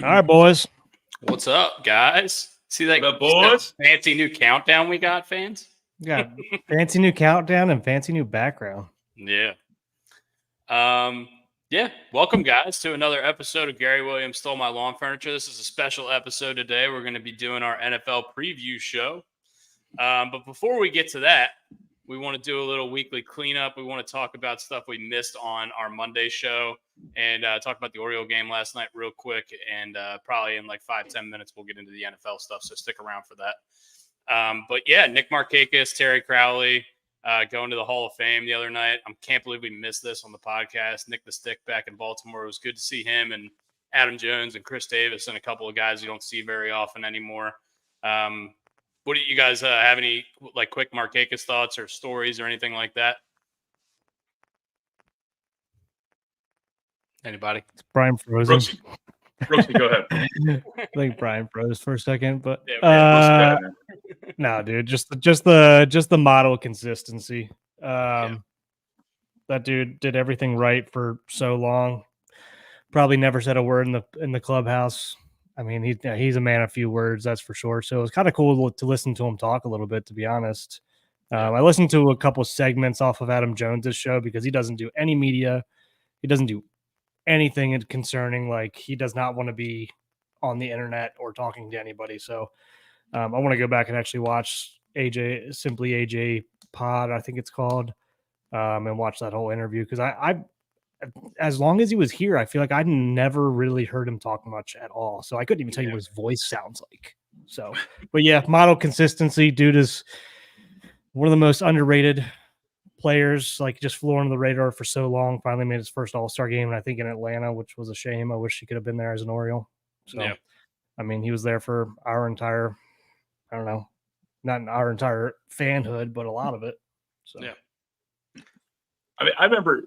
All right, boys. What's up, guys? See that, boys? That fancy new countdown we got, fans? We got fancy new countdown and fancy new background. Yeah. Yeah. Welcome, guys, to another episode of Gary Williams Stole My Lawn Furniture. This is a special episode today. We're going to be doing our NFL preview show. But before we get to that, we want to do a little weekly cleanup. We want to talk about stuff we missed on our Monday show and talk about the Orioles game last night real quick. And probably in like 5-10 minutes, we'll get into the NFL stuff. So stick around for that. But yeah, Nick Markakis, Terry Crowley going to the Hall of Fame the other night. I can't believe we missed this on the podcast. Nick the Stick back in Baltimore. It was good to see him and Adam Jones and Chris Davis and a couple of guys you don't see very often anymore. What do you guys have any like quick Markakis thoughts or stories or anything like that? Anybody? It's Brian frozen. Brooksy, go ahead. I think Brian froze for a second, but no, dude, just the model consistency. That dude did everything right for so long. Probably never said a word in the clubhouse. I mean, he's a man of few words, that's for sure. So it was kind of cool to listen to him talk a little bit, to be honest. I listened to a couple segments off of Adam Jones's show because he doesn't do any media. He doesn't do anything concerning, like he does not want to be on the internet or talking to anybody. So I want to go back and actually watch Simply AJ Pod, I think it's called, and watch that whole interview because I as long as he was here, I feel like I never really heard him talk much at all. So I couldn't even tell you what his voice sounds like. So, but yeah, model consistency. Dude is one of the most underrated players, like just flew under the radar for so long. Finally made his first All-Star game, and I think in Atlanta, which was a shame. I wish he could have been there as an Oriole. So, yeah. I mean, he was there for our entire, I don't know, not our entire fanhood, but a lot of it. So, yeah. I mean, I remember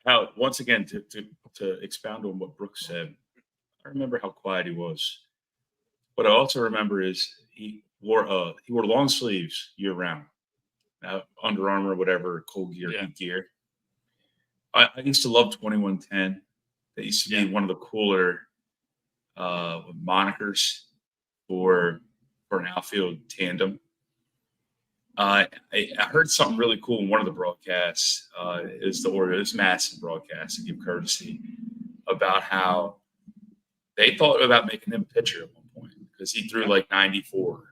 how, once again, to expound on what Brooks said, I remember how quiet he was. What I also remember is he wore long sleeves year round, Under Armour, whatever, cold gear, heat gear. I used to love 2110. That used to be one of the cooler monikers for an outfield tandem. I heard something really cool in one of the broadcasts. Is the Orioles massive broadcast to give courtesy about how they thought about making him a pitcher at one point because he threw like 94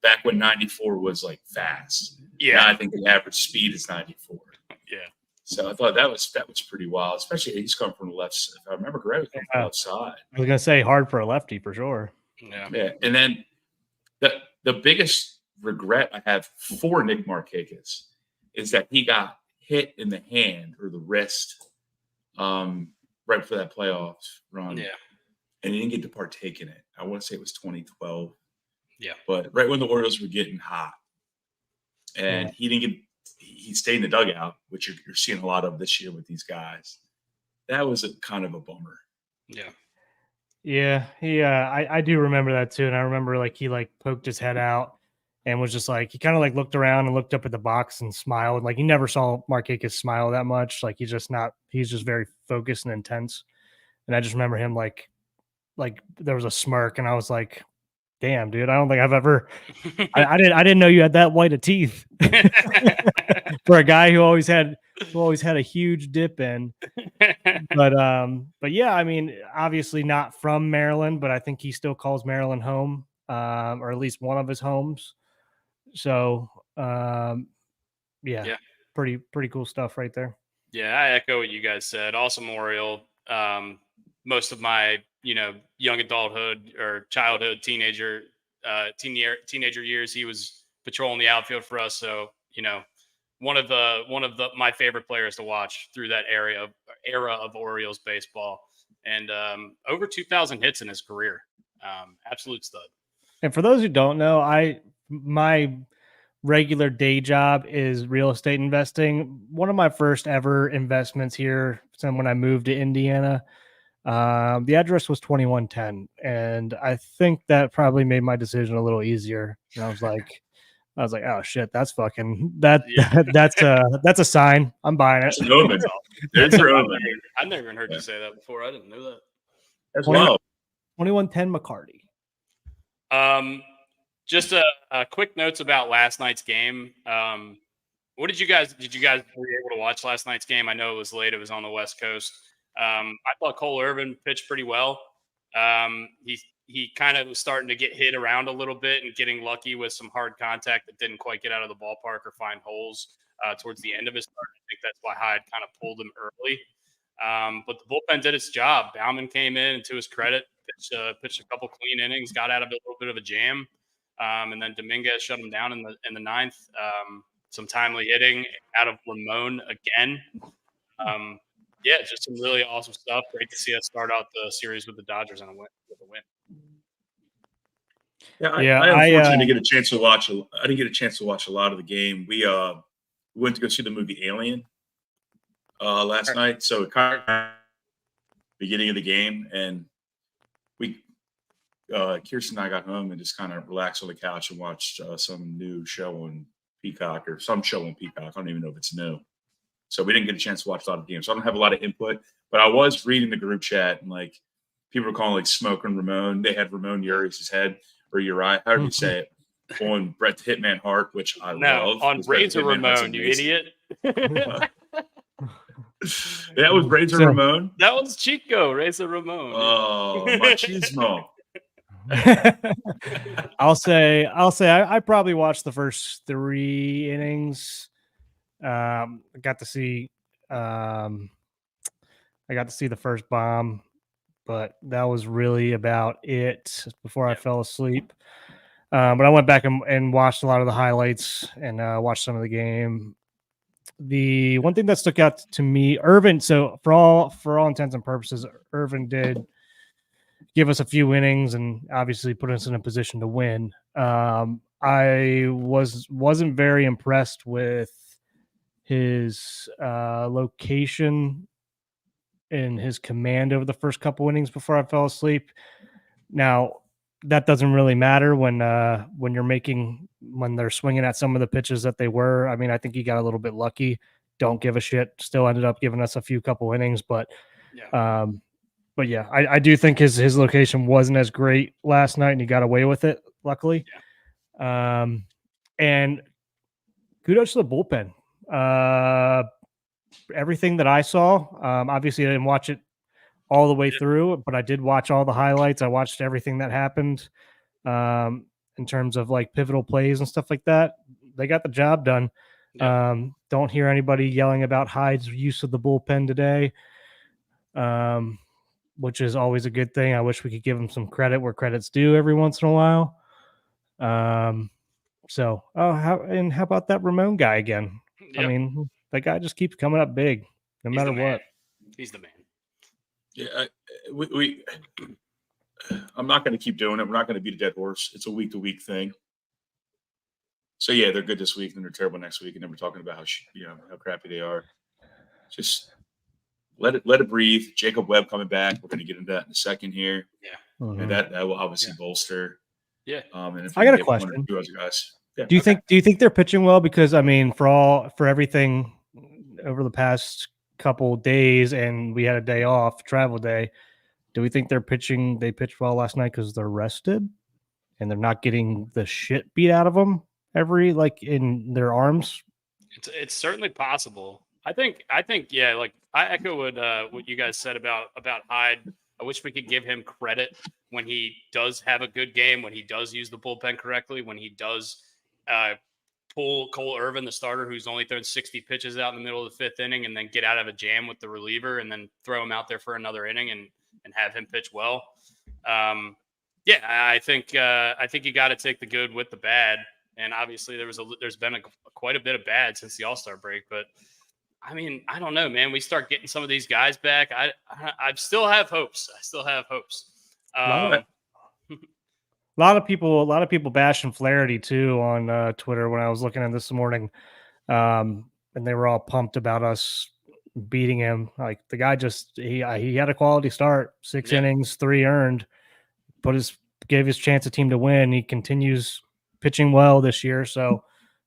back when 94 was like fast. Yeah, now I think the average speed is 94. Yeah, so I thought that was pretty wild, especially he's coming from the left. If I remember correctly, from the left side. I was gonna say hard for a lefty for sure. Yeah, and then the biggest regret I have for Nick Markakis is that he got hit in the hand or the wrist right before that playoffs run. Yeah. And he didn't get to partake in it. I want to say it was 2012. Yeah. But right when the Orioles were getting hot. And he stayed in the dugout, which you're seeing a lot of this year with these guys. That was kind of a bummer. Yeah. Yeah. I do remember that too. And I remember like he like poked his head out and was just like, he kind of like looked around and looked up at the box and smiled. Like he never saw Markakis smile that much. Like he's just very focused and intense. And I just remember him like there was a smirk and I was like, damn, dude, I don't think I've ever, I didn't know you had that white of teeth for a guy who always had a huge dip in. But yeah, I mean, obviously not from Maryland, but I think he still calls Maryland home, or at least one of his homes. So, pretty cool stuff right there. Yeah, I echo what you guys said. Awesome Oriole. Most of my, young adulthood or childhood, teenager years, he was patrolling the outfield for us. So, one of my favorite players to watch through that era of Orioles baseball, and over 2,000 hits in his career. Absolute stud. And for those who don't know, my regular day job is real estate investing. One of my first ever investments here, when I moved to Indiana, the address was 2110, and I think that probably made my decision a little easier. And I was like, oh shit, that's fucking that's a sign. I'm buying it. It's Roman. I've never even heard you say that before. I didn't know that. That's wild. 21-10 McCarty. Just a quick notes about last night's game. What did you guys were you able to watch last night's game? I know it was late. It was on the West Coast. I thought Cole Irvin pitched pretty well. He kind of was starting to get hit around a little bit and getting lucky with some hard contact that didn't quite get out of the ballpark or find holes towards the end of his start. I think that's why Hyde kind of pulled him early. But the bullpen did its job. Bauman came in, and to his credit, pitched a couple clean innings, got out of a little bit of a jam, and then Dominguez shut him down in the ninth. Some timely hitting out of Ramon again. Just some really awesome stuff. Great to see us start out the series with the Dodgers with a win. I unfortunately didn't get a chance to watch. I didn't get a chance to watch a lot of the game. We went to go see the movie Alien last night, so it kind of beginning of the game, and we Kirsten and I got home and just kind of relaxed on the couch and watched some new show on Peacock or some show on Peacock. I don't even know if it's new. So we didn't get a chance to watch a lot of games. So I don't have a lot of input, but I was reading the group chat and like people were calling like Smoking Ramon. They had Ramon Urias' head or Uriah, however you say it, on Brett the Hitman Hart, which I love. On Razor Ramon, you idiot. That was Razor Ramon. That was Chico, Razor Ramon. Oh, machismo. I'll say I probably watched the first 3 innings. I got to see the first bomb, but that was really about it before I fell asleep. But I went back and watched a lot of the highlights and watched some of the game. The one thing that stuck out to me, Irvin. So for all intents and purposes, Irvin did give us a few innings and obviously put us in a position to win. I wasn't very impressed with his location and his command over the first couple innings before I fell asleep. Now that doesn't really matter when they're swinging at some of the pitches that they were. I mean, I think he got a little bit lucky. Don't give a shit. Still ended up giving us a few couple innings, but I do think his location wasn't as great last night, and he got away with it, luckily. Yeah. And kudos to the bullpen. Everything that I saw, obviously I didn't watch it all the way through, but I did watch all the highlights. I watched everything that happened in terms of like pivotal plays and stuff like that. They got the job done. Yeah. Don't hear anybody yelling about Hyde's use of the bullpen today, which is always a good thing. I wish we could give him some credit where credit's due every once in a while. How about that Ramon guy again? Yep. I mean, that guy just keeps coming up big, no matter what. He's the man. Yeah, I'm not going to keep doing it. We're not going to beat a dead horse. It's a week-to-week thing. So yeah, they're good this week and they're terrible next week, and then we're talking about how crappy they are. Just let it breathe. Jacob Webb coming back. We're going to get into that in a second here. Yeah, and that will obviously bolster. Yeah. And if I got a question. Two other guys. Yeah, do you think they're pitching well? Because I mean, for everything over the past couple days, and we had a day off, travel day. Do we think they pitched well last night because they're rested and they're not getting the shit beat out of them in their arms? It's certainly possible. I think yeah. Like I echo what you guys said about Hyde. I wish we could give him credit when he does have a good game, when he does use the bullpen correctly, when he does pull Cole Irvin, the starter, who's only thrown 60 pitches out in the middle of the 5th inning, and then get out of a jam with the reliever and then throw him out there for another inning and have him pitch well. I think you got to take the good with the bad. And obviously there's been quite a bit of bad since the All-Star break, but I mean, I don't know, man. We start getting some of these guys back. I still have hopes. A lot of people bashing Flaherty too on Twitter when I was looking at this morning, and they were all pumped about us beating him. Like the guy he had a quality start, 6 innings, 3 earned, gave his chance a team to win. He continues pitching well this year, so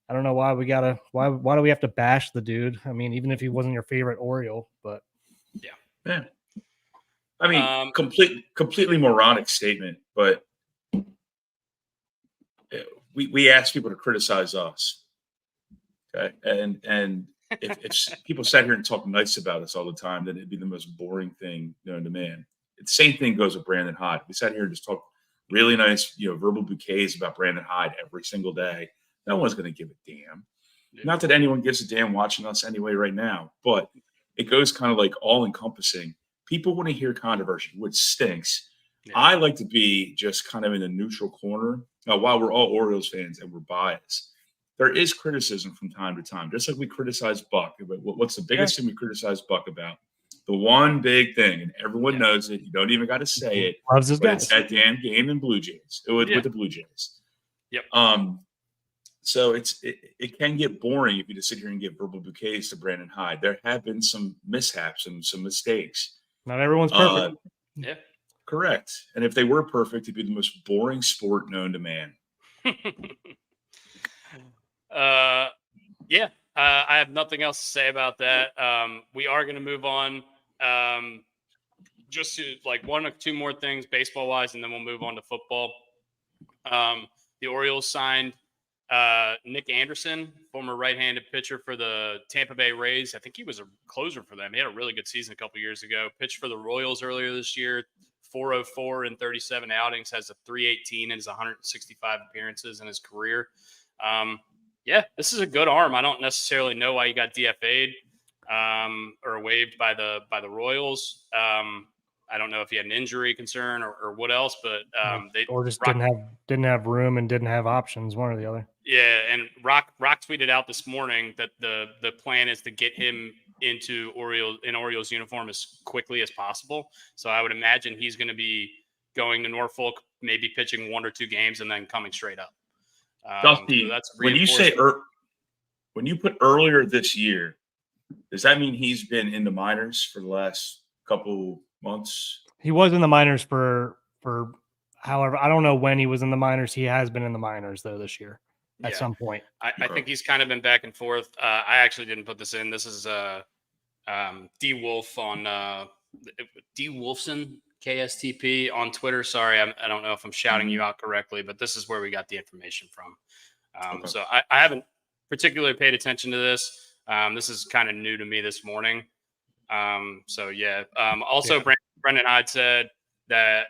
I don't know why why do we have to bash the dude? I mean, even if he wasn't your favorite Oriole, but yeah. I mean, completely moronic statement, but we ask people to criticize us, okay? And if people sat here and talk nice about us all the time, then it'd be the most boring thing known to man. The same thing goes with Brandon Hyde. We sat here and just talk really nice, verbal bouquets about Brandon Hyde every single day. No one's going to give a damn. Yeah. Not that anyone gives a damn watching us anyway right now, but it goes kind of like all-encompassing. People want to hear controversy, which stinks. Yeah. I like to be just kind of in a neutral corner. While we're all Orioles fans and we're biased, there is criticism from time to time, just like we criticize Buck. What's the biggest thing we criticize Buck about? The one big thing, and everyone knows it. You don't even got to say it. Loves his guys. It's that damn game in Blue Jays with the Blue Jays. Yep. So it can get boring if you just sit here and give verbal bouquets to Brandon Hyde. There have been some mishaps and some mistakes. Not everyone's perfect. Yeah. Correct. And if they were perfect, it'd be the most boring sport known to man. Yeah. I have nothing else to say about that. We are going to move on. Just to like one or two more things baseball wise, and then we'll move on to football. The Orioles signed Nick Anderson, former right-handed pitcher for the Tampa Bay Rays. I think he was a closer for them. He had a really good season a couple years ago. Pitched for the Royals earlier this year. 404 in 37 outings, has a 318 in his 165 appearances in his career. This is a good arm. I don't necessarily know why he got DFA'd or waived by the Royals. I don't know if he had an injury concern or what else, but or just didn't have room and didn't have options, one or the other. Yeah, and Rock tweeted out this morning that the plan is to get him into Orioles uniform as quickly as possible. So I would imagine he's going to be going to Norfolk, maybe pitching one or two games and then coming straight up. Dusty, so when you say when you put earlier this year, does that mean he's been in the minors for the last couple months? He was in the minors for however, I don't know when he was in the minors. He has been in the minors though this year at some point. I think he's kind of been back and forth. I actually didn't put this in. This is D Wolf on D Wolfson KSTP on Twitter. Sorry, I don't know if I'm shouting you out correctly, but this is where we got the information from. So I haven't particularly paid attention to this. This is kind of new to me this morning. Brendan Hyde said that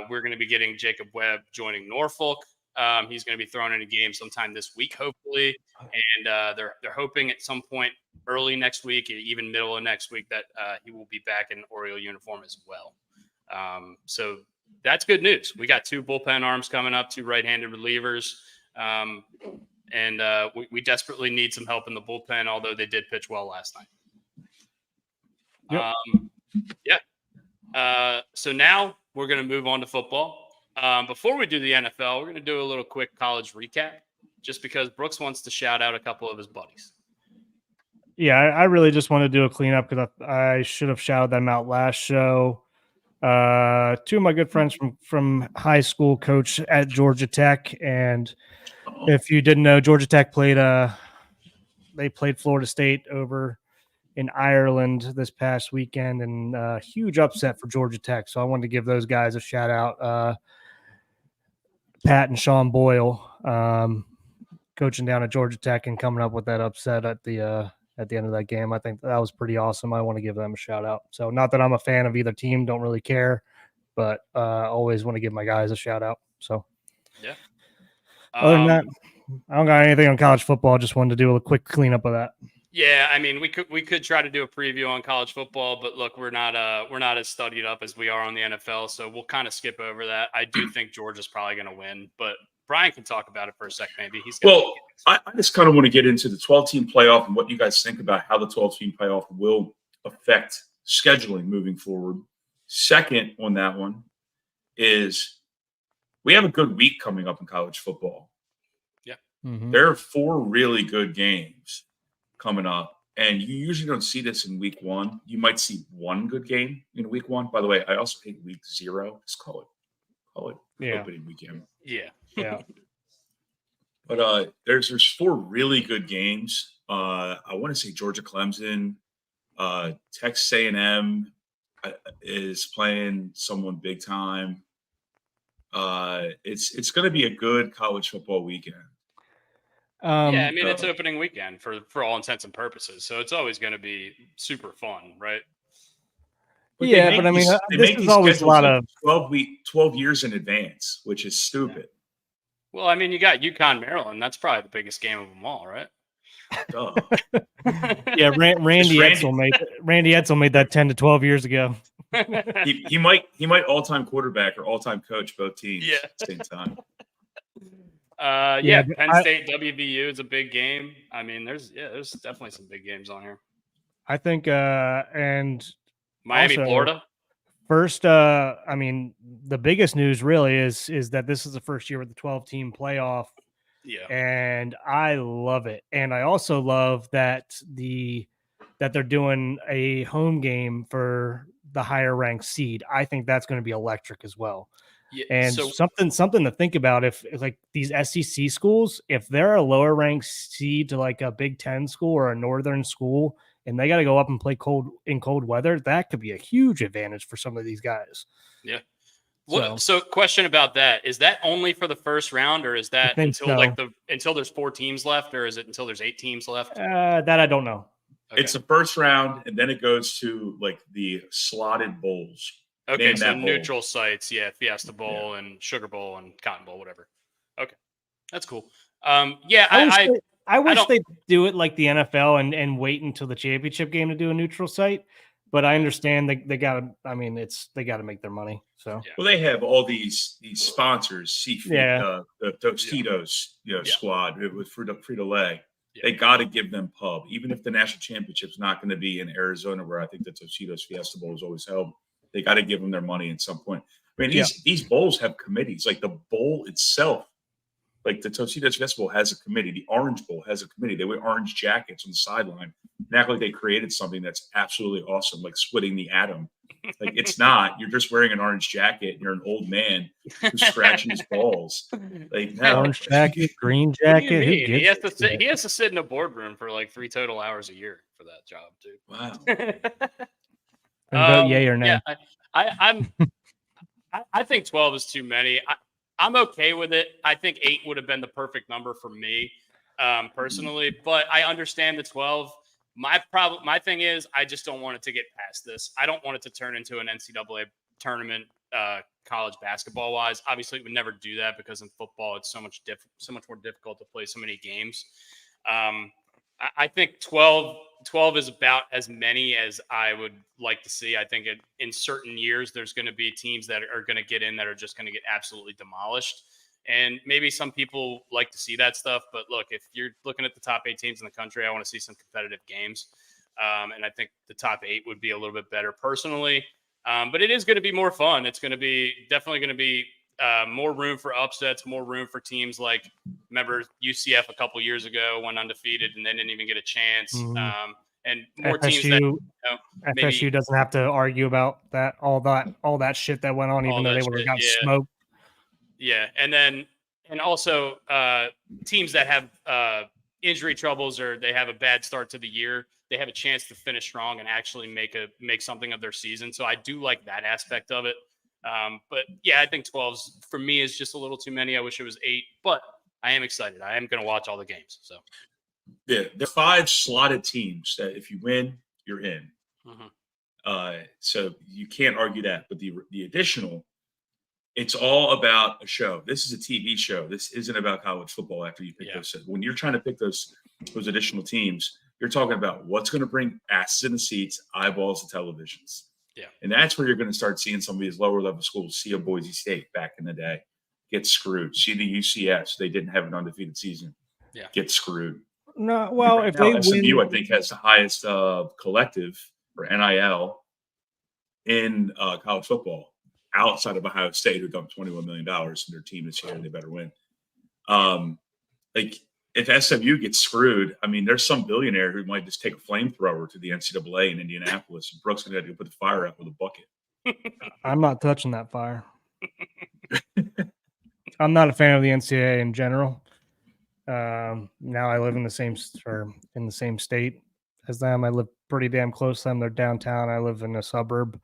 we're going to be getting Jacob Webb joining Norfolk. He's going to be thrown in a game sometime this week, hopefully. And they're hoping at some point early next week, even middle of next week, that he will be back in Oriole uniform as well. So that's good news. We got two bullpen arms coming up, two right-handed relievers. And we desperately need some help in the bullpen, although they did pitch well last night. So now we're going to move on to football. Before we do the NFL, we're going to do a little quick college recap, just because Brooks wants to shout out a couple of his buddies. Yeah, I really just want to do a cleanup because I should have shouted them out last show. Two of my good friends from high school coach at Georgia Tech, and if you didn't know, Georgia Tech played Florida State over in Ireland this past weekend, and a huge upset for Georgia Tech. So I wanted to give those guys a shout out. Pat and Sean Boyle, coaching down at Georgia Tech and coming up with that upset at the end of that game. I think that was pretty awesome. I want to give them a shout out. So not that I'm a fan of either team, don't really care, but always want to give my guys a shout out. So yeah. Other than that, I don't got anything on college football. Just wanted to do a quick cleanup of that. Yeah, I mean, we could try to do a preview on college football, but look, we're not as studied up as we are on the NFL, so we'll kind of skip over that. I do think Georgia's probably going to win, but Brian can talk about it for a sec, maybe. I just kind of want to get into the 12-team playoff and what you guys think about how the 12-team playoff will affect scheduling moving forward. Second on that one is we have a good week coming up in college football. Yeah. Mm-hmm. There are 4 really good games coming up, and you usually don't see this in week 1. You might see one good game in week 1. By the way, I also hate week 0. Just call it opening weekend. Yeah. But there's 4 really good games. I want to say Georgia Clemson, Texas A&M, is playing someone big time. It's going to be a good college football weekend. Yeah, I mean, it's opening weekend for all intents and purposes, so it's always going to be super fun, right? But yeah, but I mean, this is always a lot of 12 years in advance, which is stupid. Well, I mean, you got UConn, Maryland. That's probably the biggest game of them all, right? Duh. Yeah, Randy Edsel made that 10 to 12 years ago. he might all-time quarterback or all-time coach both teams at the same time. Penn State WVU is a big game. I mean, there's definitely some big games on here. I think and Miami, also, Florida. First, I mean, the biggest news really is that this is the first year with the 12-team playoff. Yeah. And I love it. And I also love that they're doing a home game for the higher ranked seed. I think that's going to be electric as well. Yeah, and something to think about if like these SEC schools, if they're a lower ranked seed to like a Big Ten school or a northern school, and they got to go up and play cold weather, that could be a huge advantage for some of these guys. Yeah. So question about that, is that only for the first round, or is that until there's 4 teams left, or is it until there's 8 teams left? That I don't know. Okay. It's the first round, and then it goes to like the slotted bowls. Okay, so neutral sites, Fiesta Bowl and Sugar Bowl and Cotton Bowl, whatever. Okay, that's cool. I wish they'd do it like the NFL and wait until the championship game to do a neutral site. But I understand they got to. I mean, they got to make their money. So well, they have all these sponsors, Seafood, the Tostitos, squad with Frito-Lay. Yeah. They got to give them pub, even if the national championship's not going to be in Arizona, where I think the Tostitos Fiesta Bowl is always held. They got to give them their money at some point. I mean, these bowls have committees. Like the bowl itself, like the Tostitos Fiesta Bowl has a committee. The Orange Bowl has a committee. They wear orange jackets on the sideline and act like they created something that's absolutely awesome, like splitting the atom. Like it's not. You're just wearing an orange jacket. And you're an old man who's scratching his balls. Like orange jacket, green jacket. He has to sit in a boardroom for like 3 total hours a year for that job, dude. Wow. And vote yay or nay. Yeah, I think 12 is too many. I'm okay with it. I think 8 would have been the perfect number for me, personally. But I understand the 12. My thing is, I just don't want it to get past this. I don't want it to turn into an NCAA tournament, college basketball wise. Obviously, we would never do that because in football, it's so much more difficult to play so many games. I think 12 is about as many as I would like to see. I think in certain years, there's going to be teams that are going to get in that are just going to get absolutely demolished. And maybe some people like to see that stuff. But look, if you're looking at the top 8 teams in the country, I want to see some competitive games. And I think the top 8 would be a little bit better personally. But it is going to be more fun. It's going to be definitely going to be more room for upsets, more room for teams like, remember UCF a couple years ago went undefeated and they didn't even get a chance. Mm-hmm. And more FSU, teams that FSU doesn't have to argue about all that shit that went on, even though they would have got smoked. Yeah, and also teams that have injury troubles or they have a bad start to the year, they have a chance to finish strong and actually make something of their season. So I do like that aspect of it. But yeah, I think 12 for me is just a little too many. I wish it was 8, but I am excited. I am going to watch all the games. So yeah, there are 5 slotted teams that if you win, you're in. Mm-hmm. So you can't argue that. But the additional, it's all about a show. This is a TV show. This isn't about college football. After you pick those, when you're trying to pick those additional teams, you're talking about what's going to bring asses in the seats, eyeballs, and televisions. Yeah. And that's where you're going to start seeing some of these lower level schools. See a Boise State back in the day get screwed. See the UCFs. They didn't have an undefeated season. Yeah. Get screwed. No, well, right if now, they SMU, win, I think, has the highest collective for NIL in college football outside of Ohio State, who dumped $21 million in their team this year, and they better win. Like, if SMU gets screwed, I mean, there's some billionaire who might just take a flamethrower to the NCAA in Indianapolis, and Brooks going to have to put the fire out with a bucket. I'm not touching that fire. I'm not a fan of the NCAA in general. Now I live in the same state, as them. I live pretty damn close to them. They're downtown. I live in a suburb.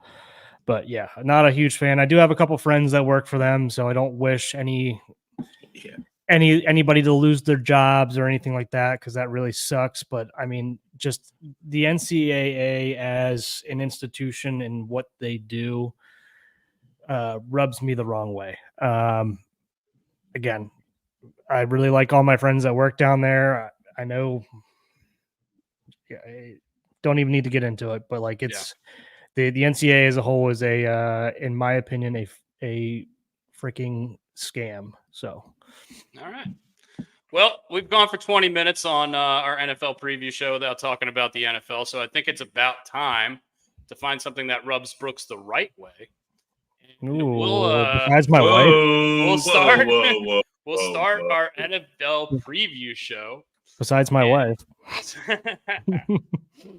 But yeah, not a huge fan. I do have a couple friends that work for them, so I don't wish anybody to lose their jobs or anything like that, because that really sucks. But I mean, just the NCAA as an institution and what they do rubs me the wrong way. Again, I really like all my friends that work down there. I know, I don't even need to get into it, but like it's the NCAA as a whole is in my opinion, a freaking scam. So, all right. Well, we've gone for 20 minutes on our NFL preview show without talking about the NFL. So I think it's about time to find something that rubs Brooks the right way. Besides my wife. We'll start. We'll start our NFL preview show. Besides my wife.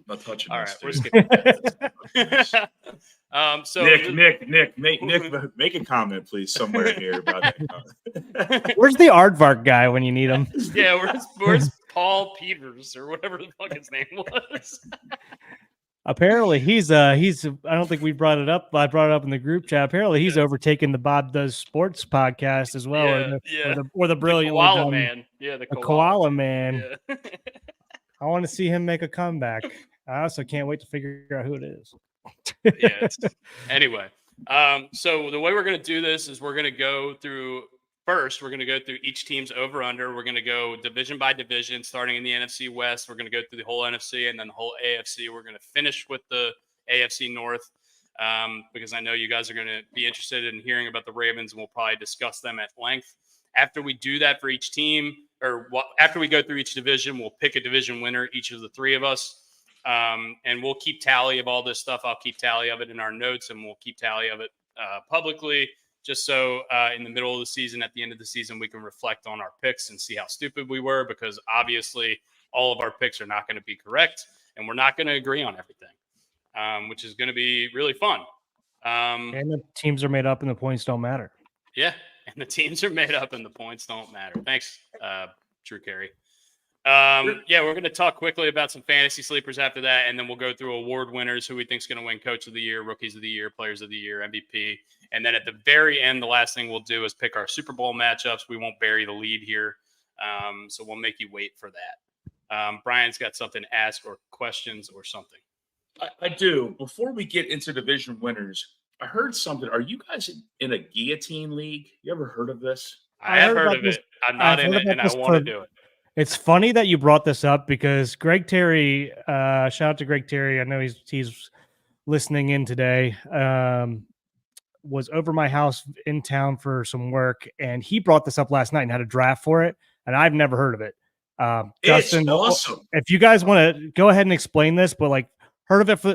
Not touching. All right, we're skipping that. So Nick, make a comment, please, somewhere here about that. Where's the aardvark guy when you need him? Yeah, where's Paul Peters or whatever the fuck his name was? Apparently he's I don't think we brought it up. I brought it up in the group chat. Apparently he's overtaken the Bob Does Sports podcast as well, or the brilliant Koala Man. Yeah, the Koala Man. Yeah. I want to see him make a comeback. I also can't wait to figure out who it is. Anyway, so the way we're going to do this is we're going to go through each team's over under. We're going to go division by division, starting in the NFC West. We're going to go through the whole NFC and then the whole AFC. We're going to finish with the AFC North because I know you guys are going to be interested in hearing about the Ravens, and we'll probably discuss them at length. After we do that for each team, after we go through each division, we'll pick a division winner, each of the three of us, and we'll keep tally of all this stuff. I'll keep tally of it in our notes, and we'll keep tally of it publicly. Just so in the middle of the season, at the end of the season, we can reflect on our picks and see how stupid we were, because obviously all of our picks are not going to be correct, and we're not going to agree on everything, which is going to be really fun. And the teams are made up and the points don't matter. Yeah, and the teams are made up and the points don't matter. Thanks, Drew Carey. We're going to talk quickly about some fantasy sleepers after that, and then we'll go through award winners, who we think is going to win Coach of the Year, Rookies of the Year, Players of the Year, MVP. And then at the very end, the last thing we'll do is pick our Super Bowl matchups. We won't bury the lead here, so we'll make you wait for that. Brian's got something to ask or questions or something. I do. Before we get into division winners, I heard something. Are you guys in a guillotine league? You ever heard of this? I have heard of it. I'm not in it, and I want to do it. It's funny that you brought this up, because Greg Terry, shout out to Greg Terry. I know he's listening in today. Was over my house in town for some work, and he brought this up last night and had a draft for it, and I've never heard of it. Justin, it's awesome. If you guys want to go ahead and explain this, but like heard of it for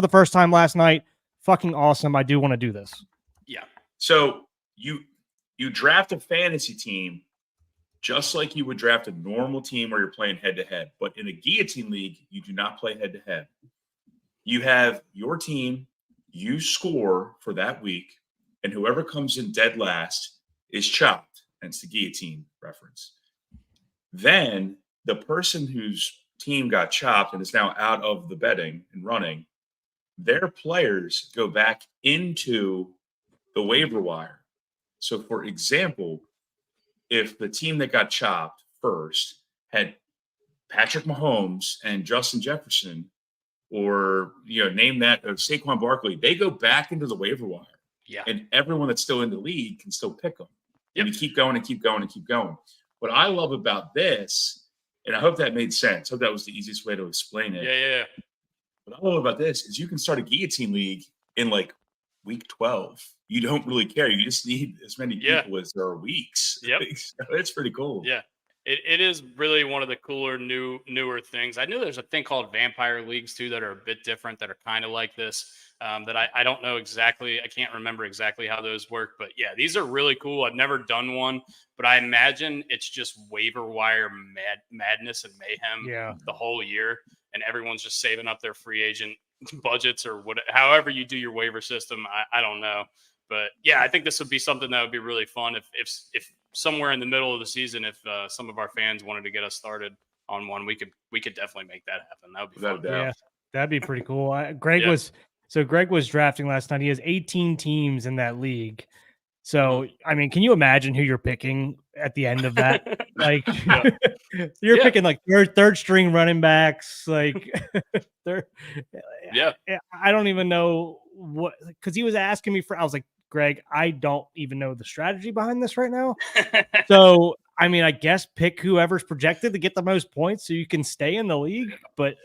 the first time last night. Fucking awesome. I do want to do this. Yeah. So you draft a fantasy team just like you would draft a normal team where you're playing head-to-head. But in a guillotine league, you do not play head-to-head. You have your team, you score for that week, and whoever comes in dead last is chopped. Hence the guillotine reference. Then the person whose team got chopped and is now out of the betting and running, their players go back into the waiver wire. So, for example, if the team that got chopped first had Patrick Mahomes and Justin Jefferson, or name that Saquon Barkley, they go back into the waiver wire. Yeah, and everyone that's still in the league can still pick them. Yep. And you keep going and keep going and keep going. What I love about this, and I hope that made sense. I hope that was the easiest way to explain it. Yeah. What I love about this is you can start a guillotine league in like week 12. You don't really care. You just need as many people as there are weeks. Yep. So it's pretty cool. Yeah. It is really one of the cooler, newer things. I knew there's a thing called vampire leagues too that are a bit different, that are kind of like this. That I don't know exactly. I can't remember exactly how those work, but yeah, these are really cool. I've never done one, but I imagine it's just waiver wire madness and mayhem the whole year, and everyone's just saving up their free agent budgets or however you do your waiver system. I don't know, but yeah, I think this would be something that would be really fun if somewhere in the middle of the season, if some of our fans wanted to get us started on one, we could definitely make that happen. That would be Without fun. a doubt. Yeah, that'd be pretty cool. Greg was drafting last night. He has 18 teams in that league. So, I mean, can you imagine who you're picking at the end of that? Like, you're picking like third string running backs. Like, I don't even know what, because he was asking me I was like, Greg, I don't even know the strategy behind this right now. So, I mean, I guess pick whoever's projected to get the most points so you can stay in the league. But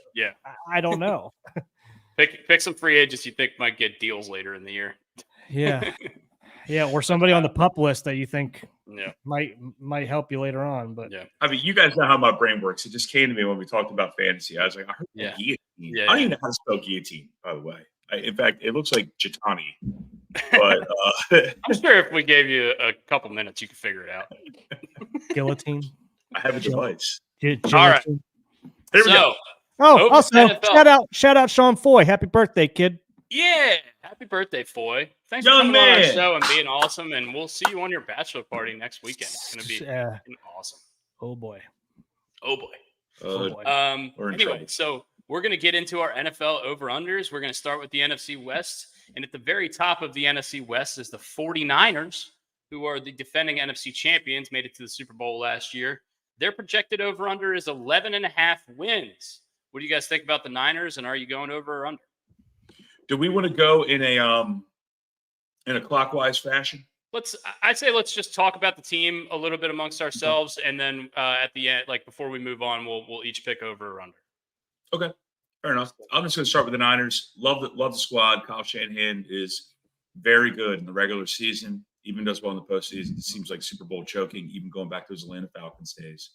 I don't know. Pick some free agents you think might get deals later in the year. Yeah. Yeah, or somebody on the pup list that you think might help you later on. But I mean, you guys know how my brain works. It just came to me when we talked about fantasy. I was like, I heard guillotine. I don't even know how to spell guillotine, by the way. In fact, it looks like Chitani. But I'm sure if we gave you a couple minutes, you could figure it out. Guillotine. I have a device. All right. Here we go. Oh, also shout out Sean Foy. Happy birthday, kid. Yeah. Happy birthday, Foy. Thanks for coming on our show and being awesome. And we'll see you on your bachelor party next weekend. It's going to be awesome. Oh, boy. Anyway, so we're going to get into our NFL over-unders. We're going to start with the NFC West. And at the very top of the NFC West is the 49ers, who are the defending NFC champions, made it to the Super Bowl last year. Their projected over-under is 11.5 wins. What do you guys think about the Niners, and are you going over or under? Do we want to go in a clockwise fashion? I'd say let's just talk about the team a little bit amongst ourselves, and then at the end, like before we move on, we'll each pick over or under. Okay, fair enough. I'm just going to start with the Niners. Love the squad. Kyle Shanahan is very good in the regular season. Even does well in the postseason. It seems like Super Bowl choking, even going back to his Atlanta Falcons days.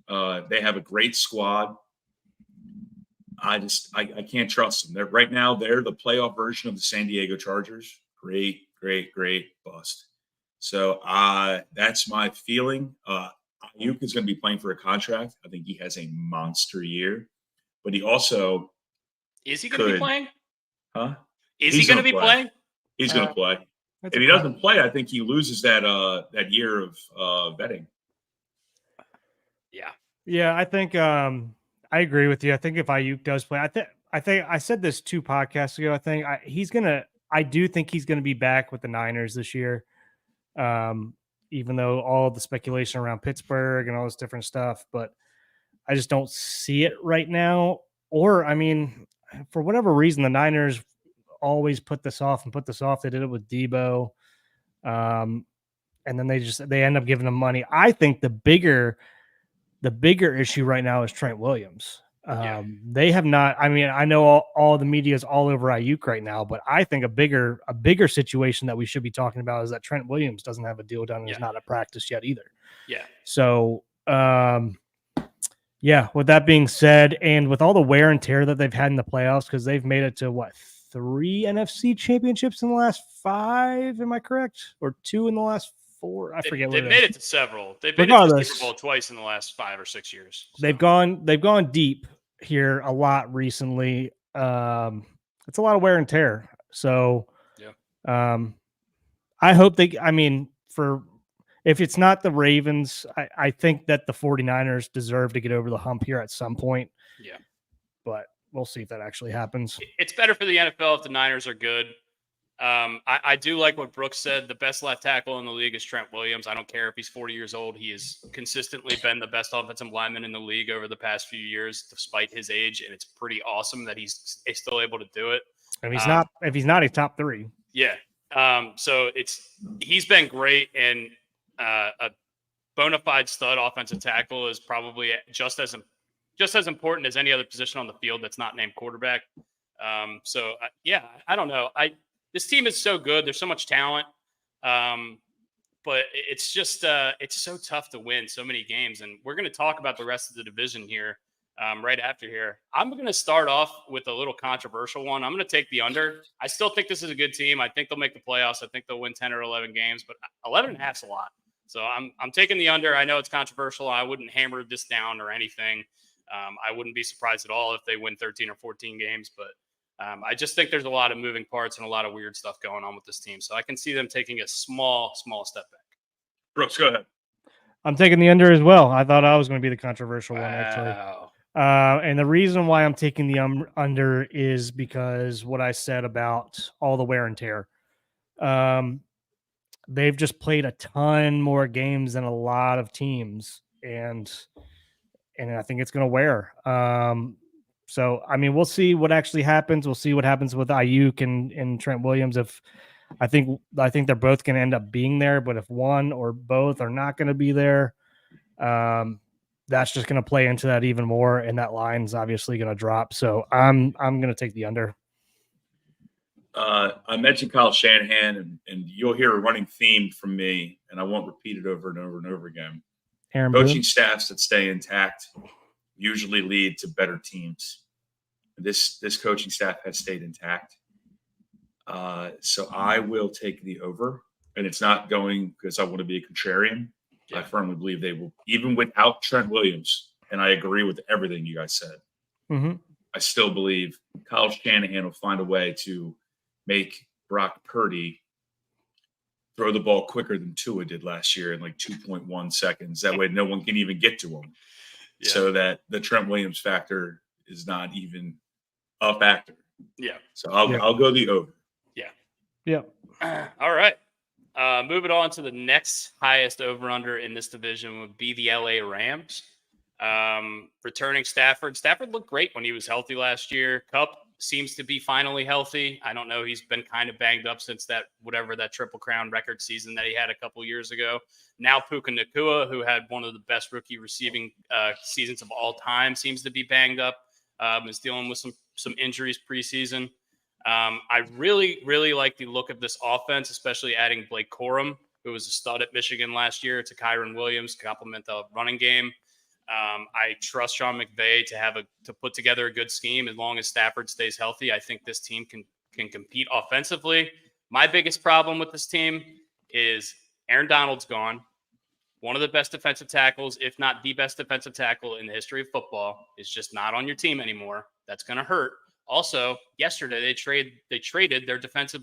They have a great squad. I can't trust them. Right now, they're the playoff version of the San Diego Chargers. Great bust. So that's my feeling. Ayuk is going to be playing for a contract. I think he has a monster year, but he also is he going to be playing? Huh? Is he going to be playing? He's going to play. If he doesn't play, I think he loses that year of vetting. Yeah. I think I agree with you. I think if Ayuk does play, I think I said this 2 podcasts ago. I think I do think he's gonna be back with the Niners this year. Even though all the speculation around Pittsburgh and all this different stuff, but I just don't see it right now. Or I mean, for whatever reason, the Niners always put this off. They did it with Debo. And then they end up giving him money. I think the bigger issue right now is Trent Williams. They have not. I mean, I know all the media is all over Ayuk right now, but I think a bigger situation that we should be talking about is that Trent Williams doesn't have a deal done and is not at practice yet either. Yeah. So, with that being said, and with all the wear and tear that they've had in the playoffs, because they've made it to 3 NFC championships in the last 5? Am I correct? Or 2 in the last 4? I forget. They've made it to several. They've made it to the Super Bowl twice in the last 5 or 6 years. So. They've gone deep here a lot recently. It's a lot of wear and tear. So, I hope if it's not the Ravens, I think that the 49ers deserve to get over the hump here at some point. Yeah. But we'll see if that actually happens. It's better for the NFL if the Niners are good. I do like what Brooks said. The best left tackle in the league is Trent Williams. I don't care if he's 40 years old. He has consistently been the best offensive lineman in the league over the past few years, despite his age. And it's pretty awesome that he's still able to do it. If he's not, he's top 3. Yeah. So he's been great, and a bona fide stud offensive tackle is probably just as important as any other position on the field that's not named quarterback. I don't know. This team is so good. There's so much talent. But it's just it's so tough to win so many games. And we're going to talk about the rest of the division here right after here. I'm going to start off with a little controversial one. I'm going to take the under. I still think this is a good team. I think they'll make the playoffs. I think they'll win 10 or 11 games, but 11.5 is a lot. So I'm taking the under. I know it's controversial. I wouldn't hammer this down or anything. I wouldn't be surprised at all if they win 13 or 14 games, but I just think there's a lot of moving parts and a lot of weird stuff going on with this team. So I can see them taking a small step back. Brooks, go ahead. I'm taking the under as well. I thought I was going to be the controversial one, actually. Wow. And the reason why I'm taking the under is because what I said about all the wear and tear. They've just played a ton more games than a lot of teams, and I think it's going to wear. So, I mean, we'll see what actually happens. We'll see what happens with Ayuk and Trent Williams. If I think they're both going to end up being there, but if one or both are not going to be there, that's just going to play into that even more, and that line's obviously going to drop. So I'm going to take the under. I mentioned Kyle Shanahan, and you'll hear a running theme from me, and I won't repeat it over and over and over again. Aaron Coaching Boone? staffs that stay intact usually lead to better teams. This coaching staff has stayed intact. So I will take the over, and it's not going because I want to be a contrarian. Yeah. I firmly believe they will, even without Trent Williams, and I agree with everything you guys said. Mm-hmm. I still believe Kyle Shanahan will find a way to make Brock Purdy throw the ball quicker than Tua did last year in like 2.1 seconds. That way no one can even get to him. Yeah. So that the Trent Williams factor is not even a factor. Yeah. So I'll go the over. Yeah. Yeah. All right. Moving on to the next highest over-under in this division would be the LA Rams. Returning Stafford. Stafford looked great when he was healthy last year. Kupp seems to be finally healthy. I don't know. He's been kind of banged up since that Triple Crown record season that he had a couple years ago. Now Puka Nacua, who had one of the best rookie receiving seasons of all time, seems to be banged up. Is dealing with some injuries preseason. I really, really like the look of this offense, especially adding Blake Corum, who was a stud at Michigan last year, to Kyron Williams, complement the running game. I trust Sean McVay to put together a good scheme as long as Stafford stays healthy. I think this team can compete offensively. My biggest problem with this team is Aaron Donald's gone. One of the best defensive tackles, if not the best defensive tackle in the history of football, is just not on your team anymore. That's going to hurt. Also, yesterday they traded their defensive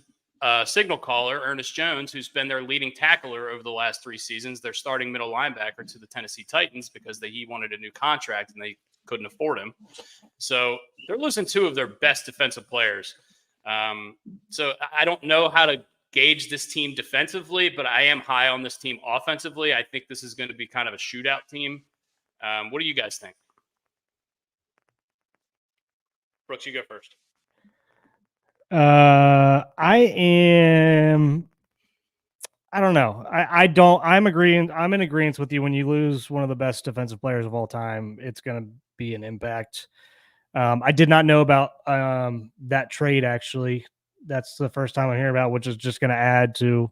signal caller, Ernest Jones, who's been their leading tackler over the last 3 seasons, their starting middle linebacker, to the Tennessee Titans because he wanted a new contract and they couldn't afford him. So they're losing 2 of their best defensive players. So I don't know how to gauge this team defensively, but I am high on this team offensively. I think this is going to be kind of a shootout team. What do you guys think? Brooks, you go first. I don't know. I'm in agreement with you. When you lose one of the best defensive players of all time, it's going to be an impact. I did not know about that trade, actually. That's the first time I hear about, which is just going to add to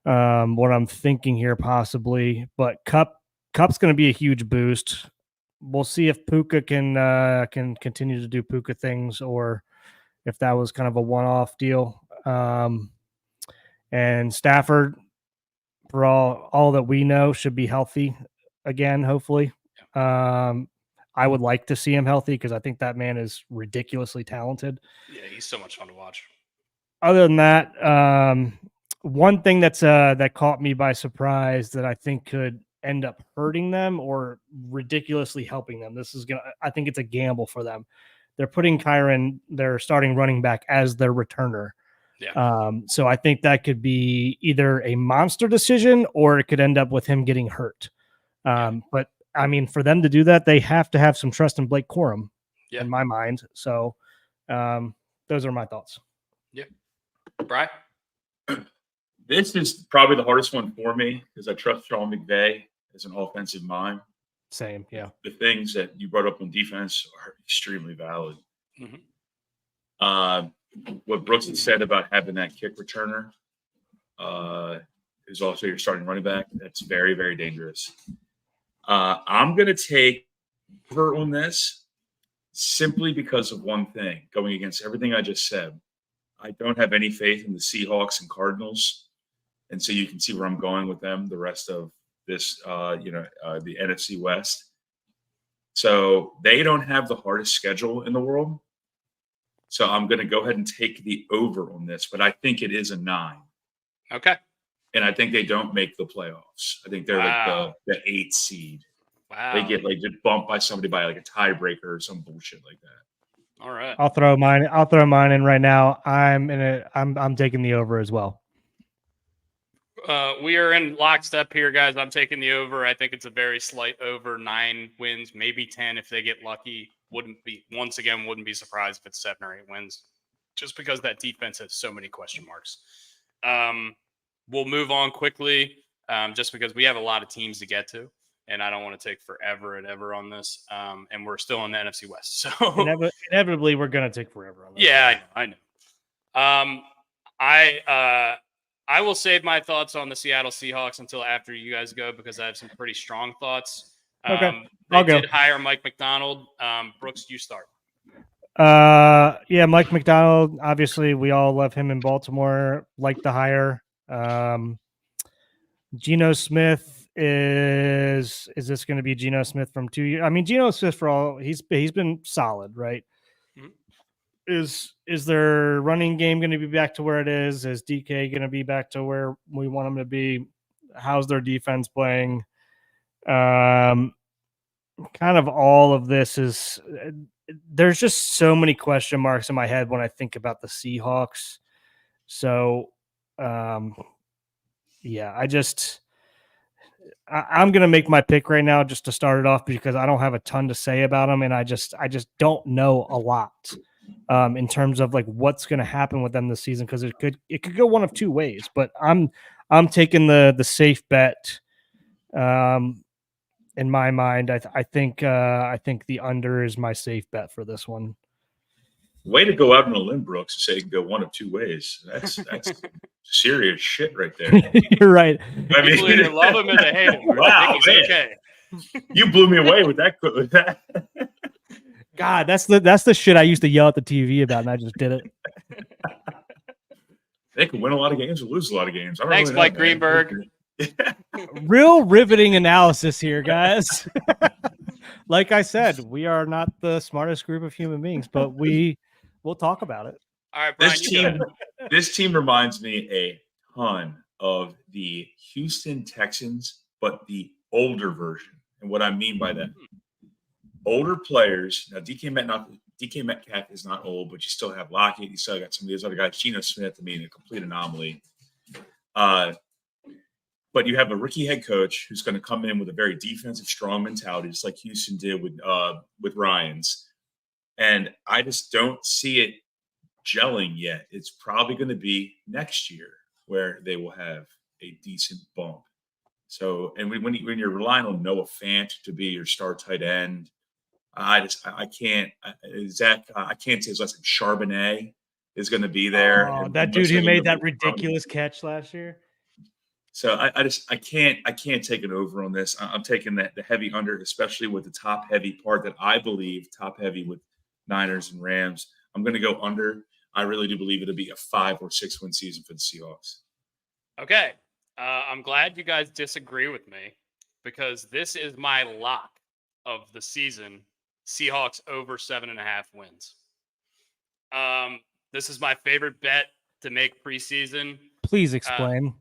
what I'm thinking here, possibly. But Cup's going to be a huge boost. We'll see if Puka can continue to do Puka things, or if that was kind of a one-off deal. And Stafford, for all that we know, should be healthy again, hopefully. I would like to see him healthy because I think that man is ridiculously talented. Yeah, he's so much fun to watch. Other than that, one thing that caught me by surprise that I think could end up hurting them or ridiculously helping them. I think it's a gamble for them. They're putting Kyron, their starting running back, as their returner. Yeah. So I think that could be either a monster decision or it could end up with him getting hurt. But I mean, for them to do that, they have to have some trust in Blake Corum, in my mind. So those are my thoughts. Yeah. Brian? This is probably the hardest one for me because I trust Sean McVay as an offensive mind. Same, yeah. The things that you brought up on defense are extremely valid. Mm-hmm. What Brooks had said about having that kick returner is also your starting running back. That's very, very dangerous. I'm going to take over on this simply because of one thing, going against everything I just said. I don't have any faith in the Seahawks and Cardinals. And so you can see where I'm going with them the rest of this, the NFC West. So they don't have the hardest schedule in the world. So I'm going to go ahead and take the over on this, but I think it is a 9. Okay. and I think they don't make the playoffs. I think they're like the 8th seed. Wow. They get like just bumped by somebody by like a tiebreaker or some bullshit like that. All right. I'll throw mine in right now. I'm taking the over as well. We are in lockstep here, guys. I'm taking the over. I think it's a very slight over, 9 wins, maybe 10 if they get lucky. Wouldn't be surprised if it's 7 or 8 wins, just because that defense has so many question marks. We'll move on quickly, just because we have a lot of teams to get to, and I don't want to take forever and ever on this. And we're still in the NFC West, so inevitably we're gonna take forever on this. Yeah, I know. I will save my thoughts on the Seattle Seahawks until after you guys go, because I have some pretty strong thoughts. Okay, They did hire Mike McDonald. Brooks, you start. Yeah, Mike McDonald. Obviously, we all love him in Baltimore. Like the hire. Geno Smith is this going to be Geno Smith from 2 years? I mean, Geno Smith he's been solid, right? Mm-hmm. Is their running game going to be back to where it is? Is DK going to be back to where we want him to be? How's their defense playing? Kind of all of this is. There's just so many question marks in my head when I think about the Seahawks. So, yeah, I'm going to make my pick right now just to start it off, because I don't have a ton to say about them. And I just don't know a lot in terms of like what's going to happen with them this season. Cause it could go one of two ways, but I'm taking the safe bet. In my mind, I think the under is my safe bet for this one. Way to go out on a limb, Brooks, and say it can go one of two ways. That's serious shit right there. You're right. I mean, people either love him or they hate him. Wow, man. Okay. You blew me away with that. God, that's the shit I used to yell at the TV about, and I just did it. They can win a lot of games or lose a lot of games. Thanks, really Mike Greenberg. Real riveting analysis here, guys. Like I said, we are not the smartest group of human beings, but we'll talk about it. All right, Brian, this team reminds me a ton of the Houston Texans, but the older version. And what I mean by that, older players. Now, DK Metcalf is not old, but you still have Lockett. You still got some of these other guys. Geno Smith, I mean, a complete anomaly. But you have a rookie head coach who's going to come in with a very defensive, strong mentality, just like Houston did with Ryans. And I just don't see it gelling yet. It's probably going to be next year where they will have a decent bump. So, and when you're relying on Noah Fant to be your star tight end, I can't say his last name. Charbonnet is going to be there. Oh, that dude who made that ridiculous catch last year. So I can't take it over on this. I'm taking the heavy under, especially with the top heavy part that I believe top heavy with Niners and Rams. I'm going to go under. I really do believe it'll be a 5 or 6 win season for the Seahawks. Okay. I'm glad you guys disagree with me, because this is my lock of the season. Seahawks over 7.5 wins. This is my favorite bet to make preseason. Please explain.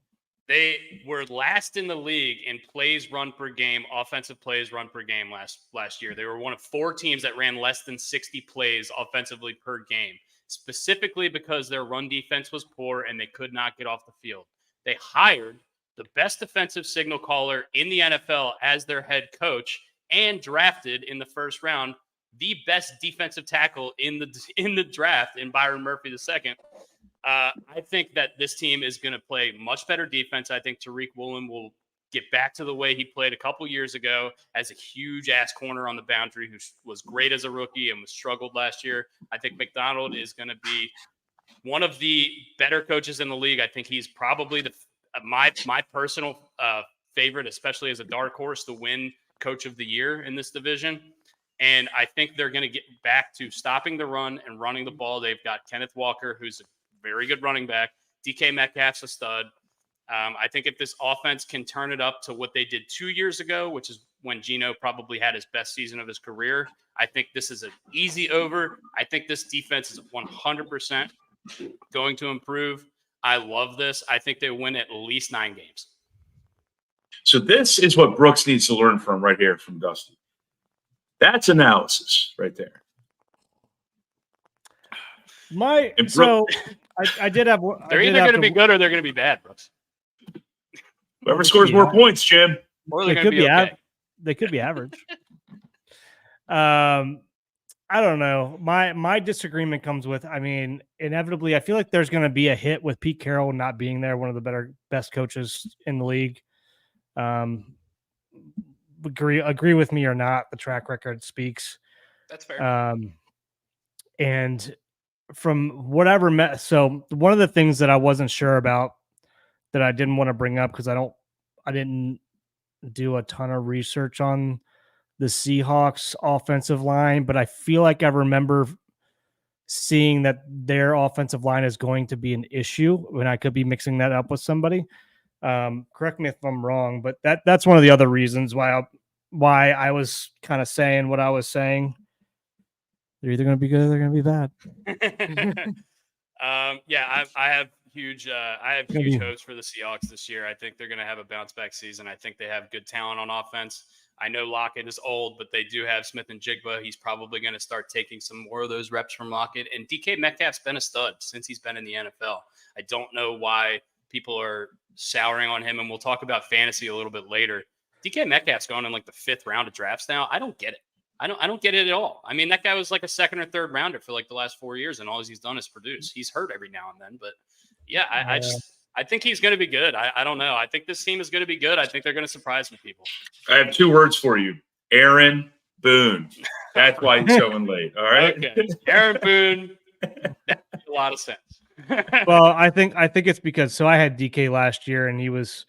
They were last in the league in plays run per game, offensive plays run per game last year. They were one of 4 teams that ran less than 60 plays offensively per game, specifically because their run defense was poor and they could not get off the field. They hired the best defensive signal caller in the NFL as their head coach and drafted in the first round the best defensive tackle in the draft in Byron Murphy II. I think that this team is going to play much better defense. I think Tariq Woolen will get back to the way he played a couple years ago as a huge-ass corner on the boundary who was great as a rookie and was struggled last year. I think McDonald is going to be one of the better coaches in the league. I think he's probably my personal favorite, especially as a dark horse, to win Coach of the Year in this division. And I think they're going to get back to stopping the run and running the ball. They've got Kenneth Walker, who's a very good running back. DK Metcalf's a stud. I think if this offense can turn it up to what they did 2 years ago, which is when Geno probably had his best season of his career, I think this is an easy over. I think this defense is 100% going to improve. I love this. I think they win at least 9 games. So this is what Brooks needs to learn from right here from Dusty. That's analysis right there. I did have. They're either going to be good or they're going to be bad, Brooks. Whoever scores more points, Jim. Or they're going to be okay. They could be average. I don't know. My disagreement comes with, I mean, inevitably, I feel like there's going to be a hit with Pete Carroll not being there, one of the best coaches in the league. Agree with me or not, the track record speaks. That's fair. And from whatever so one of the things that I wasn't sure about that I didn't want to bring up because I didn't do a ton of research on the Seahawks offensive line, but I feel like I remember seeing that their offensive line is going to be an issue, when I could be mixing that up with somebody. Correct me if I'm wrong, but that's one of the other reasons why I was kind of saying what I was saying. They're either going to be good or they're going to be bad. I have huge hopes for the Seahawks this year. I think they're going to have a bounce back season. I think they have good talent on offense. I know Lockett is old, but they do have Smith and Jigba. He's probably going to start taking some more of those reps from Lockett. And DK Metcalf's been a stud since he's been in the NFL. I don't know why people are souring on him, and we'll talk about fantasy a little bit later. DK Metcalf's going in like the 5th round of drafts now. I don't get it. I don't get it at all. I mean, that guy was like a 2nd or 3rd rounder for like the last 4 years, and all he's done is produce. He's hurt every now and then, but yeah, I think he's going to be good. I don't know. I think this team is going to be good. I think they're going to surprise some people. I have 2 words for you. Aaron Boone. That's why he's going late. All right. Okay. Aaron Boone. That makes a lot of sense. Well, I think it's because I had DK last year and he was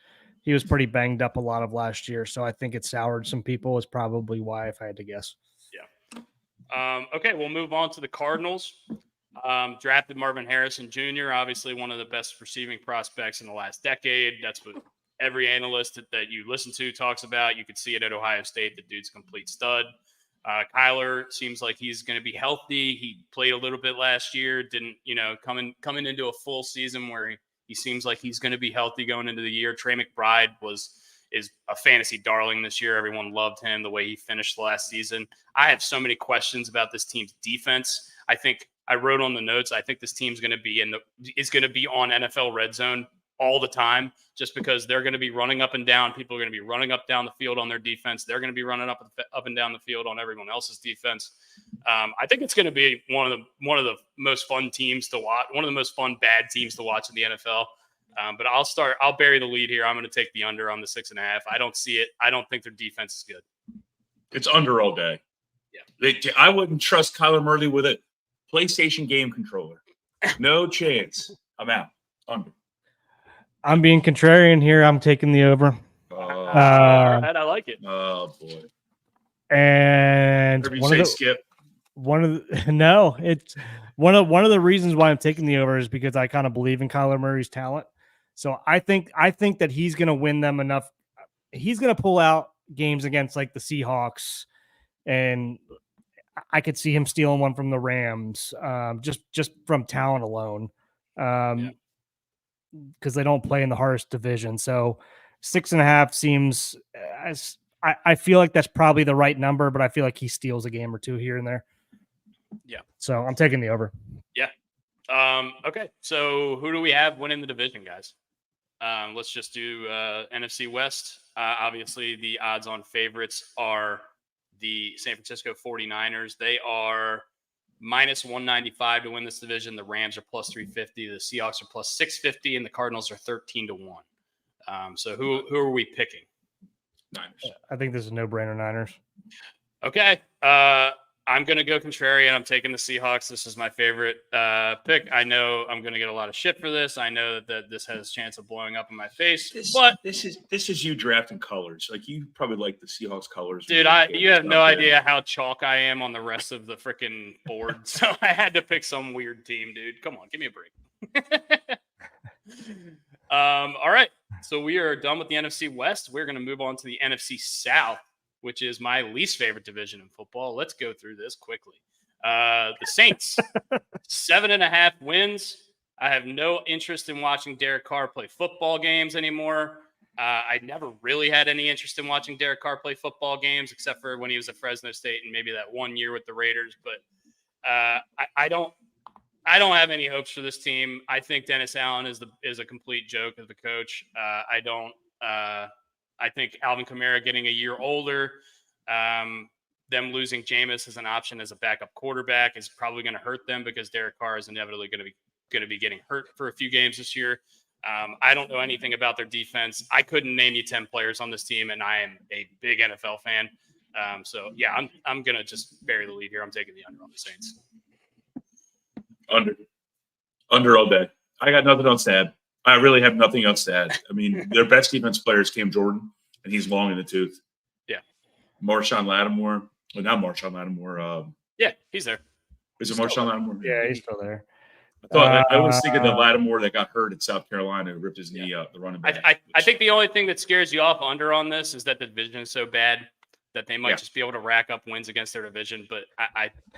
pretty banged up a lot of last year. So I think it soured some people is probably why, if I had to guess. Yeah. Okay. We'll move on to the Cardinals. Drafted Marvin Harrison Jr., obviously one of the best receiving prospects in the last decade. That's what every analyst that you listen to talks about. You could see it at Ohio State. The dude's a complete stud. Kyler seems like he's going to be healthy. He played a little bit last year. Didn't, coming into a full season where he seems like he's going to be healthy going into the year. Trey McBride is a fantasy darling this year. Everyone loved him the way he finished last season. I have so many questions about this team's defense. I wrote on the notes, I think this team's going to be on NFL Red Zone all the time, just because they're going to be running up and down. People are going to be running up down the field on their defense. They're going to be running up and down the field on everyone else's defense. I think it's going to be one of the most fun teams to watch, one of the most fun bad teams to watch in the NFL. But I'll bury the lead here. I'm going to take the under on the 6.5. I don't see it. I don't think their defense is good. It's under all day. Yeah. I wouldn't trust Kyler Murray with a PlayStation game controller. No chance. I'm out. Under. I'm being contrarian here. I'm taking the over. All right, I like it. Oh boy. And Skip. It's one of the reasons why I'm taking the over is because I kind of believe in Kyler Murray's talent. So I think that he's going to win them enough. He's going to pull out games against like the Seahawks, and I could see him stealing one from the Rams, just from talent alone. Because they don't play in the hardest division. So 6.5 seems I feel like that's probably the right number, but I feel like he steals a game or two here and there. Yeah. So I'm taking the over. Yeah. Okay. So who do we have winning the division, guys? Let's just do NFC West. Obviously, the odds-on favorites are the San Francisco 49ers. They are minus 195 to win this division. The Rams are plus 350. The Seahawks are plus 650, and the Cardinals are 13-1. So who are we picking? Niners. I think this is a no-brainer, Niners. Okay. I'm going to go contrarian. I'm taking the Seahawks. This is my favorite pick. I know I'm going to get a lot of shit for this. I know that this has a chance of blowing up in my face. But this is you drafting colors. Like, you probably like the Seahawks colors. Dude, you have no idea how chalk I am on the rest of the freaking board. So I had to pick some weird team, dude. Come on, give me a break. All right. So we are done with the NFC West. We're going to move on to the NFC South, which is my least favorite division in football. Let's go through this quickly. The Saints, 7.5 wins. I have no interest in watching Derek Carr play football games anymore. I never really had any interest in watching Derek Carr play football games, except for when he was at Fresno State and maybe that 1 year with the Raiders. But I don't have any hopes for this team. I think Dennis Allen is a complete joke as the coach. I think Alvin Kamara getting a year older, them losing Jameis as an option as a backup quarterback is probably going to hurt them because Derek Carr is inevitably going to be getting hurt for a few games this year. I don't know anything about their defense. I couldn't name you 10 players on this team, and I am a big NFL fan. So yeah, I'm gonna just bury the lead here. I'm taking the under on the Saints. Under all day. I got nothing else to add. I really have nothing else to add. I mean, their best defense player is Cam Jordan, and he's long in the tooth. Yeah. Marshawn Lattimore. Well, not Marshawn Lattimore. Yeah, he's there. Is it Marshawn Lattimore? Yeah, he's still there. I was thinking the Lattimore that got hurt at South Carolina who ripped his knee out, the running back. I think the only thing that scares you off under on this is that the division is so bad that they might just be able to rack up wins against their division. But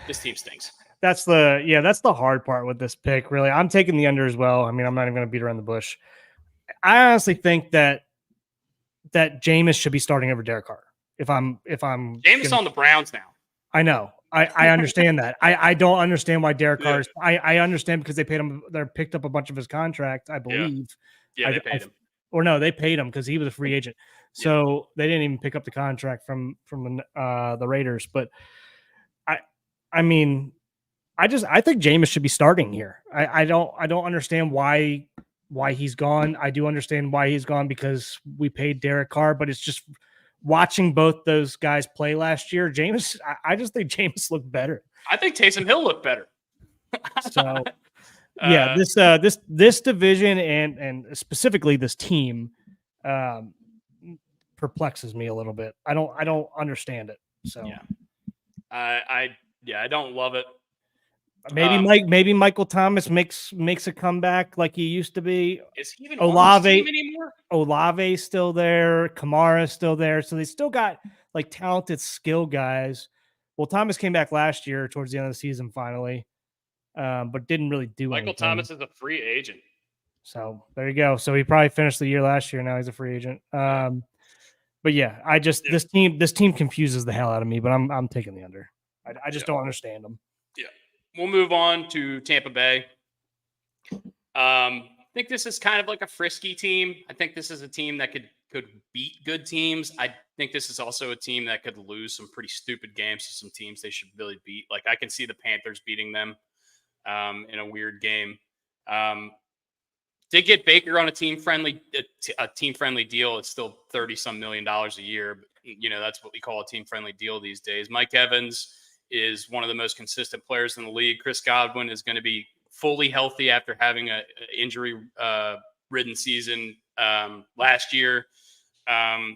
this team stinks. That's the hard part with this pick, really. I'm taking the under as well. I mean, I'm not even going to beat around the bush. I honestly think that Jameis should be starting over Derek Carr. If I'm Jameis on the Browns now. I know. I understand that. I don't understand why Derek Carr is. I understand because they paid him. They picked up a bunch of his contract, I believe. Yeah, they paid him. Or no, they paid him because he was a free agent. So they didn't even pick up the contract from the Raiders. But I mean, I think Jameis should be starting here. I don't understand why he's gone. I do understand why he's gone because we paid Derek Carr, but it's just watching both those guys play last year. Jameis, I just think Jameis looked better. I think Taysom Hill looked better. So yeah, this division and specifically this team perplexes me a little bit. I don't understand it. So I don't love it. Maybe Michael Thomas makes a comeback like he used to be. Is he even on the team anymore? Olave's still there. Kamara's still there. So they still got like talented skill guys. Well, Thomas came back last year towards the end of the season finally, but didn't really do anything. Michael Thomas is a free agent. So there you go. So he probably finished the year last year. Now he's a free agent. But yeah, this team confuses the hell out of me. But I'm taking the under. I just don't understand them. Yeah. We'll move on to Tampa Bay. I think this is kind of like a frisky team. I think this is a team that could beat good teams. I think this is also a team that could lose some pretty stupid games to some teams they should really beat. Like I can see the Panthers beating them in a weird game. Did get Baker on a team-friendly deal. It's still $30-some million a year. But, that's what we call a team-friendly deal these days. Mike Evans is one of the most consistent players in the league. Chris Godwin is going to be fully healthy after having an injury-ridden season last year.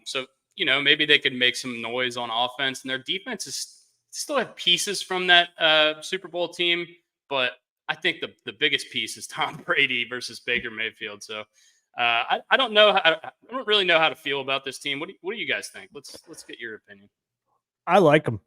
So, maybe they could make some noise on offense. And their defense is still have pieces from that Super Bowl team. But I think the biggest piece is Tom Brady versus Baker Mayfield. So I don't really know how to feel about this team. What do you guys think? Let's get your opinion. I like them.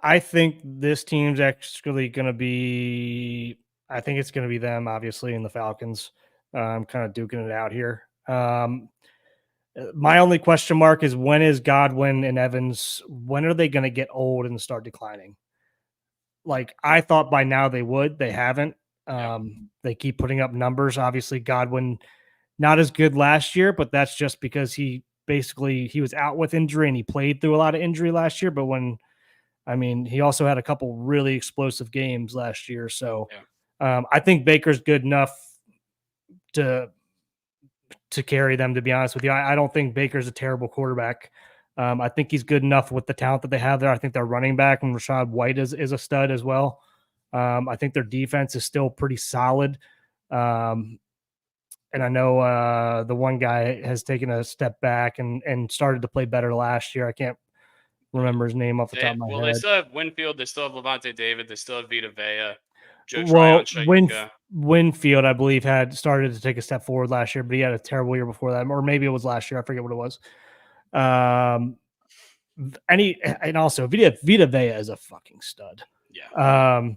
I think this team's actually going to be – I think it's going to be them, obviously, in the Falcons. I'm kind of duking it out here. My only question mark is when is Godwin and Evans – when are they going to get old and start declining? Like, I thought by now they would. They haven't. They keep putting up numbers. Obviously, Godwin not as good last year, but that's just because he was out with injury and he played through a lot of injury last year. But he also had a couple really explosive games last year. So I think Baker's good enough to carry them, to be honest with you. I don't think Baker's a terrible quarterback. I think he's good enough with the talent that they have there. I think their running back and Rachaad White is a stud as well. I think their defense is still pretty solid. And I know the one guy has taken a step back and started to play better last year. I can't remember his name off the top of my head. Well, they still have Winfield. They still have Levante David. They still have Vita Vea. Winfield, I believe, had started to take a step forward last year, but he had a terrible year before that. Or maybe it was last year. I forget what it was. And also Vita Vea is a fucking stud. Yeah.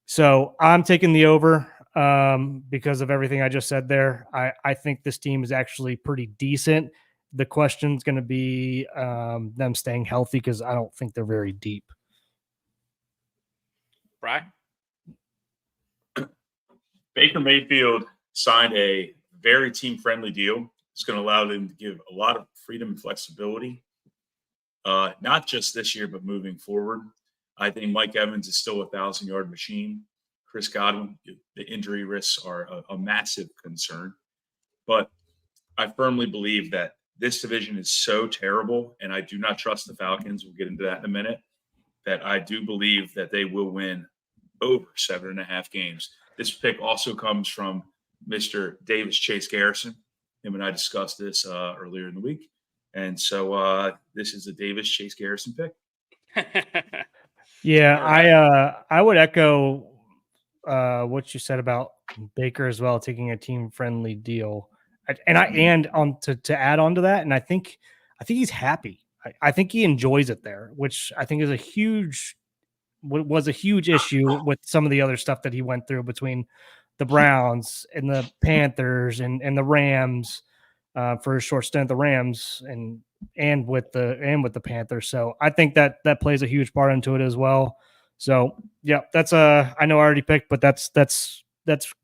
So I'm taking the over. because of everything I just said there. I think this team is actually pretty decent. The question's going to be them staying healthy because I don't think they're very deep. Brian? Baker Mayfield signed a very team-friendly deal. It's going to allow them to give a lot of freedom and flexibility, not just this year, but moving forward. I think Mike Evans is still a 1,000-yard machine. Chris Godwin, the injury risks are a massive concern. But I firmly believe that this division is so terrible, and I do not trust the Falcons. We'll get into that in a minute, that I do believe that they will win over 7.5 games. This pick also comes from Mr. Davis Chase Garrison. Him and I discussed this earlier in the week. And so this is a Davis Chase Garrison pick. Yeah, right. I would echo what you said about Baker as well, taking a team-friendly deal. To add on to that, and I think he's happy. I think he enjoys it there, which I think is was a huge issue with some of the other stuff that he went through between the Browns and the Panthers and the Rams for a short stint at the Rams and with the Panthers. So I think that plays a huge part into it as well. So yeah, that's I know I already picked, but that's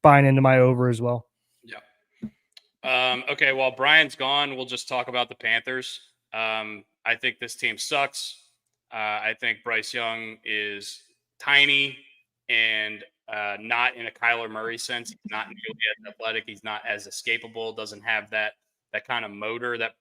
buying into my over as well. Yeah. Okay. While Brian's gone, we'll just talk about the Panthers. I think this team sucks. I think Bryce Young is tiny and not in a Kyler Murray sense. He's not nearly as athletic. He's not as escapable. Doesn't have that kind of motor that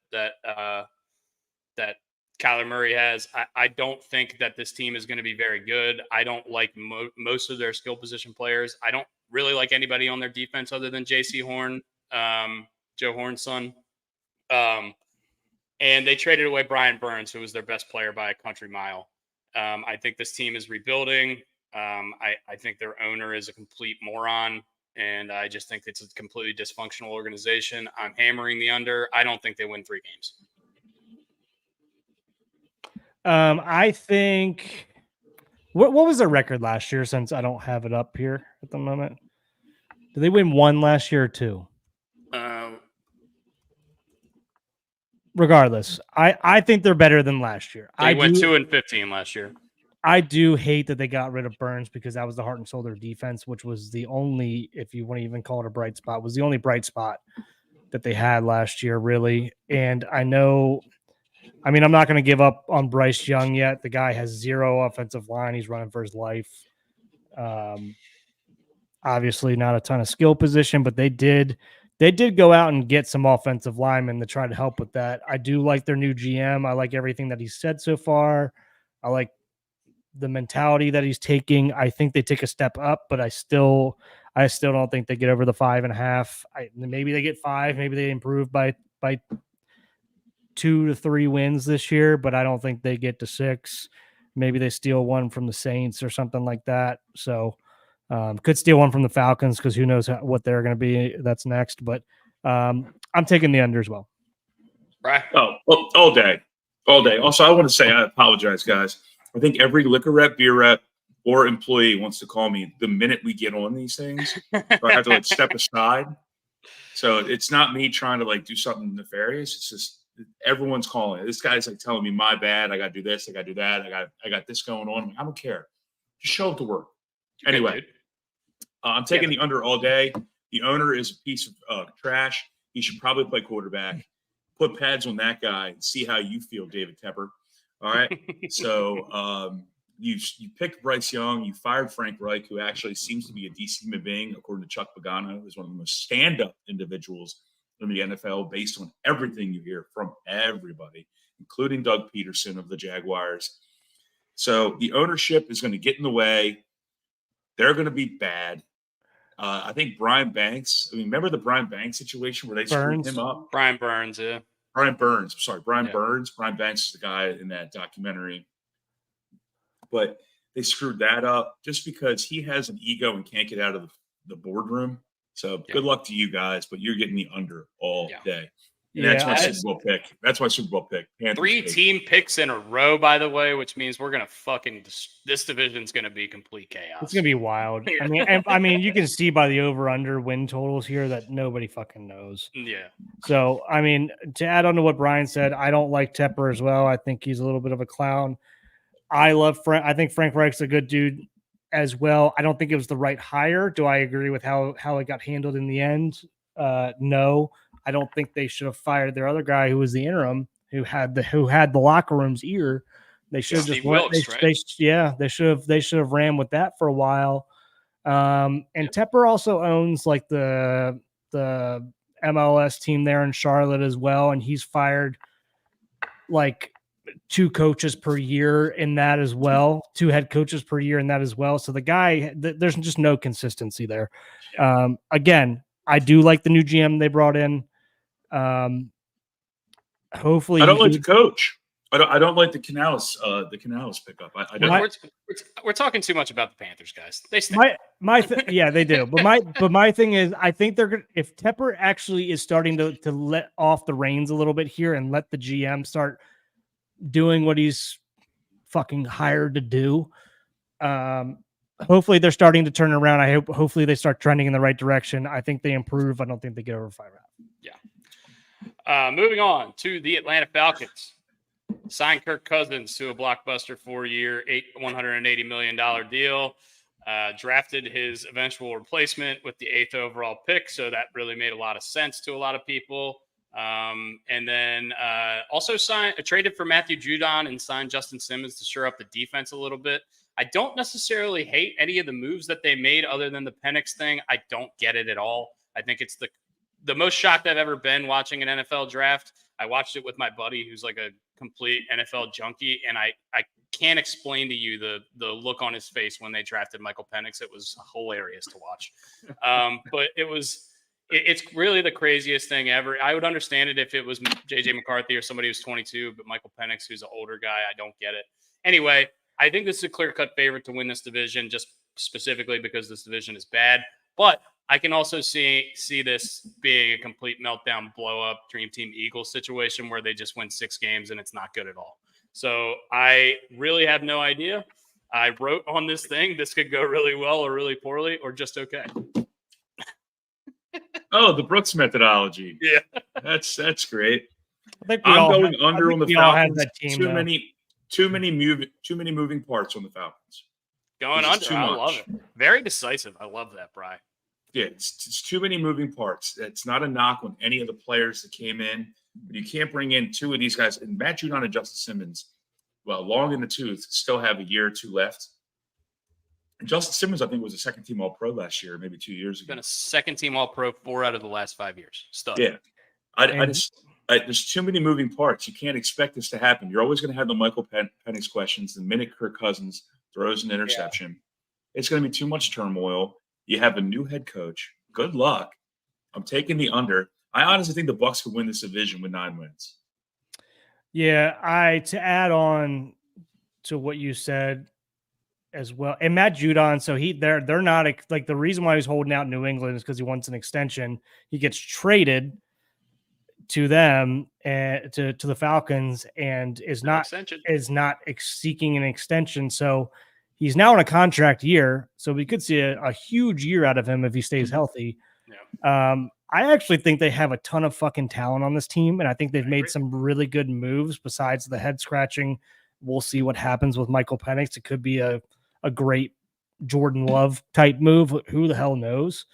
Kyler Murray has. I don't think that this team is going to be very good. I don't like most of their skill position players. I don't really like anybody on their defense other than J.C. Horn, Joe Horn's son. And they traded away Brian Burns, who was their best player by a country mile. I think this team is rebuilding. I think their owner is a complete moron, and I just think it's a completely dysfunctional organization. I'm hammering the under. I don't think they win 3 games. I think what was their record last year, since I don't have it up here at the moment? Did they win 1 last year or 2? Regardless, I think they're better than last year. They went 2-15 last year. I do hate that they got rid of Burns because that was the heart and soul of their defense, which was the only, if you want to even call it a bright spot, was the only bright spot that they had last year, really. And I'm not going to give up on Bryce Young yet. The guy has 0 offensive line. He's running for his life. Obviously not a ton of skill position, but they did go out and get some offensive linemen to try to help with that. I do like their new GM. I like everything that he's said so far. I like the mentality that he's taking. I think they take a step up, but I still don't think they get over the 5.5. Maybe they get 5. Maybe they improve by 2 to 3 wins this year, but I don't think they get to 6. Maybe they steal one from the Saints or something like that. So could steal one from the Falcons because who knows what they're going to be. That's next, but I'm taking the under as well. Right. All day. Also, I want to say I apologize, guys. I think every liquor rep, beer rep, or employee wants to call me the minute we get on these things. So I have to step aside. So it's not me trying to do something nefarious. It's just everyone's calling. This guy's telling me my bad. I got to do this. I got to do that. I got this going on. I don't care. Just show up to work. Anyway, I'm taking the under all day. The owner is a piece of trash. He should probably play quarterback. Put pads on that guy and see how you feel, David Tepper. All right. So you picked Bryce Young. You fired Frank Reich, who actually seems to be a decent human being, according to Chuck Pagano, who's one of the most stand-up individuals in the NFL based on everything you hear from everybody, including Doug Peterson of the Jaguars. So the ownership is going to get in the way. They're going to be bad. I think Brian Banks. Remember the Brian Banks situation where they screwed him up? Brian Burns, yeah. Brian Burns. Sorry, Brian Burns. Brian Banks is the guy in that documentary. But they screwed that up just because he has an ego and can't get out of the boardroom. So good luck to you guys, but you're getting the under all day. That's my Super Bowl pick. Panthers 3 team picks in a row, by the way, which means we're gonna this division's gonna be complete chaos. It's gonna be wild. I mean, you can see by the over/under win totals here that nobody fucking knows. Yeah. So, I mean, to add on to what Brian said, I don't like Tepper as well. I think he's a little bit of a clown. I love Frank. I think Frank Reich's a good dude as well. I don't think it was the right hire. Do I agree with how it got handled in the end? No. I don't think they should have fired their other guy who was the interim, who had the locker room's ear. They should have just Wilkes, right? they should have ran with that for a while. And Tepper also owns like the MLS team there in Charlotte as well, and he's fired like 2 coaches per year in that as well, 2 head coaches per year in that as well. So the guy, there's just no consistency there. Again, I do like the new GM they brought in. Hopefully, I don't like the coach. I don't like the Canales pickup. We're talking too much about the Panthers, guys. They yeah, they do. But my thing is, I think they're gonna, if Tepper actually is starting to let off the reins a little bit here and let the GM start doing what he's fucking hired to do. Hopefully they're starting to turn around. Hopefully they start trending in the right direction. I think they improve. I don't think they get over 5 rounds. Yeah. Moving on to the Atlanta Falcons. Signed Kirk Cousins to a blockbuster 4-year, $180 million deal. Drafted his eventual replacement with the 8th overall pick. So that really made a lot of sense to a lot of people. And then also traded for Matthew Judon and signed Justin Simmons to shore up the defense a little bit. I don't necessarily hate any of the moves that they made other than the Penix thing. I don't get it at all. I think it's the most shocked I've ever been watching an NFL draft. I watched it with my buddy who's like a complete NFL junkie, and I can't explain to you the look on his face when they drafted Michael Penix. It was hilarious to watch. But it's really the craziest thing ever. I would understand it if it was JJ McCarthy or somebody who's 22, but Michael Penix, who's an older guy, I don't get it. Anyway, I think this is a clear-cut favorite to win this division, just specifically because this division is bad. But I can also see this being a complete meltdown, blow-up, Dream Team Eagles situation where they just win 6 games and it's not good at all. So I really have no idea. I wrote on this thing, this could go really well or really poorly or just okay. Oh, the Brooks methodology. Yeah. That's great. I'm going under on the Falcons. Too many moving parts on the Falcons. Going under. I love it. Very decisive. I love that, Bri. Yeah, it's too many moving parts. It's not a knock on any of the players that came in, but you can't bring in 2 of these guys. And Matt Judon and Justin Simmons, well, long in the tooth, still have a year or 2 left. And Justin Simmons, I think, was a second-team All-Pro last year, maybe 2 years ago. Been a second-team All-Pro 4 out of the last 5 years. Stud. Yeah. There's too many moving parts. You can't expect this to happen. You're always going to have the Michael Penix questions. The minute Kirk Cousins throws an interception, it's going to be too much turmoil. You have a new head coach. Good luck. I'm taking the under. I honestly think the Bucs could win this division with 9 wins. Yeah, to add on to what you said as well, and Matt Judon, so they're not like, the reason why he's holding out in New England is because he wants an extension. He gets traded to them and to the Falcons and is not seeking an extension. So he's now in a contract year. So we could see a huge year out of him if he stays healthy. Yeah. I actually think they have a ton of fucking talent on this team. And I think they've made some really good moves besides the head scratching. We'll see what happens with Michael Penix. It could be a great Jordan Love type move. Who the hell knows?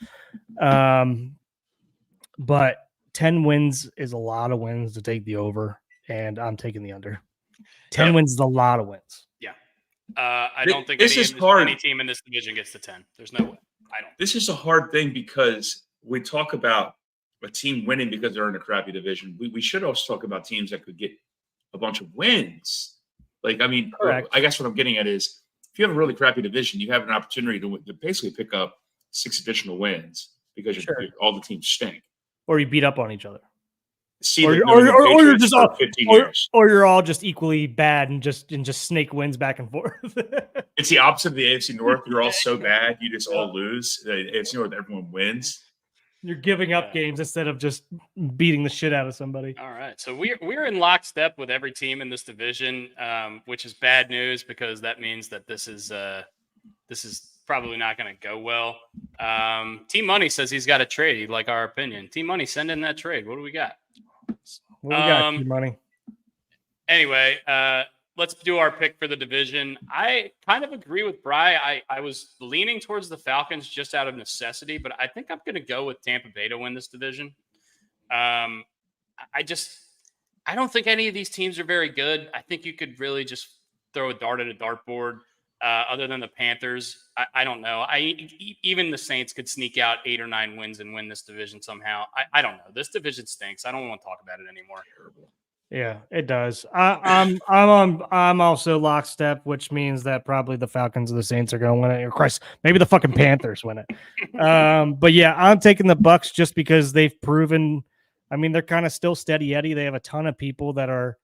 But 10 wins is a lot of wins to take the over, and I'm taking the under. 10 wins is a lot of wins. Yeah. I don't think any team in this division gets to 10. There's no way. I don't. This is a hard thing because we talk about a team winning because they're in a crappy division. We should also talk about teams that could get a bunch of wins. Like, I mean, correct. I guess what I'm getting at is if you have a really crappy division, you have an opportunity to basically pick up 6 additional wins because all the teams stink. Or you beat up on each other. Or you're just all 15 years. Or you're all just equally bad and just snake wins back and forth. It's the opposite of the AFC North. You're all so bad, you just all lose. The AFC North, everyone wins. You're giving up games instead of just beating the shit out of somebody. All right. So we're in lockstep with every team in this division, which is bad news because that means that this is probably not going to go well. Team Money says he's got a trade. He'd like our opinion. Team Money, send in that trade. What do we got? What do we got, Team Money? Anyway, let's do our pick for the division. I kind of agree with Bri. I was leaning towards the Falcons just out of necessity, but I think I'm going to go with Tampa Bay to win this division. I don't think any of these teams are very good. I think you could really just throw a dart at a dartboard. Other than the Panthers, I don't know. Even the Saints could sneak out 8 or 9 wins and win this division somehow. I don't know. This division stinks. I don't want to talk about it anymore. Yeah, it does. I'm also lockstep, which means that probably the Falcons or the Saints are going to win it. Or Christ, maybe the fucking Panthers win it. But yeah, I'm taking the Bucs just because they've proven. I mean, they're kind of still steady Eddie. They have a ton of people that are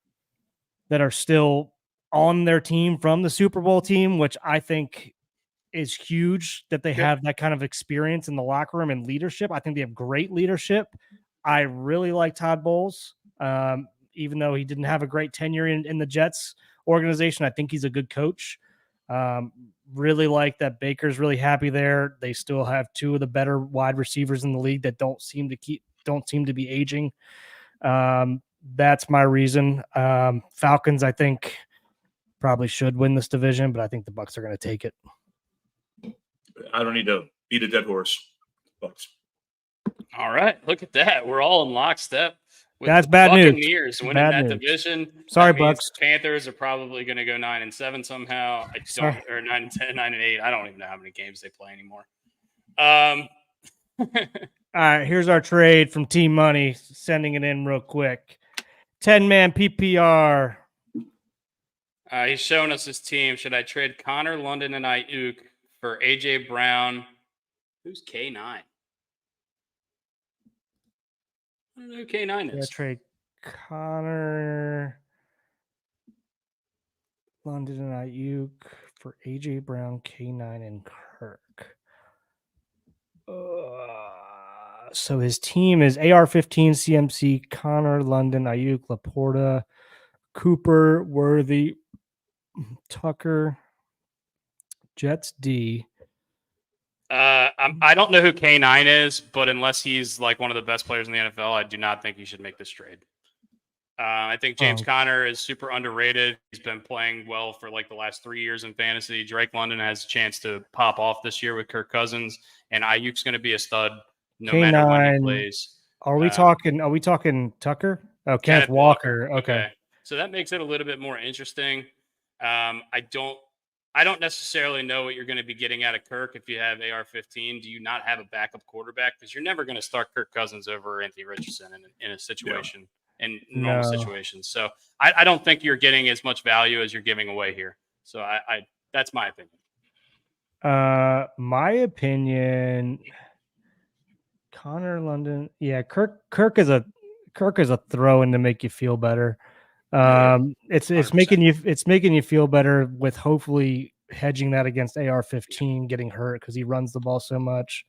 still on their team from the Super Bowl team, which I think is huge that they have that kind of experience in the locker room and leadership. I think they have great leadership. I really like Todd Bowles. Even though he didn't have a great tenure in the Jets organization, I think he's a good coach. Really like that Baker's really happy there. They still have 2 of the better wide receivers in the league that don't seem to be aging. That's my reason. Falcons, I think, probably should win this division, but I think the Bucs are going to take it. I don't need to beat a dead horse. Bucs. All right, look at that. We're all in lockstep. That's bad news. Buccaneers winning that division. Sorry, Bucs. Panthers are probably going to go 9-7 somehow. Or 9-10, 9-8. I don't even know how many games they play anymore. All right, here's our trade from Team Money. Sending it in real quick. 10-man PPR. He's showing us his team. Should I trade Connor, London, and Ayuk for AJ Brown? Who's K9? I don't know who K9 is. Trade Connor, London, and Ayuk for AJ Brown, K9, and Kirk. So his team is AR-15, CMC, Connor, London, Ayuk, Laporta, Cooper, Worthy, Tucker, Jets D. I don't know who K9 is, but unless he's like one of the best players in the NFL, I do not think he should make this trade. I think James Conner is super underrated. He's been playing well for like the last 3 years in fantasy. Drake London has a chance to pop off this year with Kirk Cousins, and Ayuk's going to be a stud no K9, matter when he plays. Are we talking Tucker? Oh, Kenneth Walker. Okay. So that makes it a little bit more interesting. I don't necessarily know what you're going to be getting out of Kirk if you have AR-15. Do you not have a backup quarterback? Because you're never going to start Kirk Cousins over Anthony Richardson in a situation, in normal situations. So I don't think you're getting as much value as you're giving away here. So I that's my opinion. My opinion, Connor, London. Yeah, Kirk is a throw in to make you feel better. It's making you feel better with hopefully hedging that against AR-15 getting hurt because he runs the ball so much.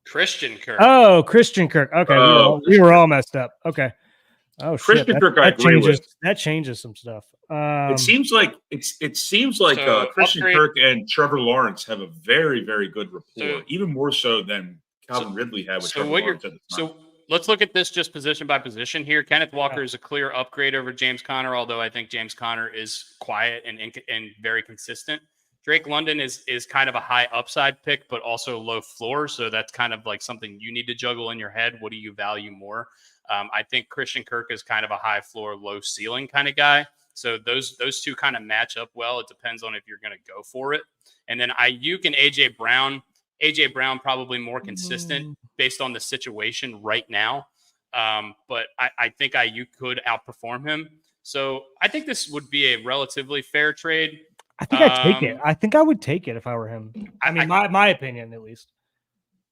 Christian Kirk. Oh, Christian Kirk. Okay, we were all messed up. Okay. Oh, Christian shit. Kirk, I agree with. That changes some stuff. It seems like Christian Kirk and Trevor Lawrence have a very, very good rapport, even more so than Calvin Ridley had with Trevor Lawrence at the time. Let's look at this just position by position here. Kenneth Walker is a clear upgrade over James Conner, although I think James Conner is quiet and very consistent. Drake London is kind of a high upside pick, but also low floor. So that's kind of like something you need to juggle in your head. What do you value more? I think Christian Kirk is kind of a high floor, low ceiling kind of guy. So those two kind of match up well. It depends on if you're going to go for it. And then Ayuk and AJ Brown. AJ Brown probably more consistent based on the situation right now. But I think Ayuk could outperform him. So I think this would be a relatively fair trade. I think I'd take it. I think I would take it if I were him. I mean, my opinion, at least.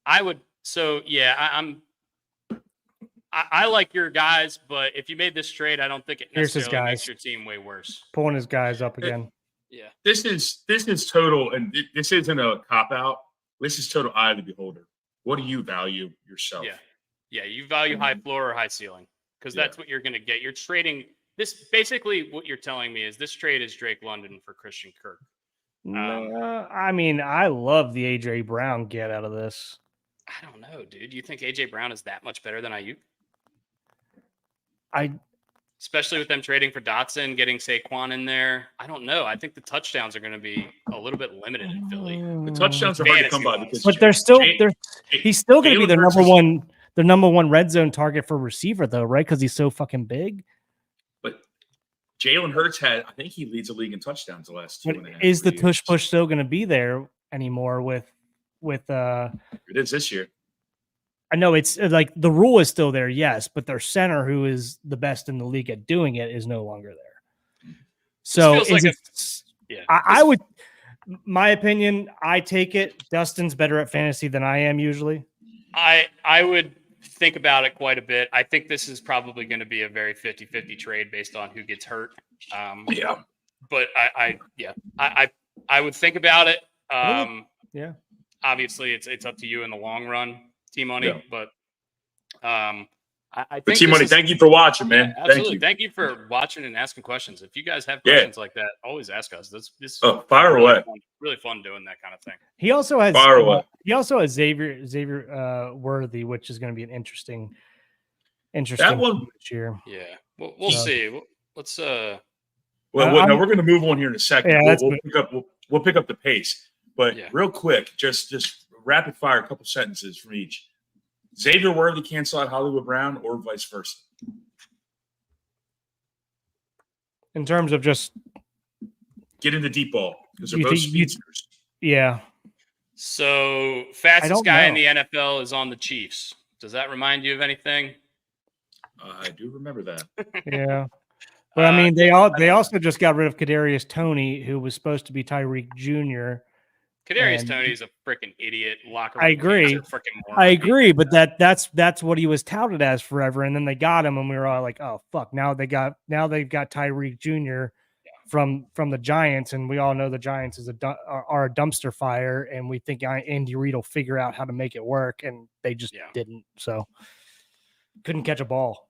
I would. So, yeah, I like your guys, but if you made this trade, I don't think it necessarily makes your team way worse. Pulling his guys up again. Yeah. This is total, and this isn't a cop-out. this is total eye of the beholder. What do you value yourself? Yeah. You value high floor or high ceiling because that's what you're going to get. You're trading this. Basically, what you're telling me is this trade is Drake London for Christian Kirk. I mean, I love the AJ Brown get out of this. I don't know, dude. Do you think AJ Brown is that much better than Ayuk? Especially with them trading for Dotson, getting Saquon in there. I don't know. I think the touchdowns are going to be a little bit limited in Philly. The touchdowns are hard to come by because but he's still going to be the number one red zone target for receiver though, right? Because he's so fucking big. But Jalen Hurts I think he leads the league in touchdowns the last 2.5 Is the years. tush push still going to be there anymore with it is this year. I know it's like the rule is still there, yes, but their center, who is the best in the league at doing it, is no longer there. So I would, my opinion, I take it. Dustin's better at fantasy than I am usually. I would think about it quite a bit. I think this is probably going to be a very 50-50 trade based on who gets hurt. But I would think about it. Obviously it's up to you in the long run, T-Money, but I think T-Money, thank you for watching, man. Absolutely. Thank you for watching and asking questions. If you guys have questions like that, always ask us. This fire away. Really fun doing that kind of thing. He also has fire away. He also has Xavier Worthy, which is going to be an interesting that one this year. Yeah. We'll see. Let's no, we're going to move on here in a second. Yeah, we'll pick up the pace. But real quick, just rapid fire, a couple sentences from each. Xavier Worthy cancel out Hollywood Brown or vice versa? In terms of just get into deep ball because they're both speedsters. Yeah. So fastest guy in the NFL is on the Chiefs. Does that remind you of anything? I do remember that. Yeah. But I mean, they also just got rid of Kadarius Toney, who was supposed to be Tyreek Jr. Kadarius Toney's a freaking idiot. Locker room. I agree, but that's what he was touted as forever, and then they got him, and we were all like, "Oh fuck!" Now they've got Tyreek Jr. from the Giants, and we all know the Giants are a dumpster fire, and we think Andy Reid will figure out how to make it work, and they just didn't. So couldn't catch a ball.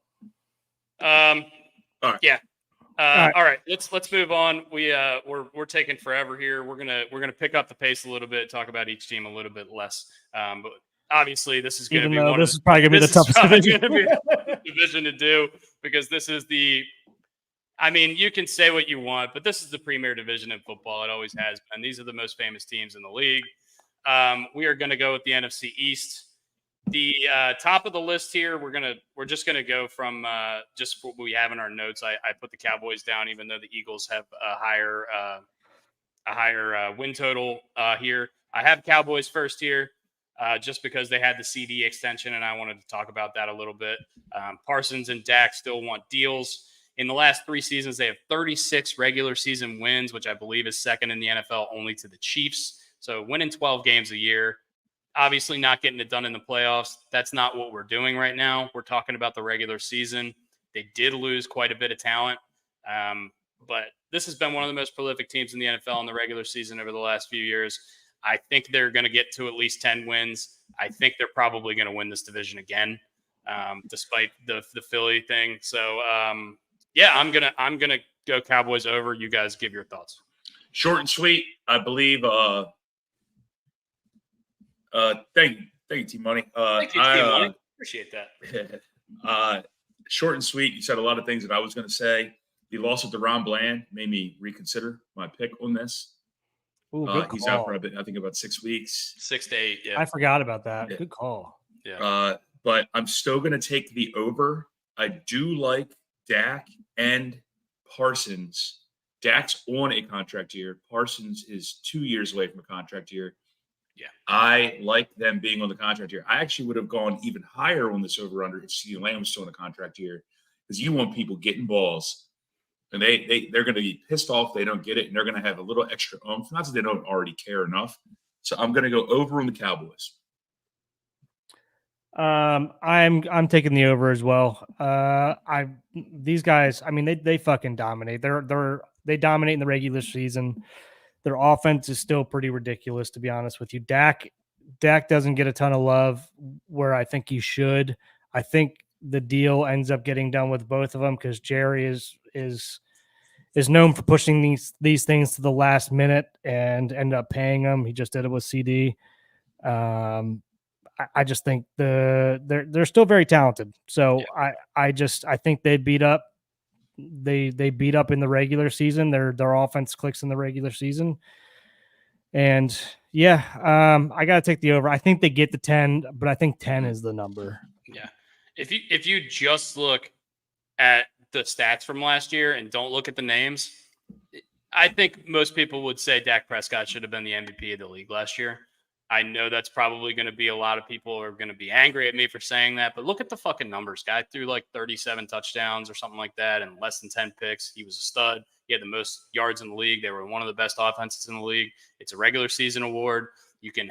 All right. Let's move on. We're taking forever here. We're gonna pick up the pace a little bit, talk about each team a little bit less. But obviously, this is going to be this is probably going to be the toughest division to do because this is the. I mean, you can say what you want, but this is the premier division in football. It always has been. These are the most famous teams in the league. We are going to go with the NFC East. The top of the list here, we're just gonna go from just what we have in our notes. I put the Cowboys down, even though the Eagles have a higher win total here. I have Cowboys first here, just because they had the CD extension, and I wanted to talk about that a little bit. Parsons and Dak still want deals. In the last 3 seasons, they have 36 regular season wins, which I believe is second in the NFL, only to the Chiefs. So winning 12 games a year. Obviously not getting it done in the playoffs. That's not what we're doing right now. We're talking about the regular season. They did lose quite a bit of talent. But this has been one of the most prolific teams in the NFL in the regular season over the last few years. I think they're going to get to at least 10 wins. I think they're probably going to win this division again, despite the Philly thing. So, I'm going to go Cowboys over. You guys give your thoughts. Short and sweet, I believe. Thank you, T-Money. Thank you, T-Money. Appreciate that. Short and sweet. You said a lot of things that I was going to say. The loss of DeRon Bland made me reconsider my pick on this. Ooh, good call. He's out for I think about 6 weeks. 6 to 8. Yeah, I forgot about that. Yeah. Good call. Yeah. But I'm still going to take the over. I do like Dak and Parsons. Dak's on a contract year. Parsons is 2 years away from a contract year. Yeah, I like them being on the contract year. I actually would have gone even higher on this over/under if CeeDee Lamb was still on the contract year, because you want people getting balls, and they're going to be pissed off they don't get it, and they're going to have a little extra oomph. Not that they don't already care enough. So I'm going to go over on the Cowboys. I'm taking the over as well. These guys, I mean, they fucking dominate. They dominate in the regular season. Their offense is still pretty ridiculous, to be honest with you. Dak Dak doesn't get a ton of love where I think he should. I think the deal ends up getting done with both of them because Jerry is known for pushing these things to the last minute and end up paying them. He just did it with CD. I just think they're still very talented. So yeah. I think they beat up in the regular season. Their offense clicks in the regular season. And yeah, I got to take the over. I think they get to 10, but I think 10 is the number. Yeah. If you just look at the stats from last year and don't look at the names, I think most people would say Dak Prescott should have been the MVP of the league last year. I know that's probably going to be a lot of people are going to be angry at me for saying that, but look at the fucking numbers. Guy threw like 37 touchdowns or something like that and less than 10 picks. He was a stud. He had the most yards in the league. They were one of the best offenses in the league. It's a regular season award. You can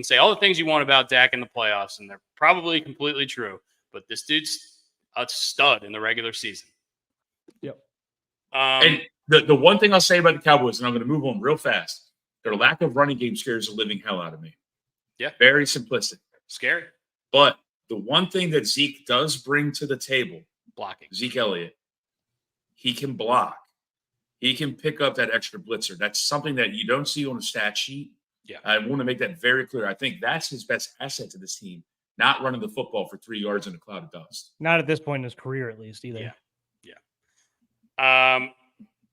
say all the things you want about Dak in the playoffs, and they're probably completely true. But this dude's a stud in the regular season. Yep. And the one thing I'll say about the Cowboys, and I'm going to move on real fast, their lack of running game scares the living hell out of me. Yeah. Very simplistic. Scary. But the one thing that Zeke does bring to the table, blocking. Zeke Elliott, he can block. He can pick up that extra blitzer. That's something that you don't see on a stat sheet. Yeah. I want to make that very clear. I think that's his best asset to this team, not running the football for 3 yards in a cloud of dust. Not at this point in his career, at least, either. Yeah.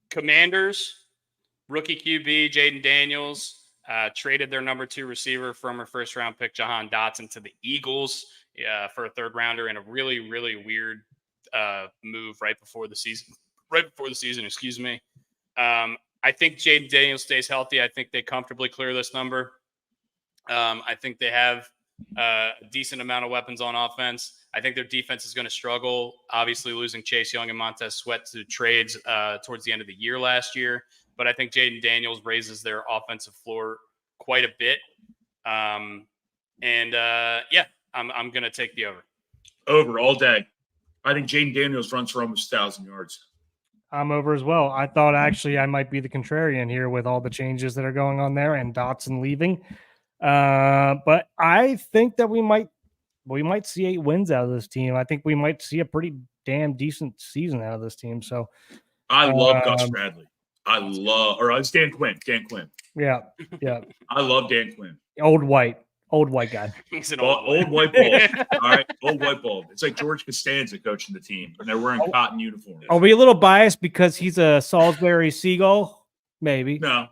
Commanders, rookie QB, Jaden Daniels, traded their number 2 receiver from her first-round pick, Jahan Dotson, to the Eagles for a third-rounder in a really, really weird move right before the season, excuse me. I think Jaden Daniels stays healthy. I think they comfortably clear this number. I think they have a decent amount of weapons on offense. I think their defense is going to struggle, obviously losing Chase Young and Montez Sweat to trades towards the end of the year last year. But I think Jaden Daniels raises their offensive floor quite a bit. I'm going to take the over. Over all day. I think Jaden Daniels runs for almost 1,000 yards. I'm over as well. I thought actually I might be the contrarian here with all the changes that are going on there and Dotson leaving. But I think that we might see 8 wins out of this team. I think we might see a pretty damn decent season out of this team. So I love Gus Bradley. It's Dan Quinn. Yeah. I love Dan Quinn. Old white guy. He's an old white bald. All right, old white bald. It's like George Costanza coaching the team, and they're wearing cotton uniforms. Are we a little biased because he's a Salisbury Seagull? Maybe. No.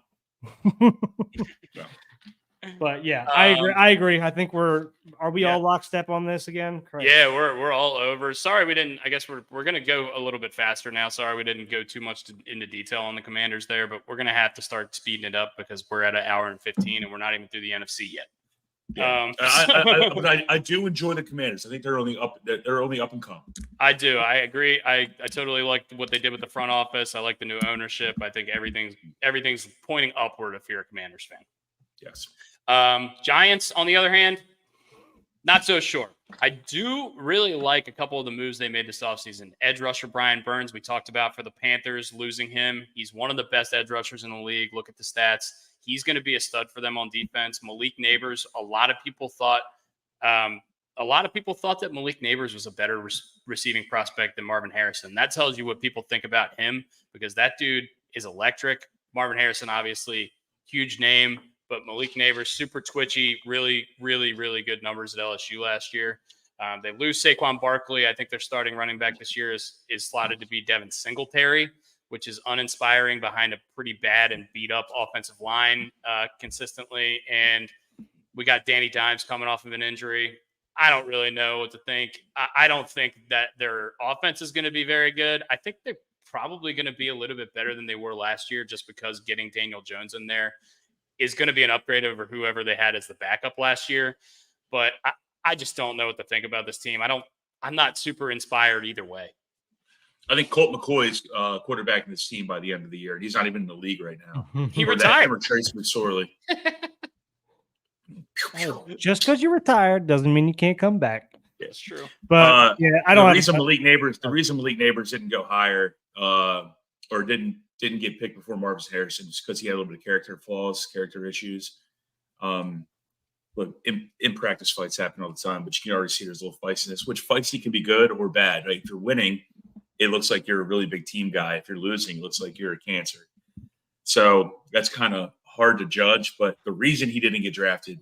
But yeah, I agree. I think are we all lockstep on this again? Correct. Yeah, we're all over. Sorry we didn't. I guess we're going to go a little bit faster now. Sorry we didn't go too much into detail on the Commanders there, but we're going to have to start speeding it up because we're at 1 hour and 15 and we're not even through the NFC yet. Yeah. But I do enjoy the Commanders. I think they're only up and come. I do. I agree. I totally like what they did with the front office. I like the new ownership. I think everything's pointing upward if you're a Commanders fan. Yes. Giants, on the other hand, not so sure. I do really like a couple of the moves they made this offseason. Edge rusher Brian Burns, we talked about for the Panthers, losing him. He's one of the best edge rushers in the league. Look at the stats. He's going to be a stud for them on defense. Malik Neighbors, a lot of people thought that Malik Neighbors was a better receiving prospect than Marvin Harrison. That tells you what people think about him because that dude is electric. Marvin Harrison, obviously, huge name. But Malik Neighbors, super twitchy, really, really, really good numbers at LSU last year. They lose Saquon Barkley. I think their starting running back this year is slotted to be Devin Singletary, which is uninspiring behind a pretty bad and beat-up offensive line consistently. And we got Danny Dimes coming off of an injury. I don't really know what to think. I don't think that their offense is going to be very good. I think they're probably going to be a little bit better than they were last year just because getting Daniel Jones in there is going to be an upgrade over whoever they had as the backup last year. But I just don't know what to think about this team. I'm not super inspired either way. I think Colt McCoy's quarterbacking this team by the end of the year. He's not even in the league right now. He retired. That Trace McSorley. Just because you retired doesn't mean you can't come back. That's true. But I don't. The reason Malik Neighbors didn't go higher or didn't get picked before Marvin Harrison is because he had a little bit of character flaws, character issues. look, in practice fights happen all the time, but you can already see there's a little feistiness, which feisty can be good or bad. Right? If you're winning, it looks like you're a really big team guy. If you're losing, it looks like you're a cancer. So that's kind of hard to judge. But the reason he didn't get drafted,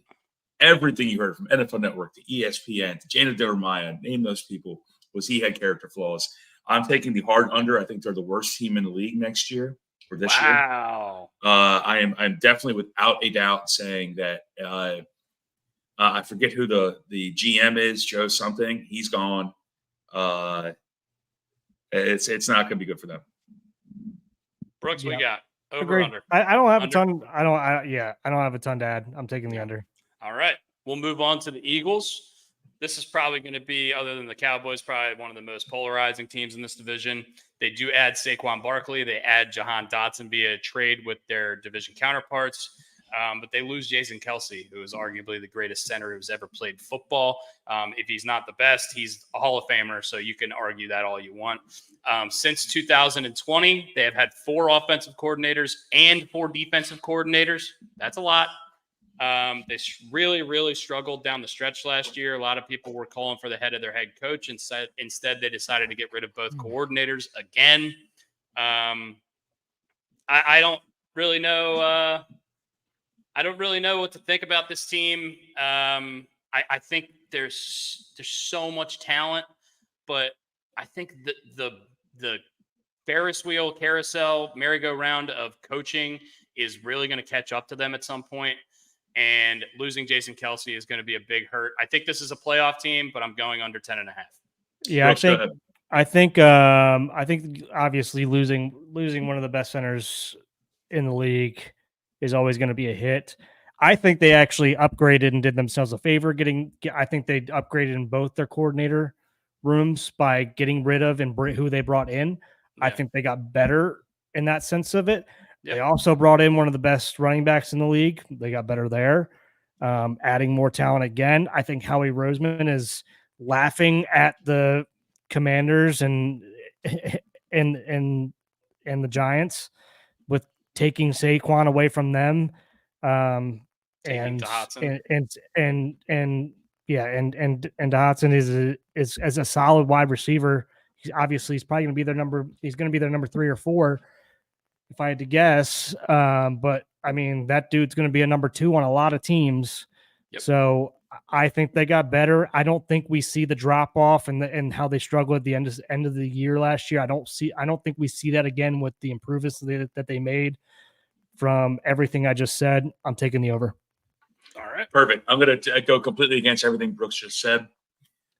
everything you heard from NFL Network to ESPN to Jana Delramaya, name those people, was he had character flaws. I'm taking the hard under. I think they're the worst team in the league next year or this year. Wow. I'm definitely without a doubt saying that I forget who the GM is, Joe something. He's gone. It's not going to be good for them. Brooks, we got over Agreed. under. I don't have Under. a ton. I don't have a ton to add. I'm taking the under. All right. We'll move on to the Eagles. This is probably going to be, other than the Cowboys, probably one of the most polarizing teams in this division. They do add Saquon Barkley. They add Jahan Dotson via trade with their division counterparts. But they lose Jason Kelce, who is arguably the greatest center who's ever played football. If he's not the best, he's a Hall of Famer, so you can argue that all you want. Since 2020, they have had 4 offensive coordinators and 4 defensive coordinators. That's a lot. They really struggled down the stretch last year. A lot of people were calling for the head of their head coach, and instead they decided to get rid of both coordinators again. I don't really know. I don't really know what to think about this team. I think there's so much talent, but I think the Ferris wheel, carousel, merry-go-round of coaching is really going to catch up to them at some point. And losing Jason Kelce is going to be a big hurt. I think this is a playoff team, but I'm going under 10.5. Yeah, Brooks, I think obviously losing one of the best centers in the league is always going to be a hit. I think they actually upgraded and did themselves a favor I think they upgraded in both their coordinator rooms by getting rid of and who they brought in. Yeah. I think they got better in that sense of it. Yep. They also brought in one of the best running backs in the league. They got better there, adding more talent again. I think Howie Roseman is laughing at the Commanders and the Giants with taking Saquon away from them. And Dotson is as a solid wide receiver. He's probably going to be their number 3 or 4. If I had to guess, but I mean, that dude's going to be a number 2 on a lot of teams. Yep. So I think they got better. I don't think we see the drop off and how they struggled at the end of the year last year. I don't think we see that again with the improvements that they made from everything I just said. I'm taking the over. All right, perfect. I'm going to go completely against everything Brooks just said.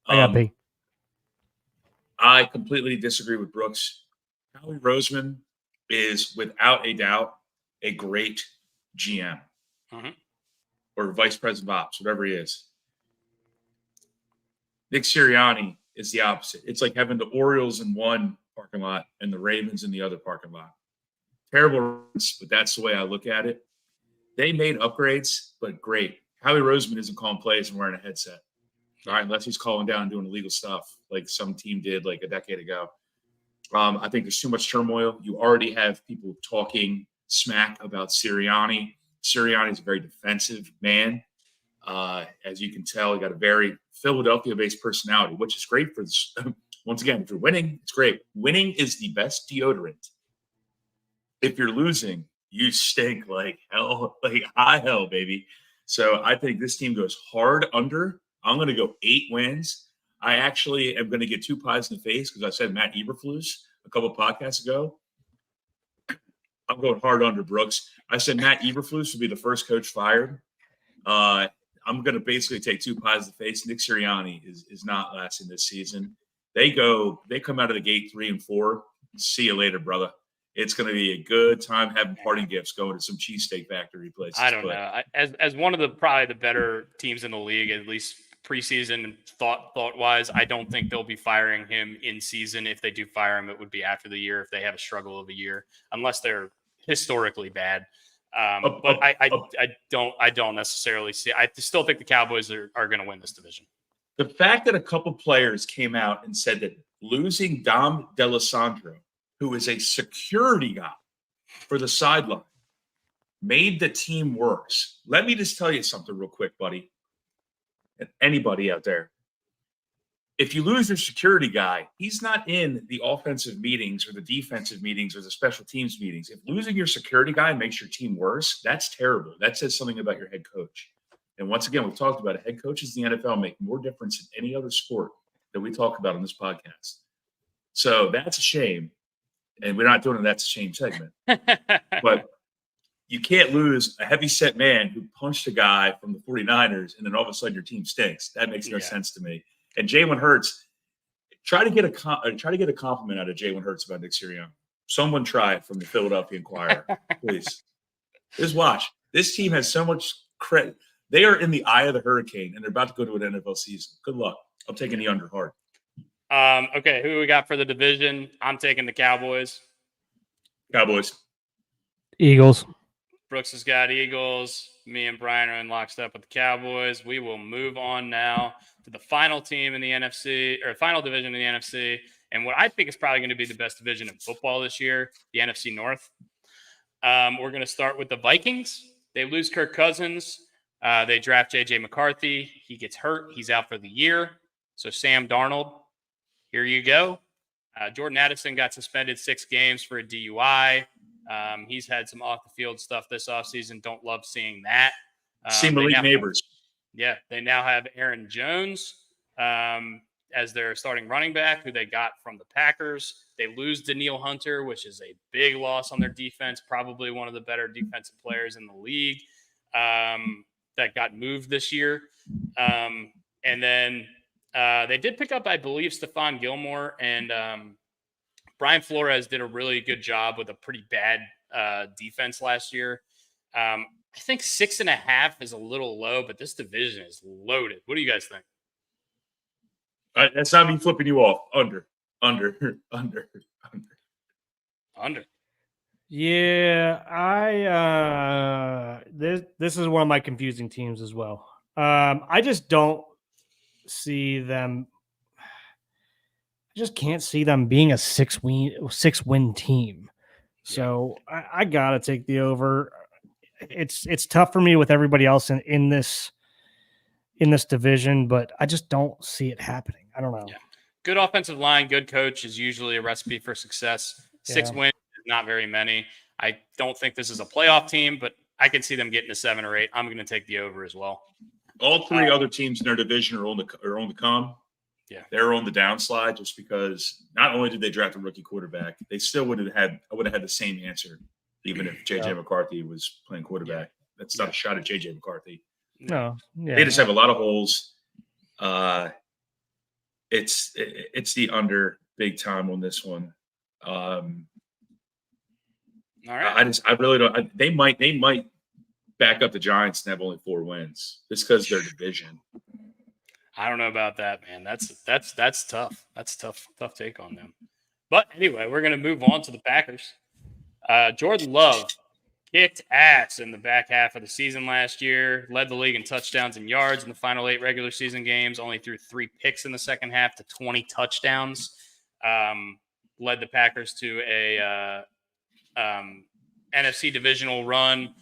I completely disagree with Brooks. Howie Roseman is without a doubt a great GM or vice president of ops, whatever he is. Nick Sirianni is the opposite. It's like having the Orioles in one parking lot and the Ravens in the other parking lot. Terrible, but that's the way I look at it. They made upgrades, but great. Howie Roseman isn't calling plays and wearing a headset. All right, unless he's calling down and doing illegal stuff like some team did like a decade ago. I think there's too much turmoil. You already have people talking smack about Sirianni. Sirianni is a very defensive man. As you can tell, he got a very Philadelphia-based personality, which is great for this. Once again, if you're winning, it's great. Winning is the best deodorant. If you're losing, you stink like hell, like high hell, baby. So I think this team goes hard under. I'm going to go 8 wins. I actually am going to get 2 pies in the face because I said Matt Eberflus a couple of podcasts ago. I'm going hard under, Brooks. I said Matt Eberflus would be the first coach fired. I'm going to basically take 2 pies in the face. Nick Sirianni is not lasting this season. They come out of the gate 3-4. See you later, brother. It's going to be a good time having parting gifts going to some cheesesteak factory places. I don't know. As one of the probably the better teams in the league, at least preseason and thought wise, I don't think they'll be firing him in season. If they do fire him, it would be after the year if they have a struggle of a year, unless they're historically bad. But I don't necessarily see. I still think the Cowboys are going to win this division. The fact that a couple players came out and said that losing Dom DeLisandro, who is a security guy for the sideline, made the team worse. Let me just tell you something real quick, buddy. and anybody out there, if you lose your security guy, he's not in the offensive meetings or the defensive meetings or the special teams meetings. If losing your security guy makes your team worse, that's terrible. That says something about your head coach. And once again, we've talked about it. Head coaches in the NFL make more difference in any other sport that we talk about on this podcast. So that's a shame. And we're not doing a that's a shame segment. But you can't lose a heavy-set man who punched a guy from the 49ers, and then all of a sudden your team stinks. That makes no sense to me. And Jalen Hurts, try to get a compliment out of Jalen Hurts about Nick Sirianni. Someone try it from the Philadelphia Inquirer, please. Just watch. This team has so much credit. They are in the eye of the hurricane, and they're about to go to an NFL season. Good luck. I'm taking the under hard. Okay, who we got for the division? I'm taking the Cowboys. Cowboys. Eagles. Brooks has got Eagles. Me and Brian are in lockstep with the Cowboys. We will move on now to the final team in the NFC, or final division in the NFC, and what I think is probably going to be the best division in football this year, the NFC North. We're going to start with the Vikings. They lose Kirk Cousins. They draft J.J. McCarthy. He gets hurt. He's out for the year. So Sam Darnold, here you go. Jordan Addison got suspended 6 games for a DUI. He's had some off-the-field stuff this offseason. Don't love seeing that. See Malik Neighbors. Yeah, they now have Aaron Jones as their starting running back, who they got from the Packers. They lose Danielle Hunter, which is a big loss on their defense, probably one of the better defensive players in the league that got moved this year. And then they did pick up, I believe, Stephon Gilmore, and Brian Flores did a really good job with a pretty bad defense last year. I think 6.5 is a little low, but this division is loaded. What do you guys think? That's not me flipping you off. Under. Yeah, this is one of my confusing teams as well. I just don't see them. I just can't see them being a 6-win team. So I gotta take the over. It's tough for me with everybody else in this division, but I just don't see it happening. I don't know. Yeah. Good offensive line, good coach is usually a recipe for success. 6 wins is not very many. I don't think this is a playoff team, but I can see them getting to 7 or 8. I'm going to take the over as well. All 3 other teams in their division are on the come. Yeah, they're on the downslide just because not only did they draft a rookie quarterback, they still would have had the same answer even if J.J. McCarthy was playing quarterback. That's not a shot at J.J. McCarthy. No, they just have a lot of holes. It's the under big time on this one. All right. I really don't. They might back up the Giants and have only 4 wins just because their division. I don't know about that, man. That's tough. That's tough take on them. But anyway, we're gonna move on to the Packers. Jordan Love kicked ass in the back half of the season last year, led the league in touchdowns and yards in the final 8 regular season games, only threw 3 picks in the second half to 20 touchdowns. Led the Packers to a NFC divisional run.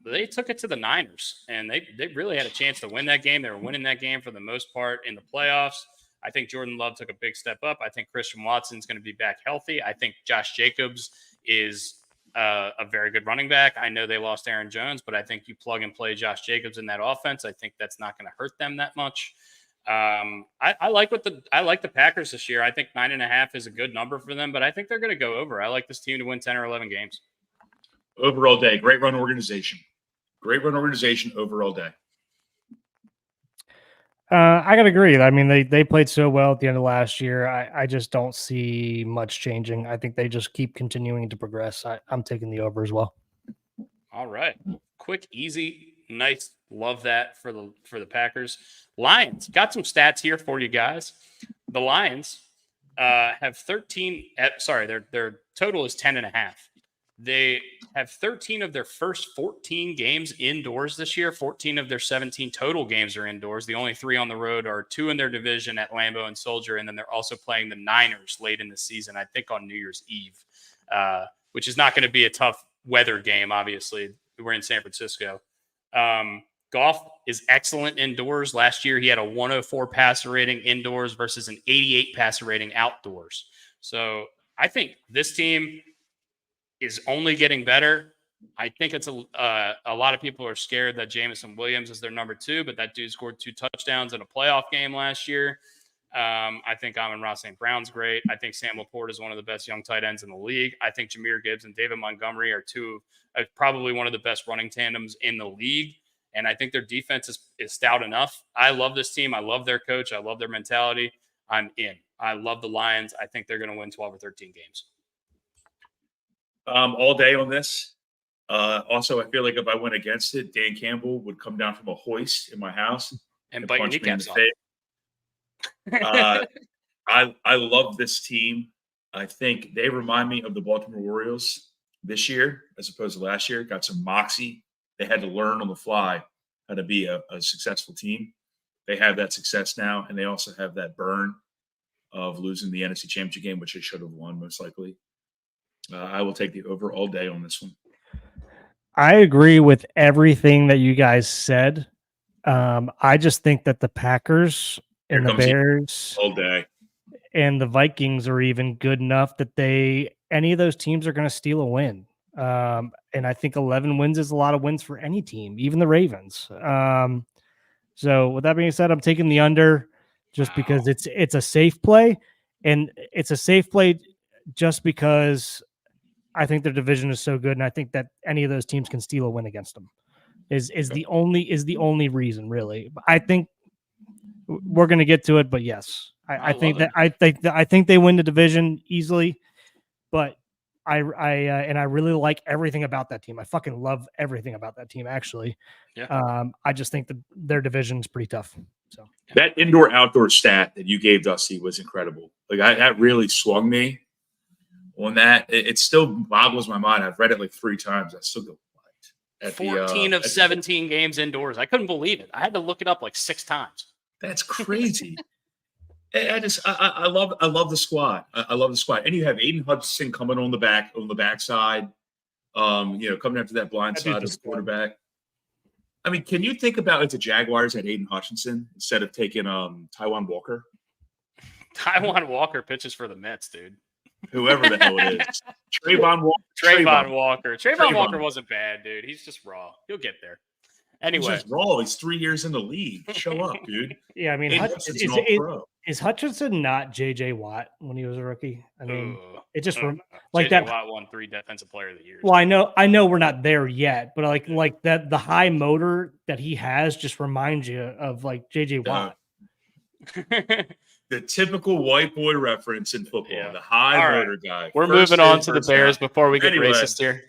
They took it to the Niners, and they really had a chance to win that game. They were winning that game for the most part in the playoffs. I think Jordan Love took a big step up. I think Christian Watson's going to be back healthy. I think Josh Jacobs is a very good running back. I know they lost Aaron Jones, but I think you plug and play Josh Jacobs in that offense. I think that's not going to hurt them that much. I like the Packers this year. I think 9.5 is a good number for them, but I think they're going to go over. I like this team to win 10 or 11 games. Overall day, great run organization. Overall day. I gotta agree. I mean, they played so well at the end of last year. I just don't see much changing. I think they just keep continuing to progress. I'm taking the over as well. All right, quick, easy, nice. Love that for the Packers. Lions got some stats here for you guys. The Lions have 13. Their total is 10.5. They have 13 of their first 14 games indoors this year. 14 of their 17 total games are indoors. The only 3 on the road are 2 in their division at Lambeau and Soldier, and then they're also playing the Niners late in the season, I think on New Year's Eve, which is not going to be a tough weather game, obviously. We're in San Francisco. Goff is excellent indoors. Last year, he had a 104 passer rating indoors versus an 88 passer rating outdoors. So I think this team is only getting better. I think it's a lot of people are scared that Jameson Williams is their number 2, but that dude scored 2 touchdowns in a playoff game last year. I think Amon-Ra St. Brown's great. I think Sam Laporte is one of the best young tight ends in the league. I think Jahmyr Gibbs and David Montgomery are probably one of the best running tandems in the league. And I think their defense is stout enough. I love this team. I love their coach. I love their mentality. I'm in. I love the Lions. I think they're going to win 12 or 13 games. All day on this. Also, I feel like if I went against it, Dan Campbell would come down from a hoist in my house and bite your kneecaps off. I love this team. I think they remind me of the Baltimore Orioles this year as opposed to last year. Got some moxie. They had to learn on the fly how to be a successful team. They have that success now, and they also have that burn of losing the NFC Championship game, which they should have won most likely. I will take the over all day on this one. I agree with everything that you guys said. I just think that the Packers and the Bears all day and the Vikings are even good enough that any of those teams are going to steal a win. And I think 11 wins is a lot of wins for any team, even the Ravens. So with that being said, I'm taking the under just because it's a safe play, and it's a safe play just because I think their division is so good, and I think that any of those teams can steal a win against them. Is the only reason, really. I think we're going to get to it, but yes, I think they win the division easily, but I really like everything about that team. I fucking love everything about that team, actually. Yeah. I just think that their division is pretty tough. So that indoor-outdoor stat that you gave, Dusty, was incredible. That really swung me on that. It still boggles my mind. I've read it like 3 times. I still go, what? 14 of 17 games indoors. I couldn't believe it. I had to look it up like 6 times. That's crazy. I love the squad. I love the squad. And you have Aiden Hutchinson coming on the backside, coming after that blind side of the quarterback. I mean, can you think about if the Jaguars had Aiden Hutchinson instead of taking Taiwan Walker? Taiwan Walker pitches for the Mets, dude. Whoever the hell it is. Trayvon Walker. Trayvon Walker wasn't bad, dude. He's just raw. He'll get there. Anyway. He's just raw. He's 3 years in the league. Show up, dude. Yeah, I mean, is Hutchinson not J.J. Watt when he was a rookie? I mean, it just like J.J. Watt won 3 Defensive Player of the Year. Well, I know we're not there yet, but like that the high motor that he has just reminds you of like J.J. Watt. The typical white boy reference in football, the high motor guy. We're moving on to the Bears before we get racist here.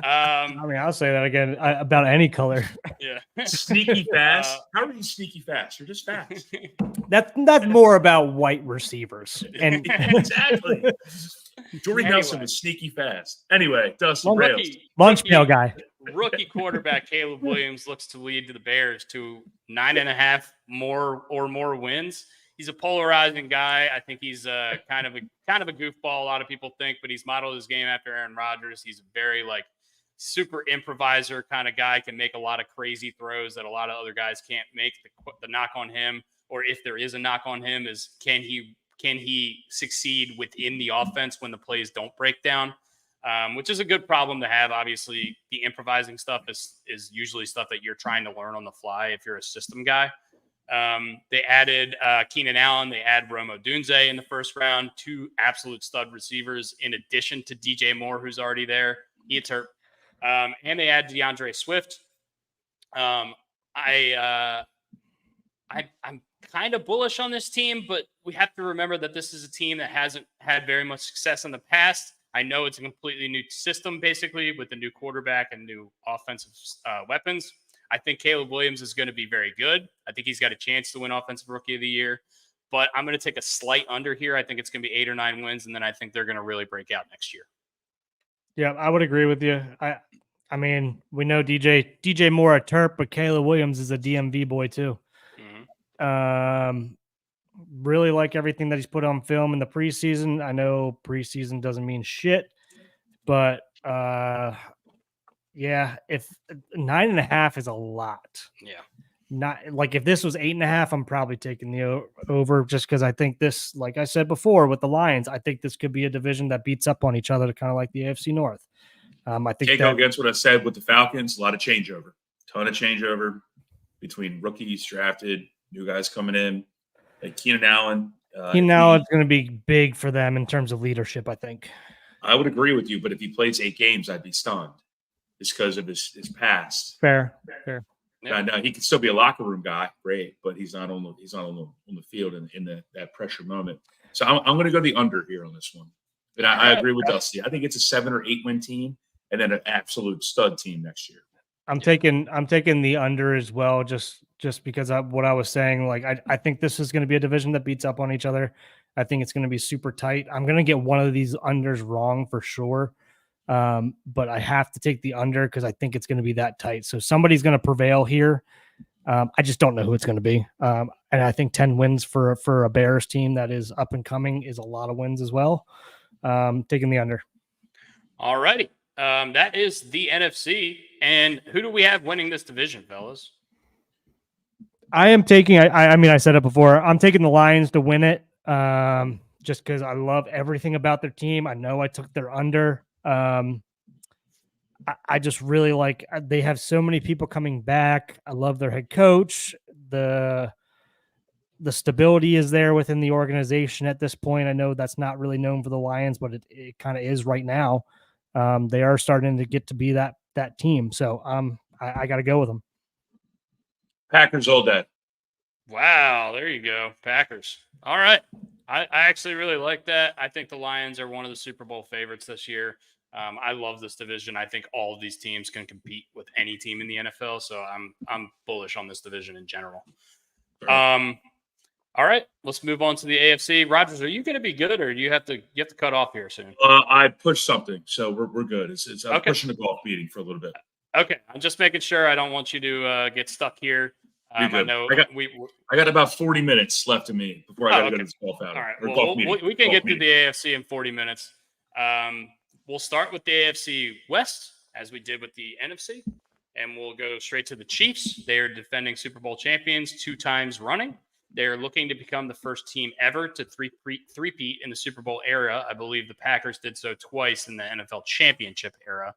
I mean, I'll say that again about any color. Yeah, sneaky fast. How are you sneaky fast? You're just fast. That's more about white receivers. And exactly. Jordy Nelson was sneaky fast. Anyway, Dusty lunch pail guy. Rookie quarterback Caleb Williams looks to lead the Bears to 9.5 more wins. He's a polarizing guy. I think he's kind of a goofball. A lot of people think, but he's modeled his game after Aaron Rodgers. He's a very super improviser kind of guy. Can make a lot of crazy throws that a lot of other guys can't make. The knock on him, or if there is a knock on him, is can he succeed within the offense when the plays don't break down? Which is a good problem to have. Obviously, the improvising stuff is usually stuff that you're trying to learn on the fly if you're a system guy. They added Keenan Allen. They add Rome Odunze in the first round, 2 absolute stud receivers in addition to DJ Moore, who's already there. He's hurt. And they add DeAndre Swift. I'm kind of bullish on this team, but we have to remember that this is a team that hasn't had very much success in the past. I know it's a completely new system, basically, with a new quarterback and new offensive weapons. I think Caleb Williams is going to be very good. I think he's got a chance to win Offensive Rookie of the Year. But I'm going to take a slight under here. I think it's going to be 8 or 9 wins, and then I think they're going to really break out next year. Yeah, I would agree with you. I mean, we know DJ Moore a Terp, but Caleb Williams is a DMV boy too. Mm-hmm. Really like everything that he's put on film in the preseason. I know preseason doesn't mean shit, but Yeah, if 9.5 is a lot. Yeah. Not like if this was 8.5, I'm probably taking the over just because I think this, like I said before with the Lions, I think this could be a division that beats up on each other, kind of like the AFC North. I think Can't go against what I said with the Falcons. A lot of changeover, ton of changeover between rookies drafted, new guys coming in, like Keenan Allen. Keenan Allen's going to be big for them in terms of leadership, I think. I would agree with you, but if he plays 8 games, I'd be stunned. It's because of his past. Fair. Yeah. Now he can still be a locker room guy, great, but he's not on the field in that pressure moment. So I'm going to go the under here on this one. But I agree with Dusty. I think it's a 7 or 8 win team, and then an absolute stud team next year. I'm taking the under as well, just because of what I was saying. Like I think this is going to be a division that beats up on each other. I think it's going to be super tight. I'm going to get one of these unders wrong for sure, but I have to take the under because I think it's going to be that tight. So somebody's going to prevail here. I just don't know who it's going to be, and I think 10 wins for a Bears team that is up and coming is a lot of wins as well. Taking the under. All righty. That is the NFC. And who do we have winning this division, fellas? I am taking, I mean, I said it before, I'm taking the Lions to win it just because I love everything about their team. I know I took their under. I just really like, they have so many people coming back. I love their head coach. The stability is there within the organization at this point. I know that's not really known for the Lions, but it kind of is right now. They are starting to get to be that team. So I got to go with them. Packers all day. Wow, there you go. Packers. All right. I actually really like that. I think the Lions are one of the Super Bowl favorites this year. I love this division. I think all of these teams can compete with any team in the NFL. So I'm bullish on this division in general. All right, let's move on to the AFC. Rogers, are you going to be good, or do you have to cut off here soon? I pushed something, so we're good. I'm pushing the golf meeting for a little bit. Okay, I'm just making sure. I don't want you to get stuck here. I know I got about 40 minutes left of me before I got to go to this golf outing. All right, we can get through the AFC in 40 minutes. We'll start with the AFC West, as we did with the NFC, and we'll go straight to the Chiefs. They are defending Super Bowl champions 2 times running. They're looking to become the first team ever to three-peat in the Super Bowl era. I believe the Packers did so twice in the NFL championship era.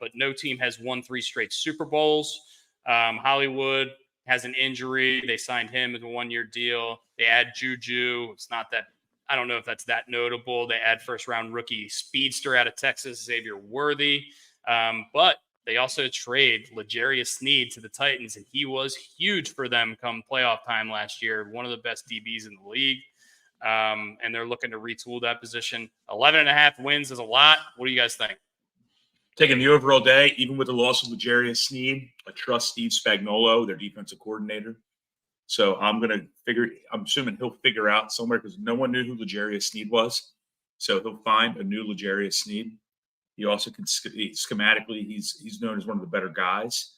But no team has won 3 straight Super Bowls. Hollywood has an injury. They signed him with a 1-year deal. They add Juju. It's not that – I don't know if that's that notable. They add first-round rookie speedster out of Texas, Xavier Worthy. But – they also trade L'Jarius Sneed to the Titans, and he was huge for them come playoff time last year. One of the best DBs in the league, and they're looking to retool that position. 11.5 wins is a lot. What do you guys think? Taking the overall day, even with the loss of L'Jarius Sneed, I trust Steve Spagnuolo, their defensive coordinator. So I'm assuming he'll figure out somewhere because no one knew who L'Jarius Sneed was. So he'll find a new L'Jarius Sneed. He also can schematically, he's known as one of the better guys.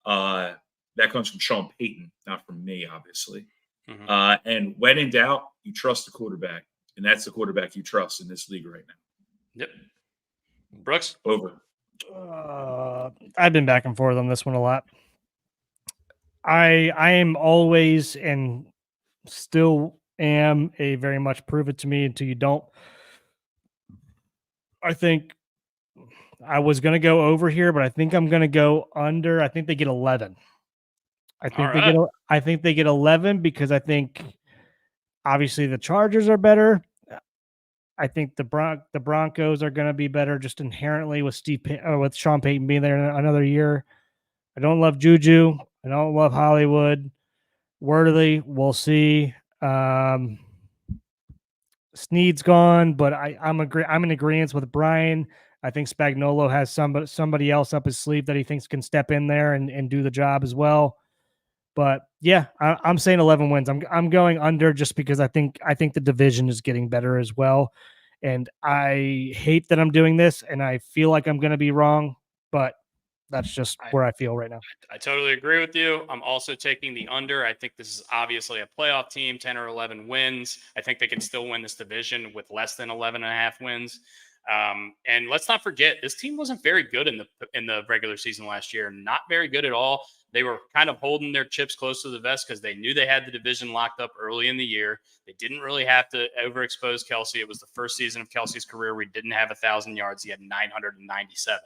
That comes from Sean Payton, not from me, obviously. Mm-hmm. And when in doubt, you trust the quarterback, and that's the quarterback you trust in this league right now. Yep. Brooks? Over. I've been back and forth on this one a lot. I am always and still am a very much prove it to me until you don't. I think I was going to go over here, but I think I'm going to go under. I think they get 11. I think they get 11 because I think obviously the Chargers are better. I think the Broncos are going to be better just inherently with with Sean Payton being there another year. I don't love Juju. I don't love Hollywood. Worthy, we'll see. Sneed's gone, but I'm in agreement with Brian. I think Spagnuolo has somebody else up his sleeve that he thinks can step in there and do the job as well. But yeah, I'm saying 11 wins. I'm going under just because I think the division is getting better as well. And I hate that I'm doing this, and I feel like I'm going to be wrong, but that's just where I feel right now. I totally agree with you. I'm also taking the under. I think this is obviously a playoff team, 10 or 11 wins. I think they can still win this division with less than 11.5 wins. And let's not forget, this team wasn't very good in the regular season last year. Not very good at all. They were kind of holding their chips close to the vest because they knew they had the division locked up early in the year. They didn't really have to overexpose Kelsey. It was the first season of Kelsey's career where he didn't have 1,000 yards. He had 997.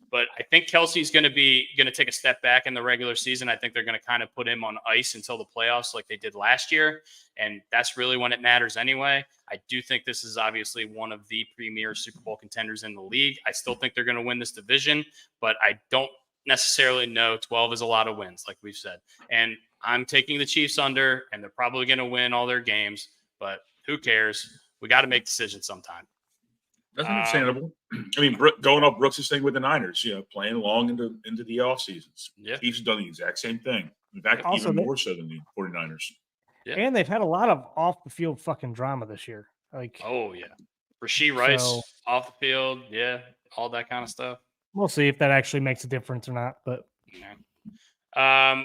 But I think Kelsey's going to take a step back in the regular season. I think they're going to kind of put him on ice until the playoffs like they did last year. And that's really when it matters anyway. I do think this is obviously one of the premier Super Bowl contenders in the league. I still think they're going to win this division, but I don't necessarily know 12 is a lot of wins, like we've said. And I'm taking the Chiefs under, and they're probably going to win all their games, but who cares? We got to make decisions sometime. That's understandable. I mean, going off Brooks' thing with the Niners, playing long into the off seasons. Yeah. Chiefs have done the exact same thing. In fact, Also, even more so than the 49ers. Yeah. And they've had a lot of off the field fucking drama this year. Oh yeah, Rashee Rice off the field, all that kind of stuff. We'll see if that actually makes a difference or not. But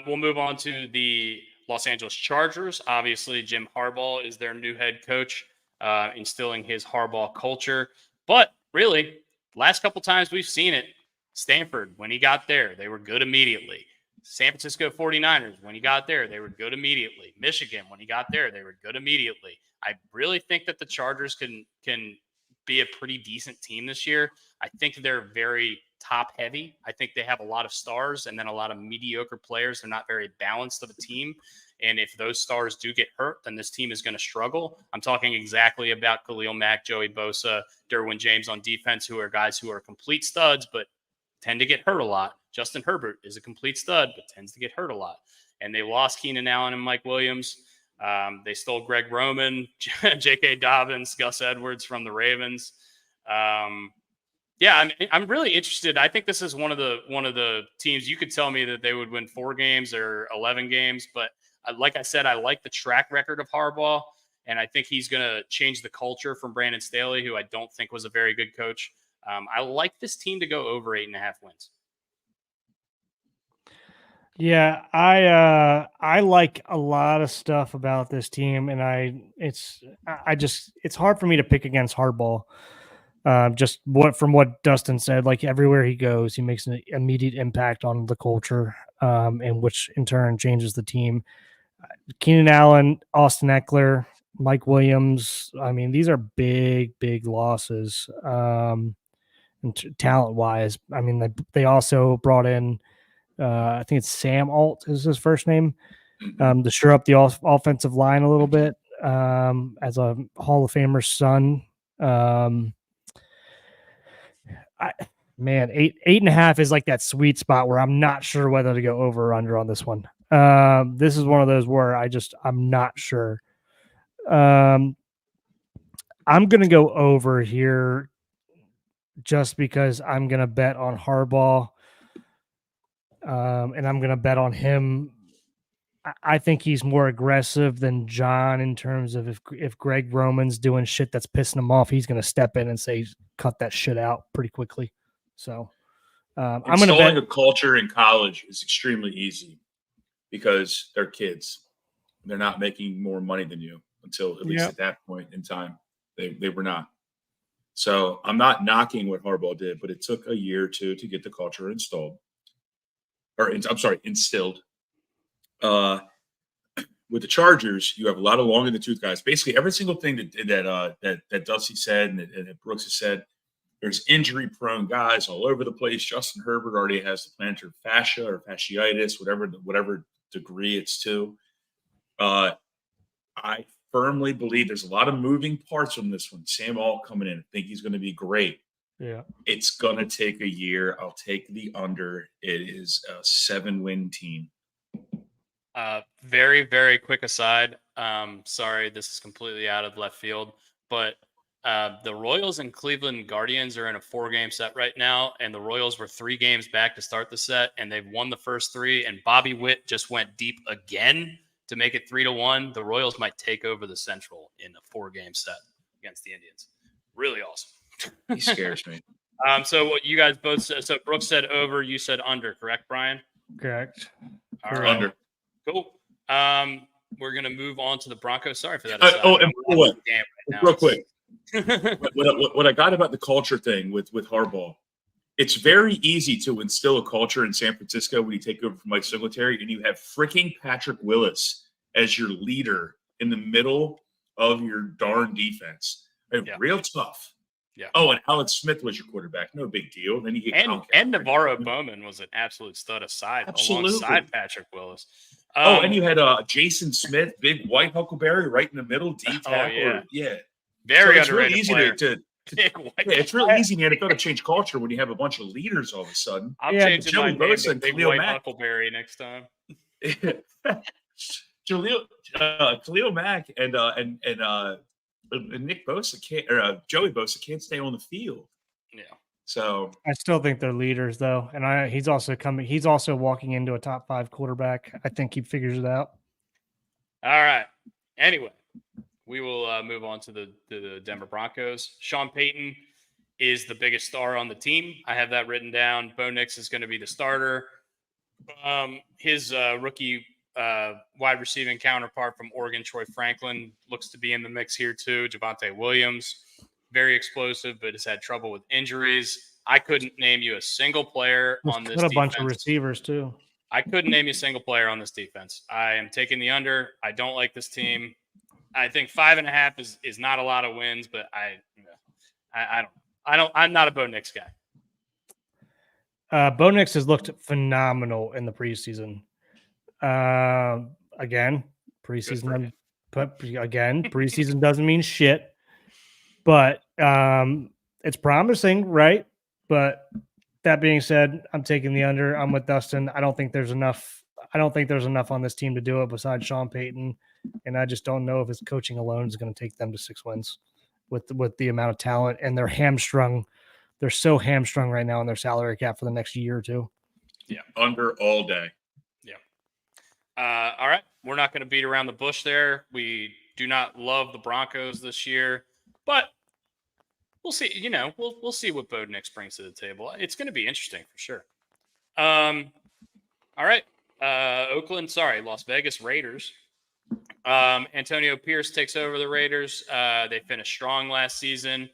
we'll move on to the Los Angeles Chargers. Obviously, Jim Harbaugh is their new head coach, instilling his Harbaugh culture. But really, last couple times we've seen it, Stanford, when he got there, they were good immediately. San Francisco 49ers, when he got there, they were good immediately. Michigan, when he got there, they were good immediately. I really think that the Chargers can be a pretty decent team this year. I think they're very top heavy. I think they have a lot of stars and then a lot of mediocre players. They're not very balanced of a team. And if those stars do get hurt, then this team is going to struggle. I'm talking exactly about Khalil Mack, Joey Bosa, Derwin James on defense, who are guys who are complete studs, but tend to get hurt a lot. Justin Herbert is a complete stud, but tends to get hurt a lot. And they lost Keenan Allen and Mike Williams. They stole Greg Roman, J.K. Dobbins, Gus Edwards from the Ravens. I'm really interested. I think this is one of the teams. You could tell me that they would win 4 games or 11 games, but like I said, I like the track record of Harbaugh, and I think he's going to change the culture from Brandon Staley, who I don't think was a very good coach. I like this team to go over 8.5 wins. Yeah, I like a lot of stuff about this team, and it's hard for me to pick against Harbaugh. Just from what Dustin said, like everywhere he goes, he makes an immediate impact on the culture, and which in turn changes the team. Keenan Allen, Austin Eckler, Mike Williams. I mean, these are big Mm-hmm. losses. And talent wise, I mean, they also brought in, I think it's Sam Alt is his first name, to shore up the offensive line a little bit, as a Hall of Famer's son. 8.5 is like that sweet spot where I'm not sure whether to go over or under on this one. This is one of those where I'm not sure. I'm going to go over here just because I'm going to bet on Harbaugh. And I'm going to bet on him. I think he's more aggressive than John in terms of if Greg Roman's doing shit that's pissing him off, he's going to step in and say, cut that shit out pretty quickly. So I'm going to bet a culture in college is extremely easy because they're kids. They're not making more money than you until at least at that point in time. They were not. So I'm not knocking what Harbaugh did, but it took a year or two to get the culture instilled. With the Chargers, you have a lot of long in the tooth guys. Basically, every single thing that Dusty said and that Brooks has said, there's injury-prone guys all over the place. Justin Herbert already has the plantar fascia or fasciitis, whatever degree it's to. I firmly believe there's a lot of moving parts on this one. Sam Alt coming in, I think he's going to be great. Yeah, it's going to take a year. I'll take the under. It is a 7-win team. Very, very quick aside. Sorry, this is completely out of left field, but the Royals and Cleveland Guardians are in a 4-game set right now, and the Royals were 3 games back to start the set, and they've won the first 3, and Bobby Witt just went deep again to make it 3-1. The Royals might take over the Central in a 4-game set against the Indians. Really awesome. He scares me. So what you guys both said, so Brooks said over, you said under, correct, Brian? correct. All right. Under. Cool. We're going to move on to the Broncos. Sorry for that. And real quick, what I got about the culture thing with Harbaugh, it's very easy to instill a culture in San Francisco when you take over from Mike Singletary and you have freaking Patrick Willis as your leader in the middle of your darn defense. Real tough. Yeah. Oh, and Alex Smith was your quarterback. No big deal. Then you get and Navarro Bowman was an absolute stud alongside Patrick Willis. And you had Jason Smith, big white Huckleberry, right in the middle, D tackle. Very so underrated it's player. It's really easy in the NFL to change culture when you have a bunch of leaders all of a sudden. I'm changing my name to Big White Huckleberry next time. Khalil Mack and Nick Bosa can't, or Joey Bosa can't stay on the field. Yeah. So I still think they're leaders though, and he's also walking into a top 5 quarterback. I think he figures it out. All right. Anyway, we will move on to the Denver Broncos. Sean Payton is the biggest star on the team. I have that written down. Bo Nix is going to be the starter. His rookie wide receiving counterpart from Oregon, Troy Franklin, looks to be in the mix here too. Javonte Williams, very explosive, but has had trouble with injuries. I couldn't name you a single player on this defense. A bunch of receivers too. I couldn't name you a single player on this defense. I am taking the under. I don't like this team. I think 5.5 is not a lot of wins, but I'm not a Bo Nix guy. Bo Nix has looked phenomenal in the preseason. Again, preseason doesn't mean shit, but it's promising, right? But that being said, I'm taking the under. I'm with Dustin. I don't think there's enough on this team to do it besides Sean Payton, and I just don't know if his coaching alone is going to take them to 6 wins with the amount of talent, and they're hamstrung. They're so hamstrung right now in their salary cap for the next year or two. Yeah, under all day. All right. We're not going to beat around the bush there. We do not love the Broncos this year, but we'll see. We'll see what Bo Nix brings to the table. It's going to be interesting for sure. All right. Las Vegas Raiders. Antonio Pierce takes over the Raiders. They finished strong last season.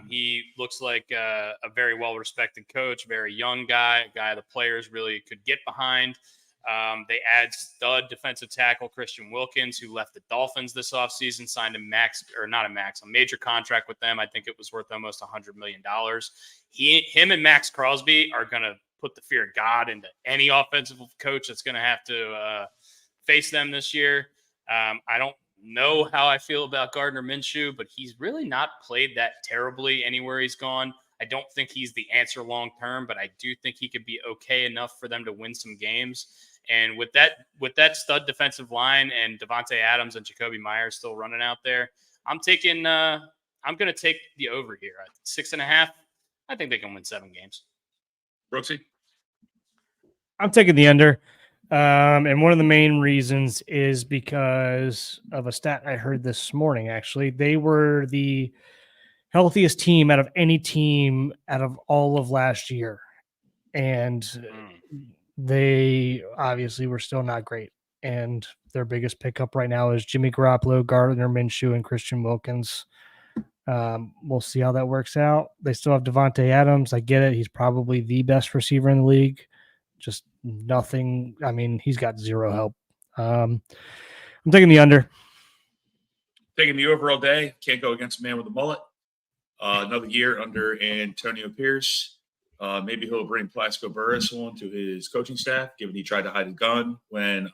He looks like a very well-respected coach, very young guy, a guy the players really could get behind. They add stud defensive tackle Christian Wilkins, who left the Dolphins this offseason, signed a major contract with them. I think it was worth almost $100 million. Him and Max Crosby are going to put the fear of God into any offensive coach that's going to have to face them this year. I don't know how I feel about Gardner Minshew, but he's really not played that terribly anywhere he's gone. I don't think he's the answer long term, but I do think he could be okay enough for them to win some games. And with that stud defensive line and Devontae Adams and Jacoby Myers still running out there, I'm going to take the over here at 6.5. I think they can win 7 games. Brooksy? I'm taking the under. And one of the main reasons is because of a stat I heard this morning, actually. They were the healthiest team out of any team out of all of last year. And they obviously were still not great. And their biggest pickup right now is Jimmy Garoppolo, Gardner Minshew, and Christian Wilkins. We'll see how that works out. They still have Devontae Adams. I get it. He's probably the best receiver in the league. Just nothing. I mean, he's got zero help. I'm taking the under. Taking the over all day. Can't go against a man with a mullet. Another year under Antonio Pierce. Maybe he'll bring Plaxico Burress on to his coaching staff, given he tried to hide his gun when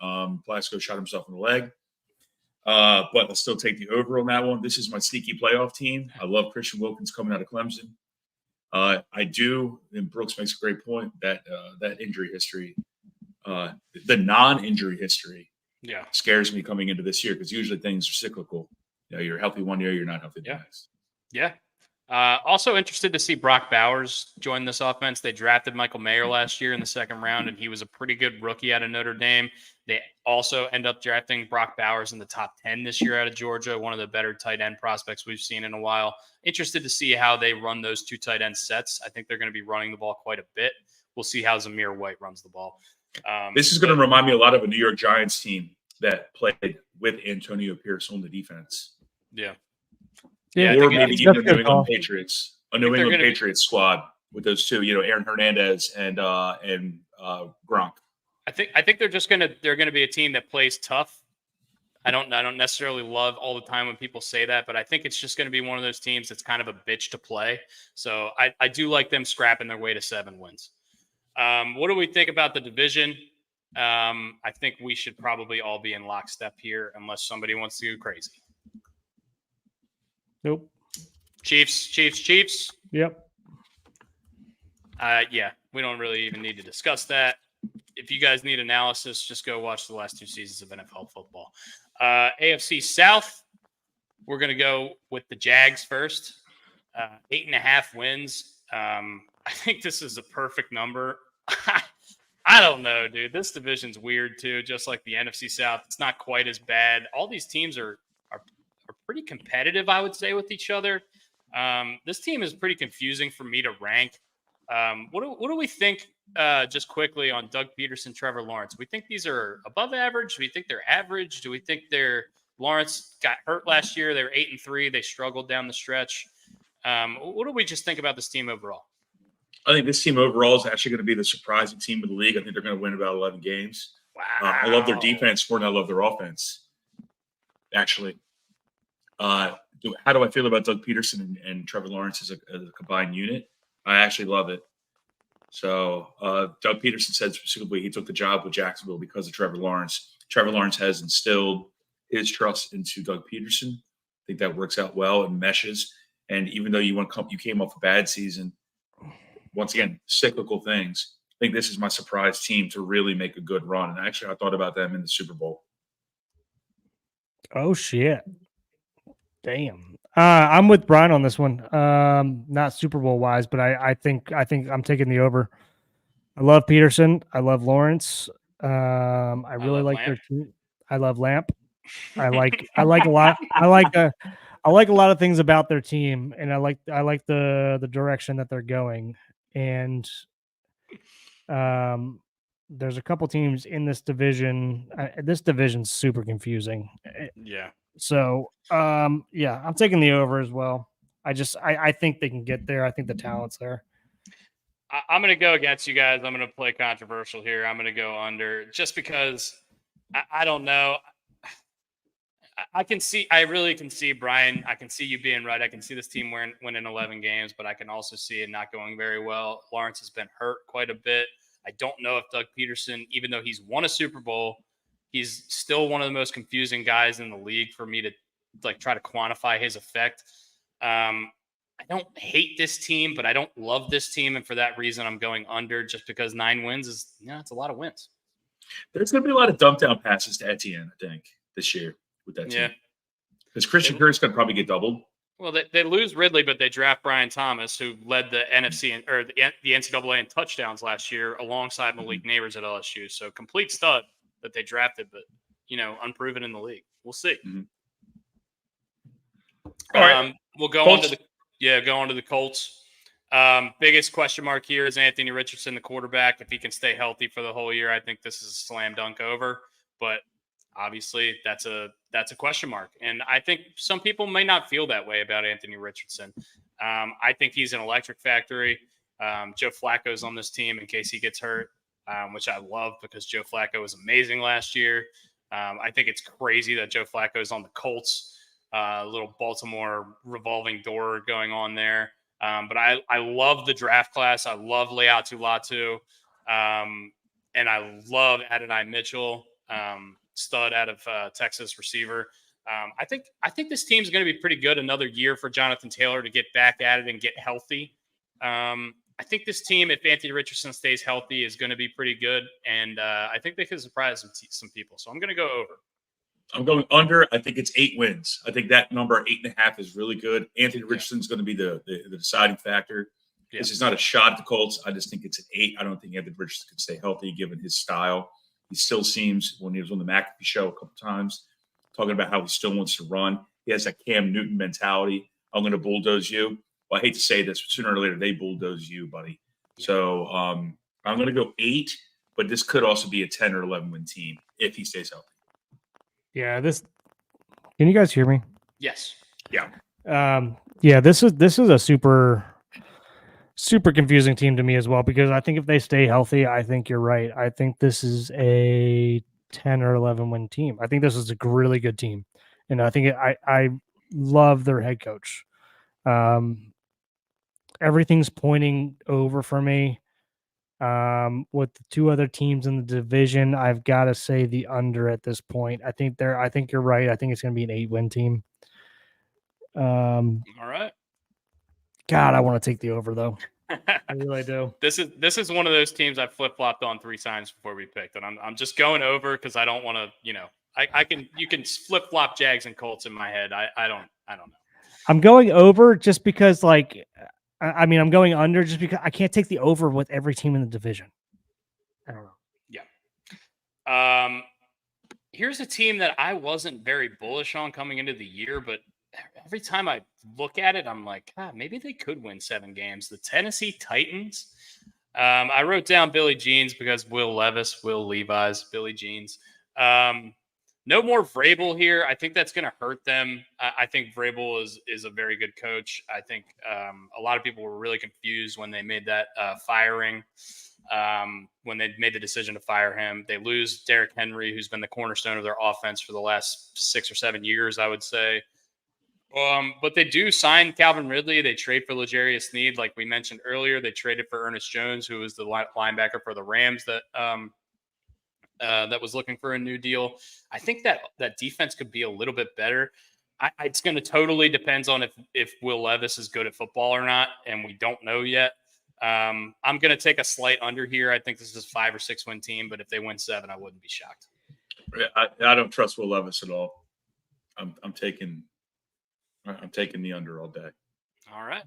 Plaxico shot himself in the leg. But I'll still take the over on that one. This is my sneaky playoff team. I love Christian Wilkins coming out of Clemson. I do, and Brooks makes a great point, that injury history, the non-injury history, scares me coming into this year because usually things are cyclical. You're healthy one year, you're not healthy the next. Yeah. Also interested to see Brock Bowers join this offense. They drafted Michael Mayer last year in the 2nd round, and he was a pretty good rookie out of Notre Dame. They also end up drafting Brock Bowers in the top 10 this year out of Georgia, one of the better tight end prospects we've seen in a while. Interested to see how they run those 2 tight end sets. I think they're going to be running the ball quite a bit. We'll see how Zamir White runs the ball. This is going to remind me a lot of a New York Giants team that played with Antonio Pierce on the defense. Yeah. Yeah, or maybe even a New England call. Patriots, Patriots squad with those two, Aaron Hernandez and Gronk. I think they're gonna be a team that plays tough. I don't necessarily love all the time when people say that, but I think it's just going to be one of those teams that's kind of a bitch to play. So I do like them scrapping their way to 7 wins. What do we think about the division? I think we should probably all be in lockstep here unless somebody wants to go crazy. Nope. Chiefs. Yep. Yeah, we don't really even need to discuss that. If you guys need analysis, just go watch the last 2 seasons of NFL football. AFC South, we're going to go with the Jags first. 8.5 wins. I think this is a perfect number. I don't know, dude. This division's weird too, just like the NFC South. It's not quite as bad. All these teams are pretty competitive, I would say, with each other. This team is pretty confusing for me to rank. What do we think, just quickly, on Doug Peterson, Trevor Lawrence? Do we think these are above average? Do we think they're average? Do we think Lawrence got hurt last year? They were 8-3. They struggled down the stretch. What do we just think about this team overall? I think this team overall is actually going to be the surprising team of the league. I think they're going to win about 11 games. Wow. I love their defense more than I love their offense, actually. How do I feel about Doug Peterson and Trevor Lawrence as a combined unit? I actually love it. So Doug Peterson said specifically he took the job with Jacksonville because of Trevor Lawrence. Trevor Lawrence has instilled his trust into Doug Peterson. I think that works out well and meshes. And even though you came off a bad season, once again, cyclical things. I think this is my surprise team to really make a good run. And actually, I thought about them in the Super Bowl. Oh, shit. Damn. I'm with Brian on this one. Not Super Bowl wise, but I think I'm taking the over. I love Peterson. I love Lawrence. I really like their team. I love Lamp. I like a lot. I like a lot of things about their team, and I like the direction that they're going. And there's a couple teams in this division. This division's super confusing. Yeah. So, yeah, I'm taking the over as well. I think they can get there. I think the talent's there. I'm going to go against you guys. I'm going to play controversial here. I'm going to go under just because I don't know. I really can see, Brian, I can see you being right. I can see this team winning 11 games, but I can also see it not going very well. Lawrence has been hurt quite a bit. I don't know if Doug Peterson, even though he's won a Super Bowl, he's still one of the most confusing guys in the league for me to try to quantify his effect. I don't hate this team, but I don't love this team. And for that reason, I'm going under just because 9 wins it's a lot of wins. There's going to be a lot of dump down passes to Etienne, I think, this year with that team. Yeah. Because Christian Kirk's going to probably get doubled. Well, they lose Ridley, but they draft Brian Thomas, who led the NFC or the NCAA in touchdowns last year alongside Malik Neighbors at LSU. So complete stud that they drafted, but unproven in the league. We'll see. Mm-hmm. All right, we'll go on to the Colts. Biggest question mark here is Anthony Richardson, the quarterback. If he can stay healthy for the whole year, I think this is a slam dunk over. But obviously, that's a question mark, and I think some people may not feel that way about Anthony Richardson. I think he's an electric factory. Joe Flacco's on this team in case he gets hurt, which I love because Joe Flacco was amazing last year. I think it's crazy that Joe Flacco is on the Colts. Little Baltimore revolving door going on there. But I love the draft class. I love Leatu Latu. And I love Adonai Mitchell, stud out of Texas receiver. I think this team's going to be pretty good. Another year for Jonathan Taylor to get back at it and get healthy. I think this team, if Anthony Richardson stays healthy, is going to be pretty good. And I think they could surprise some people. So I'm going to go over. I'm going under. I think it's 8 wins. I think that number 8.5 is really good. Anthony Richardson's going to be the deciding factor. Yeah. This is not a shot at the Colts. I just think it's an 8. I don't think Anthony Richardson can stay healthy given his style. He still seems, when he was on the McAfee show a couple times, talking about how he still wants to run. He has that Cam Newton mentality. I'm going to bulldoze you. Well, I hate to say this, but sooner or later they bulldoze you, buddy. Yeah. So I'm going to go 8, but this could also be a 10 or 11 win team if he stays healthy. Yeah, can you guys hear me? Yes. Yeah. Yeah, this is a super confusing team to me as well, because I think if they stay healthy, I think you're right. I think this is a 10 or 11 win team. I think this is a really good team. And I think I love their head coach. Everything's pointing over for me. With the two other teams in the division, I've got to say the under at this point. I think you're right. I think it's going to be an 8-win team. All right. God, I want to take the over though. I really do. This is one of those teams I flip-flopped on 3 times before we picked, and I'm just going over because I don't want to, you can flip-flop Jags and Colts in my head. I don't know. I'm going over just because, like, I'm going under just because I can't take the over with every team in the division. I don't know. Yeah. Here's a team that I wasn't very bullish on coming into the year, but every time I look at it, I'm like, maybe they could win 7 games. The Tennessee Titans. I wrote down Billy Jeans because Will Levis, Billy Jeans. No more Vrabel here. I think that's going to hurt them. I think Vrabel is a very good coach. I think a lot of people were really confused when they made that firing. When they made the decision to fire him, they lose Derrick Henry, who's been the cornerstone of their offense for the last 6 or 7 years, I would say. But they do sign Calvin Ridley. They trade for L'Jarius Sneed, like we mentioned earlier. They traded for Ernest Jones, who was the linebacker for the Rams that was looking for a new deal. I think that defense could be a little bit better. It's going to totally depends on if Will Levis is good at football or not, and we don't know yet. I'm going to take a slight under here. I think this is a 5 or 6 win team, but if they win 7, I wouldn't be shocked. I don't trust Will Levis at all. I'm taking the under all day. All right.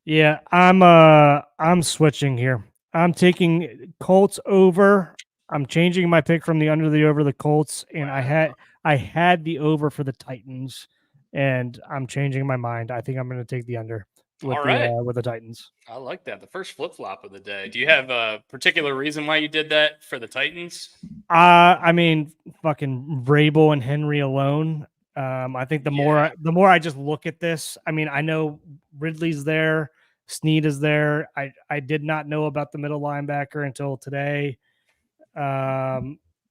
Yeah, I'm switching here. I'm taking Colts over. I'm changing my pick from the under the over the Colts, and wow. I had the over for the Titans, and I'm changing my mind. I think I'm going to take the under with the Titans. I like that. The first flip flop of the day. Do you have a particular reason why you did that for the Titans? Fucking Vrabel and Henry alone. I think the more I just look at this, I know Ridley's there, Sneed is there. I did not know about the middle linebacker until today,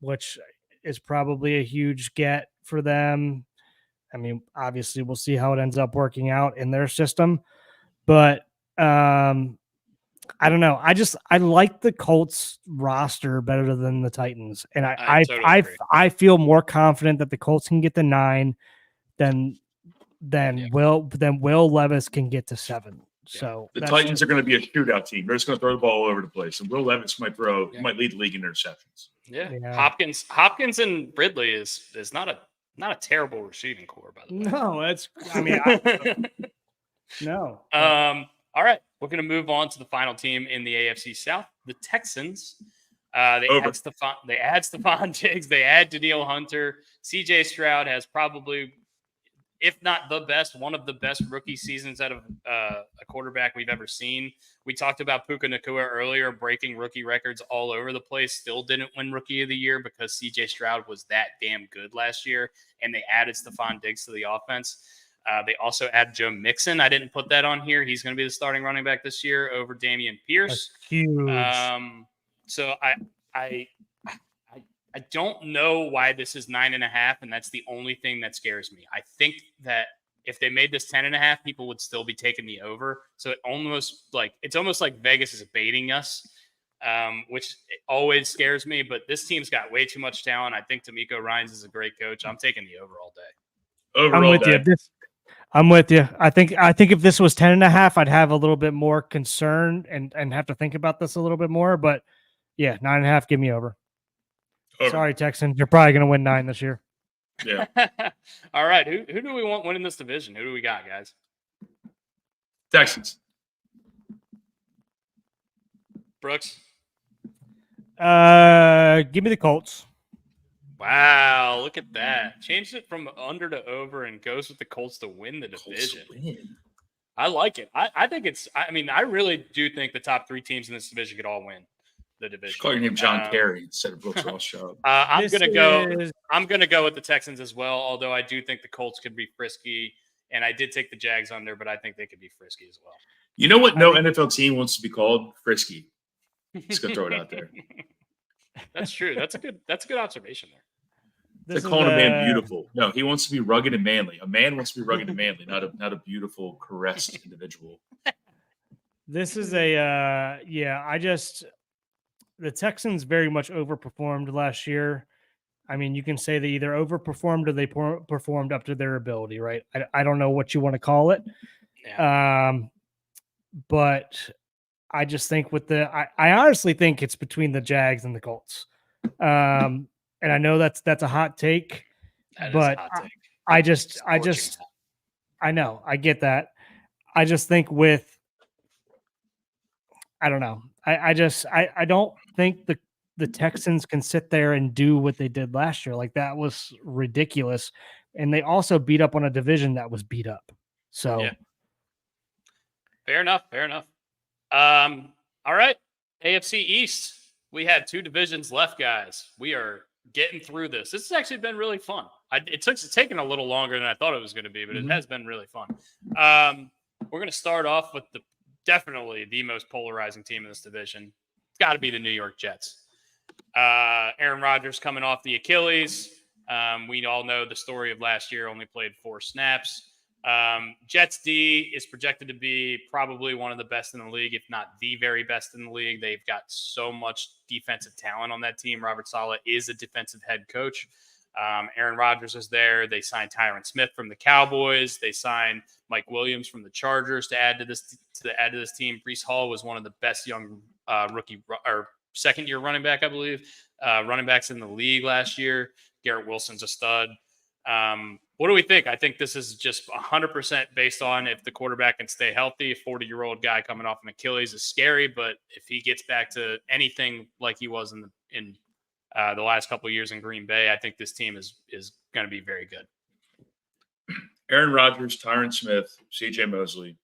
which is probably a huge get for them. Obviously we'll see how it ends up working out in their system, but I don't know. I like the Colts roster better than the Titans, and I feel more confident that the Colts can get to 9 than Will Levis can get to 7. So the Titans are going to be a shootout team. They're just going to throw the ball all over the place, and Will Levis might lead the league in interceptions. Yeah. Hopkins and Ridley is not a terrible receiving core, by the way. No, that's no. All right, we're going to move on to the final team in the AFC South, the Texans. They add Stephon Diggs. They add Danielle Hunter. C.J. Stroud has probably, if not the best, one of the best rookie seasons out of a quarterback we've ever seen. We talked about Puka Nacua earlier, breaking rookie records all over the place. Still didn't win Rookie of the Year because C.J. Stroud was that damn good last year, and they added Stephon Diggs to the offense. They also add Joe Mixon. I didn't put that on here. He's going to be the starting running back this year over Dameon Pierce. That's huge. So I don't know why this is 9.5, and that's the only thing that scares me. I think that if they made this 10.5, people would still be taking the over. So it's almost like Vegas is baiting us, which always scares me. But this team's got way too much talent. I think D'Amico Ryans is a great coach. I'm taking the over all day. I'm with you. I think if this was 10.5, I'd have a little bit more concern and have to think about this a little bit more. But yeah, 9.5, give me over. Sorry, Texans. You're probably going to win 9 this year. Yeah. All right. Who do we want winning this division? Who do we got, guys? Texans. Brooks? Give me the Colts. Wow, look at that. Changed it from under to over and goes with the Colts to win the division. I like it. I think I really do think the top 3 teams in this division could all win the division. Call your name John Kerry instead of Brooks Rothschild. I'm gonna go with the Texans as well, although I do think the Colts could be frisky And I did take the Jags under, but I think they could be frisky as well. You know what? No NFL team wants to be called? Frisky. Just gonna throw it out there. That's true. That's a good observation there. They're calling a man beautiful. No, he wants to be rugged and manly. A man wants to be rugged and manly, not a beautiful, caressed individual. This is the Texans very much overperformed last year. I mean, you can say they either overperformed or they performed up to their ability, right? I don't know what you want to call it. Yeah. But I just think I honestly think it's between the Jags and the Colts. And I know that's a hot take, but I know, I get that. I just think I don't know. I don't think the Texans can sit there and do what they did last year. Like, that was ridiculous. And they also beat up on a division that was beat up. So yeah. Fair enough. All right. AFC East. We have 2 divisions left, guys. We are getting through this. This has actually been really fun. It's taken a little longer than I thought it was going to be, but it has been really fun. We're going to start off with definitely the most polarizing team in this division. It's got to be the New York Jets. Aaron Rodgers coming off the Achilles. We all know the story of last year, only played 4 snaps. Jets D is projected to be probably one of the best in the league, if not the very best in the league. They've got so much defensive talent on that team. Robert Saleh is a defensive head coach. Aaron Rodgers is there. They signed Tyron Smith from the Cowboys. They signed Mike Williams from the Chargers to add to this team. Breece Hall was one of the best young rookie or second-year running back, I believe, running backs in the league last year. Garrett Wilson's a stud. What do we think? I think this is just 100% based on if the quarterback can stay healthy. A 40-year-old guy coming off an Achilles is scary, but if he gets back to anything like he was in the last couple of years in Green Bay, I think this team is going to be very good. Aaron Rodgers, Tyron Smith, C.J. Mosley.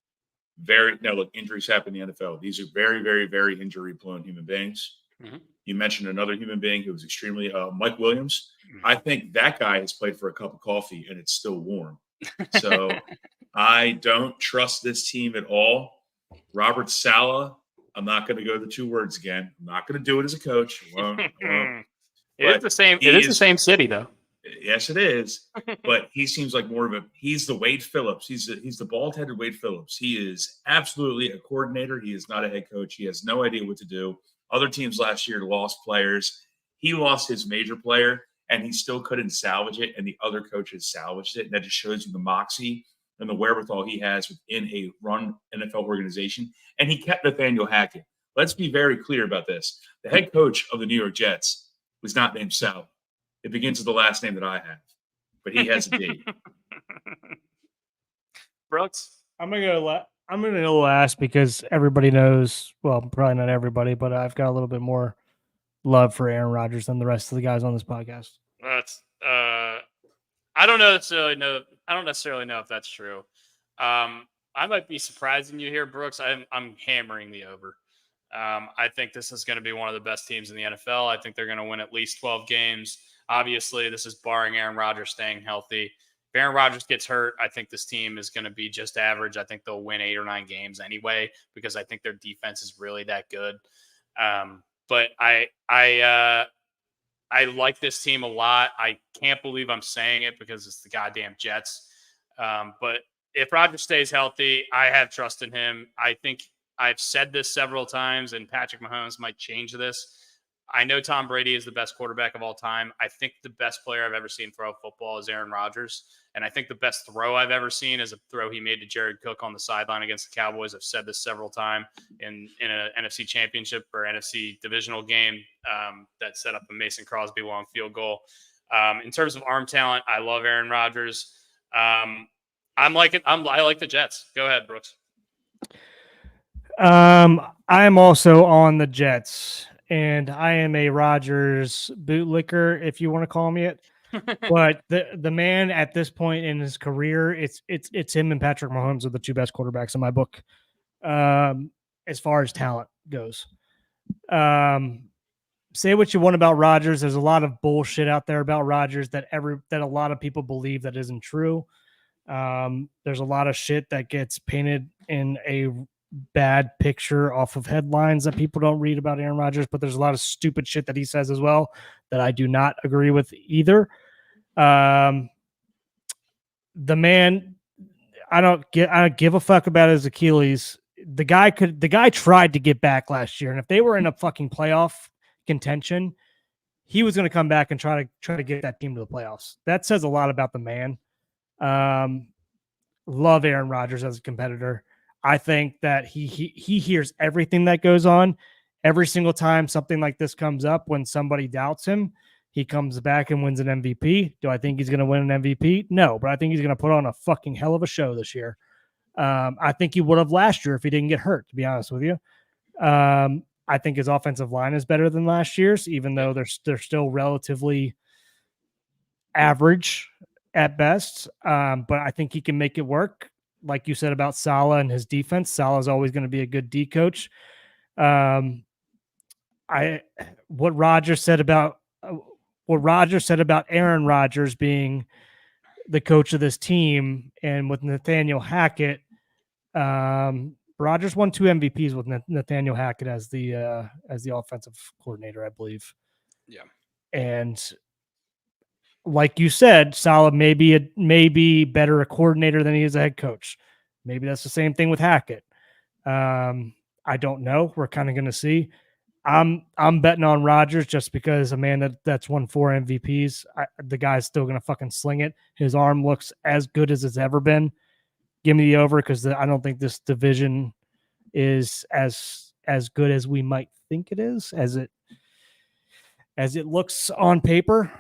Look, injuries happen in the NFL. These are very, very, very injury-prone human beings. Mm-hmm. You mentioned another human being who was extremely Mike Williams. I think that guy has played for a cup of coffee and it's still warm. So I don't trust this team at all. Robert Saleh, I'm not going to go the 2 words again. I'm not going to do it as a coach. It is the same. It is the same city, though. Yes, it is. But he seems like more of he's the Wade Phillips. He's the bald-headed Wade Phillips. He is absolutely a coordinator. He is not a head coach. He has no idea what to do. Other teams last year lost players. He lost his major player, and he still couldn't salvage it, and the other coaches salvaged it. And that just shows you the moxie and the wherewithal he has within a run NFL organization. And he kept Nathaniel Hackett. Let's be very clear about this. The head coach of the New York Jets was not named Sal. It begins with the last name that I have, but he has a D. Brooks? I'm going to go last because everybody knows, well, probably not everybody, but I've got a little bit more love for Aaron Rodgers than the rest of the guys on this podcast. That's I don't necessarily know if that's true. I might be surprising you here, Brooks. I'm hammering the over. I think this is going to be one of the best teams in the NFL. I think they're going to win at least 12 games. Obviously, this is barring Aaron Rodgers staying healthy. If Aaron Rodgers gets hurt, I think this team is going to be just average. I think they'll win 8 or 9 games anyway because I think their defense is really that good. But I like this team a lot. I can't believe I'm saying it because it's the goddamn Jets. But if Rodgers stays healthy, I have trust in him. I think I've said this several times, and Patrick Mahomes might change this. I know Tom Brady is the best quarterback of all time. I think the best player I've ever seen throw football is Aaron Rodgers. And I think the best throw I've ever seen is a throw he made to Jared Cook on the sideline against the Cowboys. I've said this several times in an NFC championship or NFC divisional game that set up a Mason Crosby long field goal. In terms of arm talent, I love Aaron Rodgers. I like the Jets. Go ahead, Brooks. I'm also on the Jets. And I am a Rodgers bootlicker, if you want to call me it. But the man at this point in his career, it's him and Patrick Mahomes are the 2 best quarterbacks in my book, as far as talent goes. Say what you want about Rodgers. There's a lot of bullshit out there about Rodgers that a lot of people believe that isn't true. There's a lot of shit that gets painted in a bad picture off of headlines that people don't read about Aaron Rodgers, but there's a lot of stupid shit that he says as well that I do not agree with either. The man, I don't give a fuck about his Achilles. The guy tried to get back last year, and if they were in a fucking playoff contention, he was going to come back and try to get that team to the playoffs. That says a lot about the man. Love Aaron Rodgers as a competitor. I think that he hears everything that goes on. Every single time something like this comes up, when somebody doubts him, he comes back and wins an MVP. Do I think he's going to win an MVP? No, but I think he's going to put on a fucking hell of a show this year. I think he would have last year if he didn't get hurt, to be honest with you. I think his offensive line is better than last year's, even though they're still relatively average at best. But I think he can make it work. Like you said about Saleh and his defense, Saleh is always going to be a good D coach. What Rodgers said about Aaron Rodgers being the coach of this team, and with Nathaniel Hackett, Rodgers won 2 MVPs with Nathaniel Hackett as the offensive coordinator, I believe. Yeah, and like you said, Saleh may be better a coordinator than he is a head coach. Maybe that's the same thing with Hackett. I don't know. We're kind of going to see. I'm betting on Rodgers just because a man that's won 4 MVPs. The guy's still going to fucking sling it. His arm looks as good as it's ever been. Give me the over, because I don't think this division is as good as we might think it is, as it looks on paper.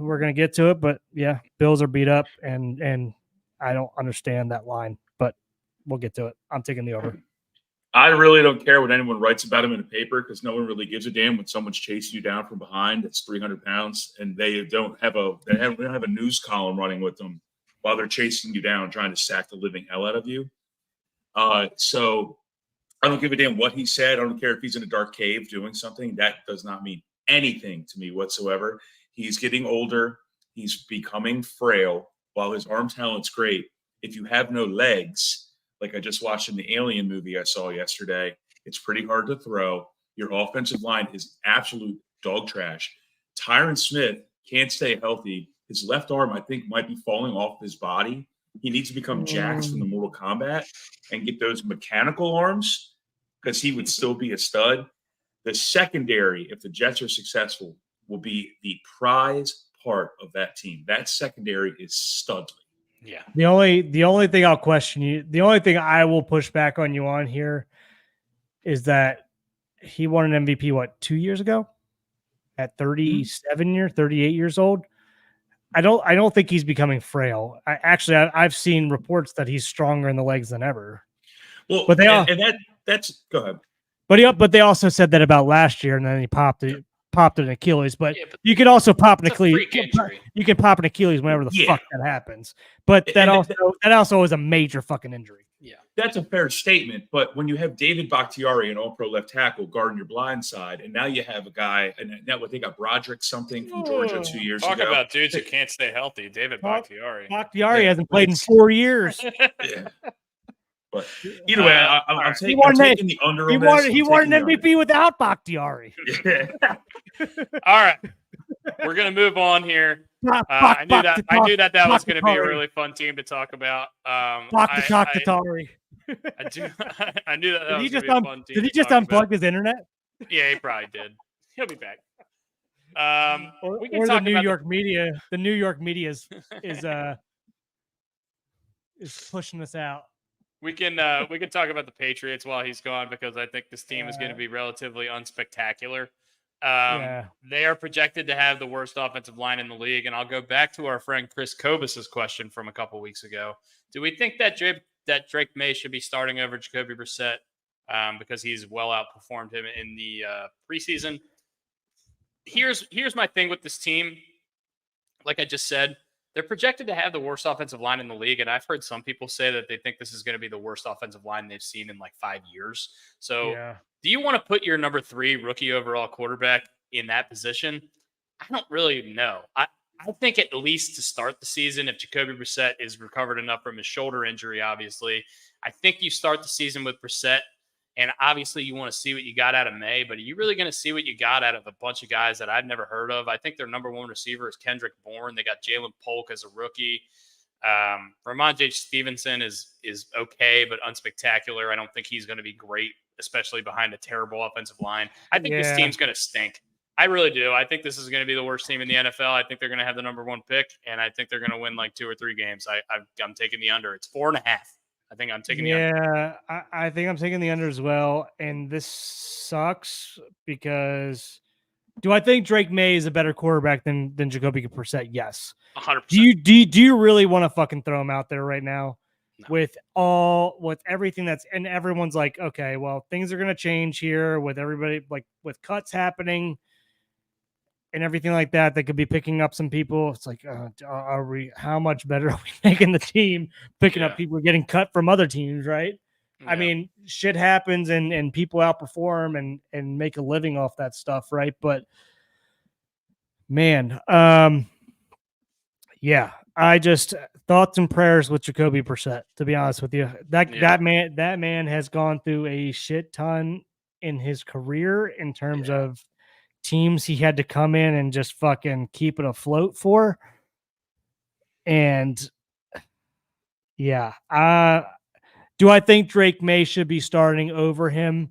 We're going to get to it, but yeah, Bills are beat up, and I don't understand that line, but we'll get to it. I'm taking the over. I really don't care what anyone writes about him in a paper, because no one really gives a damn when someone's chasing you down from behind. It's 300 pounds, and they don't have a news column running with them while they're chasing you down, trying to sack the living hell out of you. So I don't give a damn what he said. I don't care if he's in a dark cave doing something. That does not mean anything to me whatsoever. He's getting older. He's becoming frail. While his arm talent's great, if you have no legs, like I just watched in the Alien movie I saw yesterday, it's pretty hard to throw. Your offensive line is absolute dog trash. Tyron Smith can't stay healthy. His left arm, I think, might be falling off his body. He needs to become Jax from the Mortal Kombat and get those mechanical arms, because he would still be a stud. The secondary, if the Jets are successful, will be the prize part of that team. That secondary is studly. Yeah. The only thing I'll question you, the only thing I will push back on you on here is that he won an MVP, 2 years ago at 38 years old. I don't think he's becoming frail. I've seen reports that he's stronger in the legs than ever. Well, but that's go ahead. But they also said that about last year, and then he popped an Achilles. But you can also pop an Achilles. You can pop an Achilles whenever the fuck that happens. But that also is a major fucking injury. Yeah, that's a fair statement. But when you have David Bakhtiari, an all-pro left tackle, guarding your blind side, and now you have a guy, and now they got Broderick something from Georgia 2 years ago. Talk about dudes who can't stay healthy. David Bakhtiari. Bakhtiari hasn't played in 4 years. Yeah. But either way, I'm taking the under on this. He won an MVP without Bakhtiari. Yeah. All right. We're going to move on here. I knew that was going to be a really fun team to talk about. I knew that was going to be a fun team. Did he just unplug his internet? Yeah, he probably did. He'll be back. We can talk the New York media. The New York media is pushing us out. We can talk about the Patriots while he's gone, because I think this team is going to be relatively unspectacular. They are projected to have the worst offensive line in the league, and I'll go back to our friend Chris Kobus's question from a couple weeks ago. Do we think that Drake May should be starting over Jacoby Brissett because he's well outperformed him in the preseason? Here's my thing with this team. Like I just said, they're projected to have the worst offensive line in the league, and I've heard some people say that they think this is going to be the worst offensive line they've seen in like 5 years. So do you want to put your number 3 rookie overall quarterback in that position? I don't really know. I think at least to start the season, if Jacoby Brissett is recovered enough from his shoulder injury, obviously, I think you start the season with Brissett. And obviously, you want to see what you got out of May, but are you really going to see what you got out of a bunch of guys that I've never heard of? I think their number one receiver is Kendrick Bourne. They got Jalen Polk as a rookie. Ramondre Stevenson is okay, but unspectacular. I don't think he's going to be great, especially behind a terrible offensive line. I think this team's going to stink. I really do. I think this is going to be the worst team in the NFL. I think they're going to have the number one pick, and I think they're going to win like 2 or 3 games. I'm taking the under. It's 4.5. I think I'm taking the under. Yeah, I think I'm taking the under as well. And this sucks because do I think Drake May is a better quarterback than Jacoby Brissett? Yes. 100%. Do you really want to fucking throw him out there right now? No. With everything and everyone's like, okay, well, things are gonna change here with everybody, like with cuts happening and everything like that could be picking up some people. It's like, how much better are we making the team picking up people getting cut from other teams, right? Yeah. I mean, shit happens and people outperform and make a living off that stuff, right? But man, yeah, I just thoughts and prayers with Jacoby Brissett, to be honest with you. That man has gone through a shit ton in his career in terms of teams he had to come in and just fucking keep it afloat for. And do I think Drake May should be starting over him?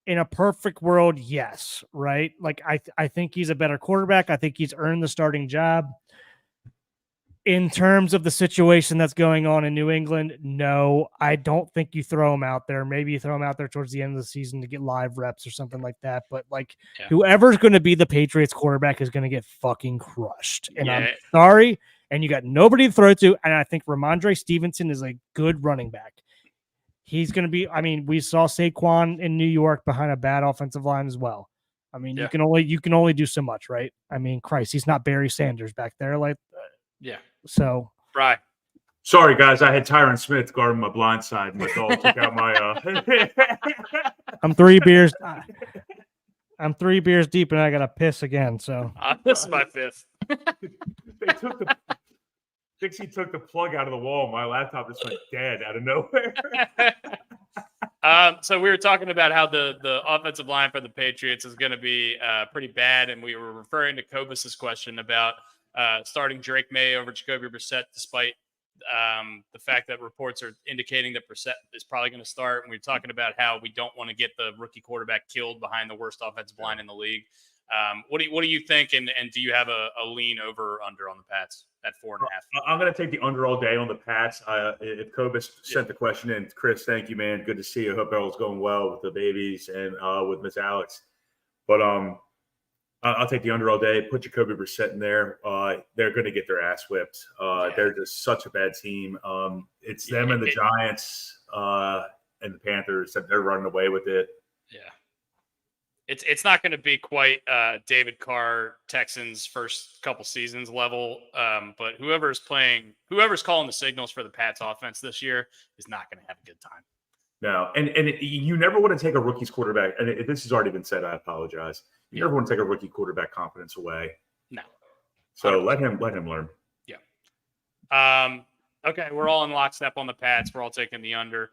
In a perfect world, yes, right? Like I think he's a better quarterback. I think he's earned the starting job. In terms of the situation that's going on in New England, no, I don't think you throw him out there. Maybe you throw him out there towards the end of the season to get live reps or something like that. But whoever's going to be the Patriots quarterback is going to get fucking crushed. And I'm sorry. And you got nobody to throw to. And I think Ramondre Stevenson is a good running back. He's going to be, I mean, we saw Saquon in New York behind a bad offensive line as well. I mean, you can only do so much, right? I mean, Christ, he's not Barry Sanders back there. So right. Sorry, guys. I had Tyron Smith guarding my blind side. My dog took out my. I'm 3 beers. I'm 3 beers deep, and I got to piss again. So this is my 5th. Dixie took the plug out of the wall. My laptop just went dead out of nowhere. So we were talking about how the offensive line for the Patriots is going to be pretty bad, and we were referring to Kobus's question about starting Drake May over Jacoby Brissett, despite the fact that reports are indicating that Brissett is probably going to start. And we were talking about how we don't want to get the rookie quarterback killed behind the worst offensive line in the league. What do you think? And do you have a lean over or under on the Pats at 4.5? I'm going to take the under all day on the Pats. If Kobus sent the question in, Chris, thank you, man. Good to see you. Hope everyone's going well with the babies and with Miss Alex. But I'll take the under all day. Put Jacoby Brissett in there. They're going to get their ass whipped. They're just such a bad team. It's them and the Giants and the Panthers. They're running away with it. Yeah. It's not going to be quite David Carr Texans first couple seasons level, but whoever's calling the signals for the Pats offense this year is not going to have a good time. No, and you never want to take a rookie's quarterback. And this has already been said. I apologize. You never want to take a rookie quarterback confidence away. No. So let him learn. Yeah. Okay, we're all in lockstep on the Pats. We're all taking the under.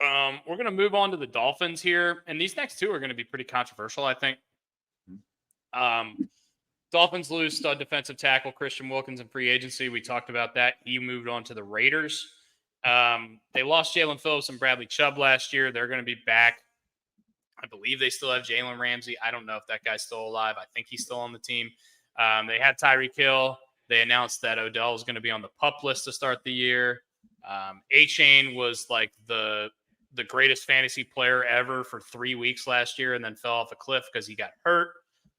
We're going to move on to the Dolphins here, and these next 2 are going to be pretty controversial, I think. Dolphins lose stud defensive tackle Christian Wilkins in free agency. We talked about that. He moved on to the Raiders. They lost Jalen Phillips and Bradley Chubb last year. They're going to be back. I believe they still have Jalen Ramsey. I don't know if that guy's still alive. I think he's still on the team. They had Tyreek Hill. They announced that Odell is going to be on the PUP list to start the year. A-Chain was like the greatest fantasy player ever for 3 weeks last year and then fell off a cliff because he got hurt.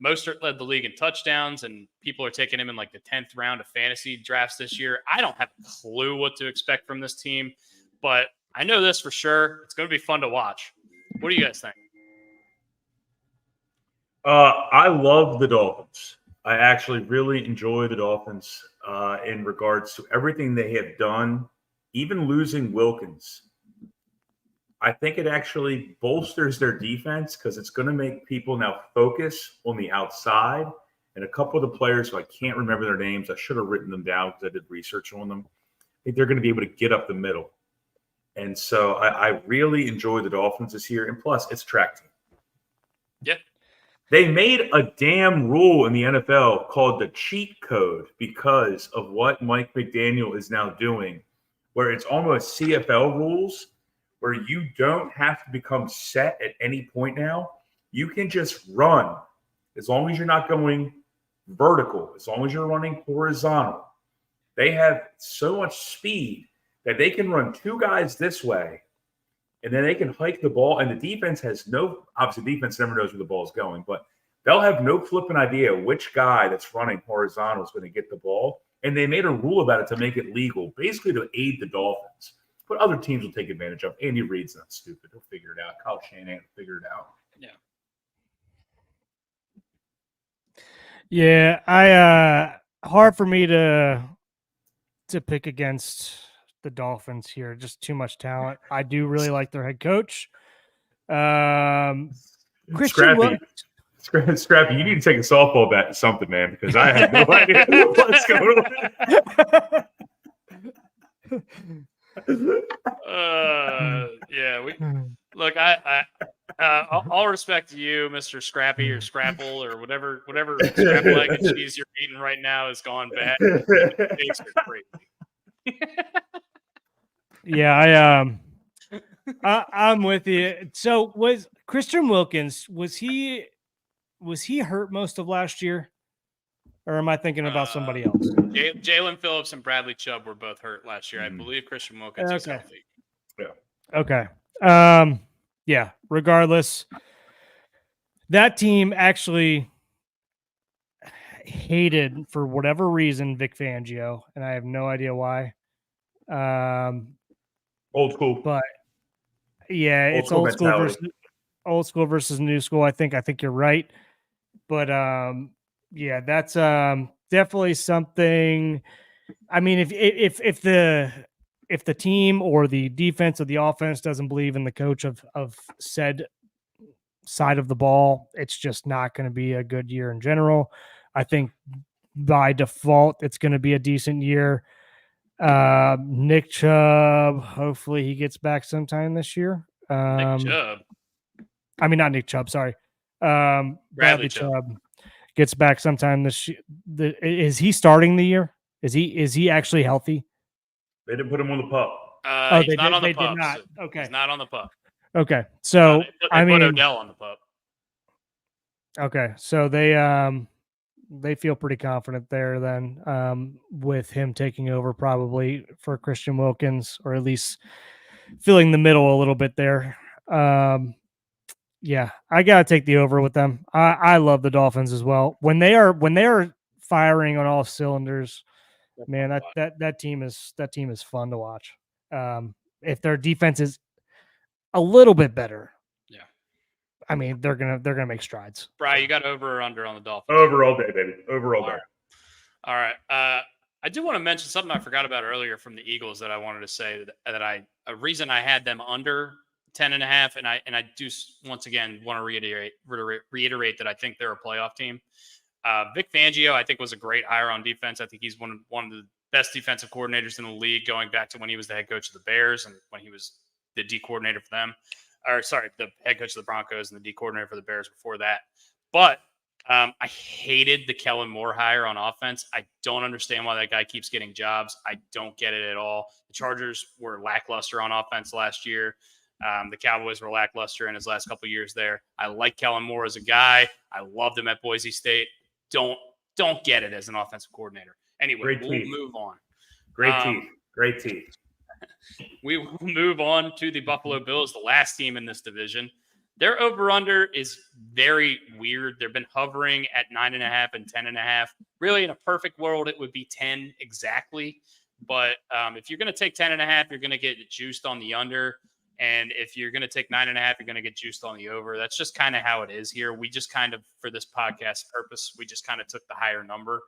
Mostert led the league in touchdowns, and people are taking him in like the 10th round of fantasy drafts this year. I don't have a clue what to expect from this team, but I know this for sure. It's going to be fun to watch. What do you guys think? I love the Dolphins. I actually really enjoy the Dolphins in regards to everything they have done, even losing Wilkins. I think it actually bolsters their defense because it's going to make people now focus on the outside and a couple of the players who I can't remember their names, I should have written them down because I did research on them. I think they're going to be able to get up the middle. And so I really enjoy the Dolphins this year. And plus, it's a track team. Yeah. They made a damn rule in the NFL called the cheat code because of what Mike McDaniel is now doing, where it's almost CFL rules where you don't have to become set at any point now. You can just run as long as you're not going vertical, as long as you're running horizontal. They have so much speed that they can run two guys this way, and then they can hike the ball, and the defense has no – obviously, defense never knows where the ball is going, but they'll have no flipping idea which guy that's running horizontal is going to get the ball, and they made a rule about it to make it legal, basically to aid the Dolphins. But other teams will take advantage of. Andy Reid's not stupid. He'll figure it out. Kyle Shanahan will figure it out. Yeah, I hard for me to pick against the Dolphins here. Just too much talent. I do really like their head coach. Christian Scrappy, you need to take a softball bat to something, man, because I have no idea what's going on. Look. All respect to you, Mr. Scrappy or Scrapple or whatever scrapple egg and cheese you're eating right now has gone bad. It's crazy. Yeah, I'm with you. So was Christian Wilkins, was he hurt most of last year? Or am I thinking about somebody else? Jalen Phillips and Bradley Chubb were both hurt last year. I believe Christian Wilkins is healthy. Yeah. Okay. Yeah, regardless, that team actually hated, for whatever reason, Vic Fangio, and I have no idea why. Old school. But yeah, it's old school versus new school. I think you're right. But yeah, that's definitely something. I mean, if the team or the defense or the offense doesn't believe in the coach of said side of the ball, it's just not going to be a good year in general. I think by default, it's going to be a decent year. Nick Chubb, hopefully he gets back sometime this year. Nick Chubb. I mean, not Nick Chubb, sorry. Bradley Chubb gets back sometime this year. Is he starting the year? Is he actually healthy? They didn't put him on the pup. He's not on the pup. Okay. He's not on the pup. Okay. So they put Odell on the pup. Okay. So they feel pretty confident there then, with him taking over probably for Christian Wilkins, or at least filling the middle a little bit there. Yeah, I gotta take the over with them. I love the Dolphins as well. When they are firing on all cylinders, man, that team is fun to watch. If their defense is a little bit better, yeah, I mean they're gonna make strides. Brian, you got over or under on the Dolphins? Over all day, baby. Over all day. All right. I do want to mention something I forgot about earlier from the Eagles that I wanted to say that a reason I had them under 10.5, and I do once again want to reiterate that I think they're a playoff team. Vic Fangio, I think, was a great hire on defense. I think he's one of the best defensive coordinators in the league, going back to when he was the head coach of the Bears and when he was the D coordinator for them. The head coach of the Broncos and the D coordinator for the Bears before that. But I hated the Kellen Moore hire on offense. I don't understand why that guy keeps getting jobs. I don't get it at all. The Chargers were lackluster on offense last year. The Cowboys were lackluster in his last couple of years there. I like Kellen Moore as a guy. I loved him at Boise State. Don't get it as an offensive coordinator. Anyway, we'll move on. Great teeth. We will move on to the Buffalo Bills, the last team in this division. Their over-under is very weird. They've been hovering at 9.5 and 10.5. Really, in a perfect world, it would be 10 exactly. But if you're going to take 10.5, you're going to get juiced on the under. And if you're going to take 9.5, you're going to get juiced on the over. That's just kind of how it is here. We just kind of, for this podcast purpose, we just kind of took the higher number.